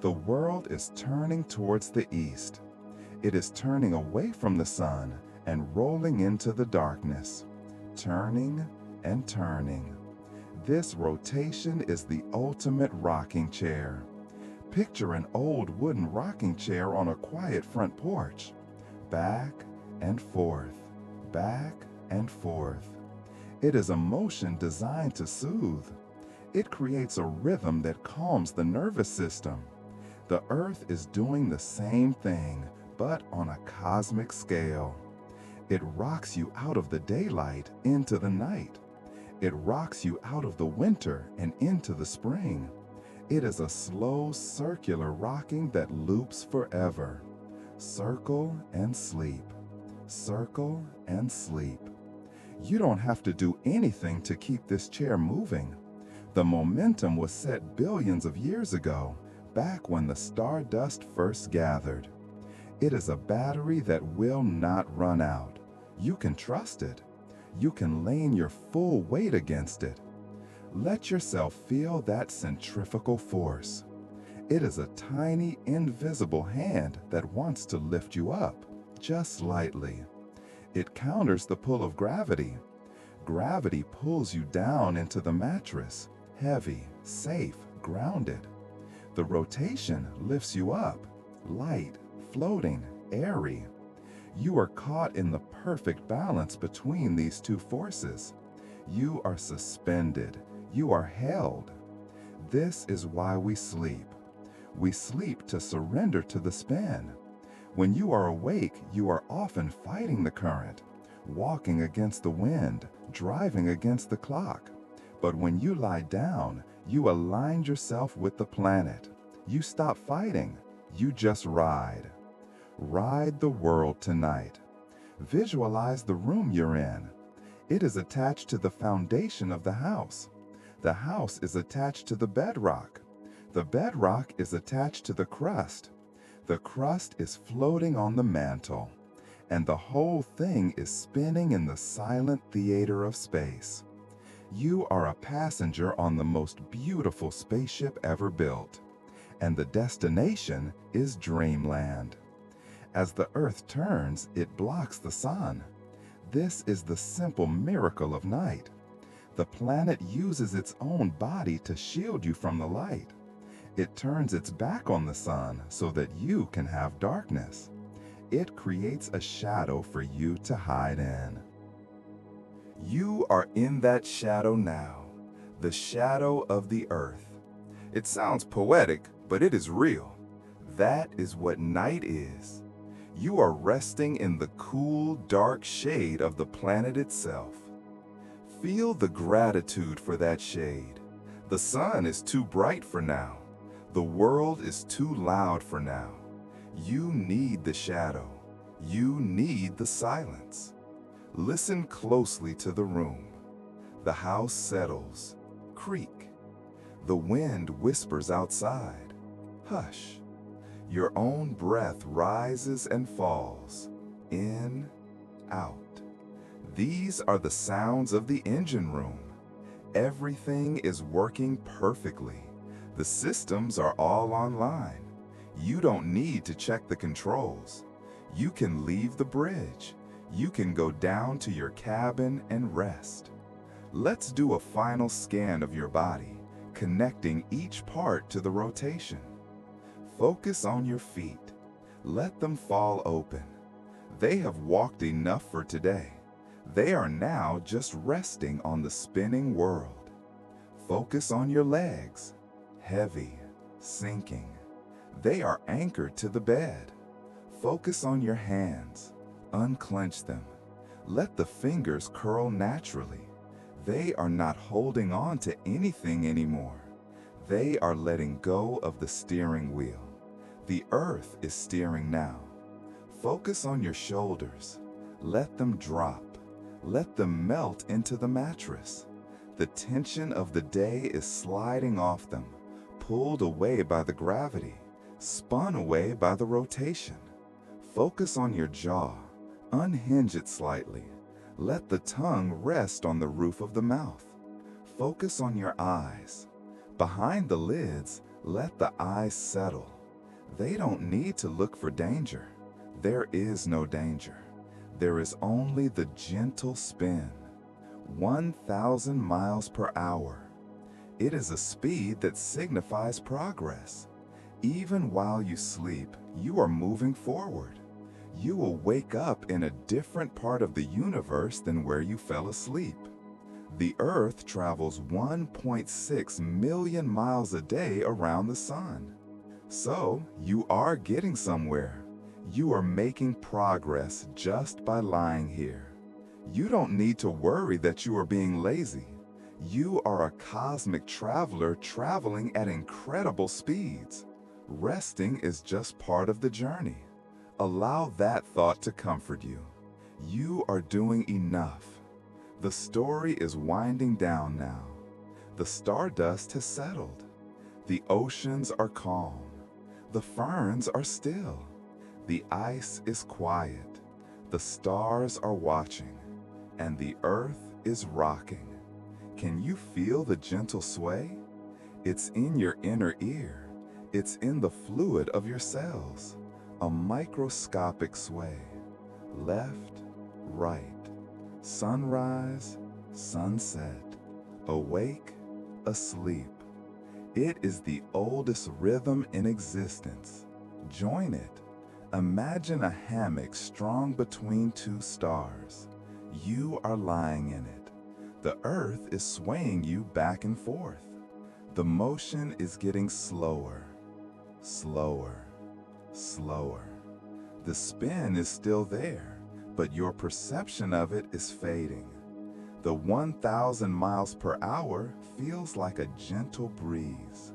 The world is turning towards the east. It is turning away from the sun and rolling into the darkness, turning and turning. This rotation is the ultimate rocking chair. Picture an old wooden rocking chair on a quiet front porch. Back and forth, back and forth. It is a motion designed to soothe. It creates a rhythm that calms the nervous system. The Earth is doing the same thing, but on a cosmic scale. It rocks you out of the daylight into the night. It rocks you out of the winter and into the spring. It is a slow circular rocking that loops forever. Circle and sleep. Circle and sleep. You don't have to do anything to keep this chair moving. The momentum was set billions of years ago, back when the Stardust first gathered. It is a battery that will not run out. You can trust it. You can lean your full weight against it. Let yourself feel that centrifugal force. It is a tiny, invisible hand that wants to lift you up, just slightly. It counters the pull of gravity. Gravity pulls you down into the mattress, heavy, safe, grounded. The rotation lifts you up, light, floating, airy. You are caught in the perfect balance between these two forces. You are suspended. You are held. This is why we sleep. We sleep to surrender to the spin. When you are awake, you are often fighting the current, walking against the wind, driving against the clock. But when you lie down, you align yourself with the planet. You stop fighting. You just ride. Ride the world tonight. Visualize the room you're in. It is attached to the foundation of the house. The house is attached to the bedrock. The bedrock is attached to the crust. The crust is floating on the mantle. And the whole thing is spinning in the silent theater of space. You are a passenger on the most beautiful spaceship ever built. And the destination is dreamland. As the Earth turns, it blocks the sun. This is the simple miracle of night. The planet uses its own body to shield you from the light. It turns its back on the sun so that you can have darkness. It creates a shadow for you to hide in. You are in that shadow now, the shadow of the Earth. It sounds poetic, but it is real. That is what night is. You are resting in the cool, dark shade of the planet itself. Feel the gratitude for that shade. The sun is too bright for now. The world is too loud for now. You need the shadow. You need the silence. Listen closely to the room. The house settles. Creak. The wind whispers outside. Hush. Your own breath rises and falls. In, out. These are the sounds of the engine room. Everything is working perfectly. The systems are all online. You don't need to check the controls. You can leave the bridge. You can go down to your cabin and rest. Let's do a final scan of your body. connecting each part to the rotation. Focus on your feet. Let them fall open. They have walked enough for today. They are now just resting on the spinning world. Focus on your legs. Heavy, sinking. They are anchored to the bed. Focus on your hands. Unclench them. Let the fingers curl naturally. They are not holding on to anything anymore. They are letting go of the steering wheel. The earth is steering now. Focus on your shoulders. Let them drop. Let them melt into the mattress. The tension of the day is sliding off them, pulled away by the gravity, spun away by the rotation. Focus on your jaw. Unhinge it slightly. Let the tongue rest on the roof of the mouth. Focus on your eyes. Behind the lids, let the eyes settle. They don't need to look for danger. There is no danger. There is only the gentle spin. 1,000 miles per hour. It is a speed that signifies progress. Even while you sleep, you are moving forward. You will wake up in a different part of the universe than where you fell asleep. The Earth travels 1.6 million miles a day around the sun. So, you are getting somewhere. You are making progress just by lying here. You don't need to worry that you are being lazy. You are a cosmic traveler traveling at incredible speeds. Resting is just part of the journey. Allow that thought to comfort you. You are doing enough. The story is winding down now. The stardust has settled. The oceans are calm. The ferns are still. The ice is quiet. The stars are watching. And the earth is rocking. Can you feel the gentle sway? It's in your inner ear. It's in the fluid of your cells. A microscopic sway. Left, right. Sunrise, sunset. Awake, asleep. It is the oldest rhythm in existence. Join it. Imagine a hammock strung between two stars. You are lying in it. The earth is swaying you back and forth. The motion is getting slower, slower, slower. The spin is still there, but your perception of it is fading. The 1,000 miles per hour feels like a gentle breeze.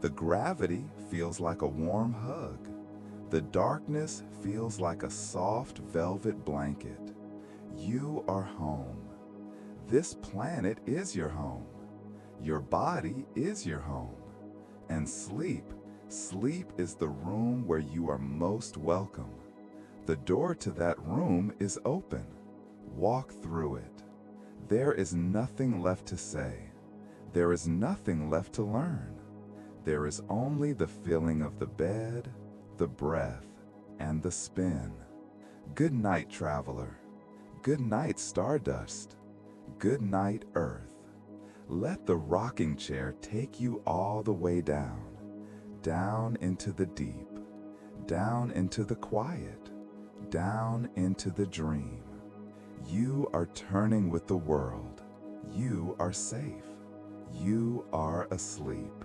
The gravity feels like a warm hug. The darkness feels like a soft velvet blanket. You are home. This planet is your home. Your body is your home. And sleep is the room where you are most welcome. The door to that room is open. Walk through it. There is nothing left to say. There is nothing left to learn. There is only the feeling of the bed, the breath, and the spin. Good night, traveler. Good night, stardust. Good night, earth. Let the rocking chair take you all the way down. Down into the deep. Down into the quiet. Down into the dream. You are turning with the world. You are safe. You are asleep.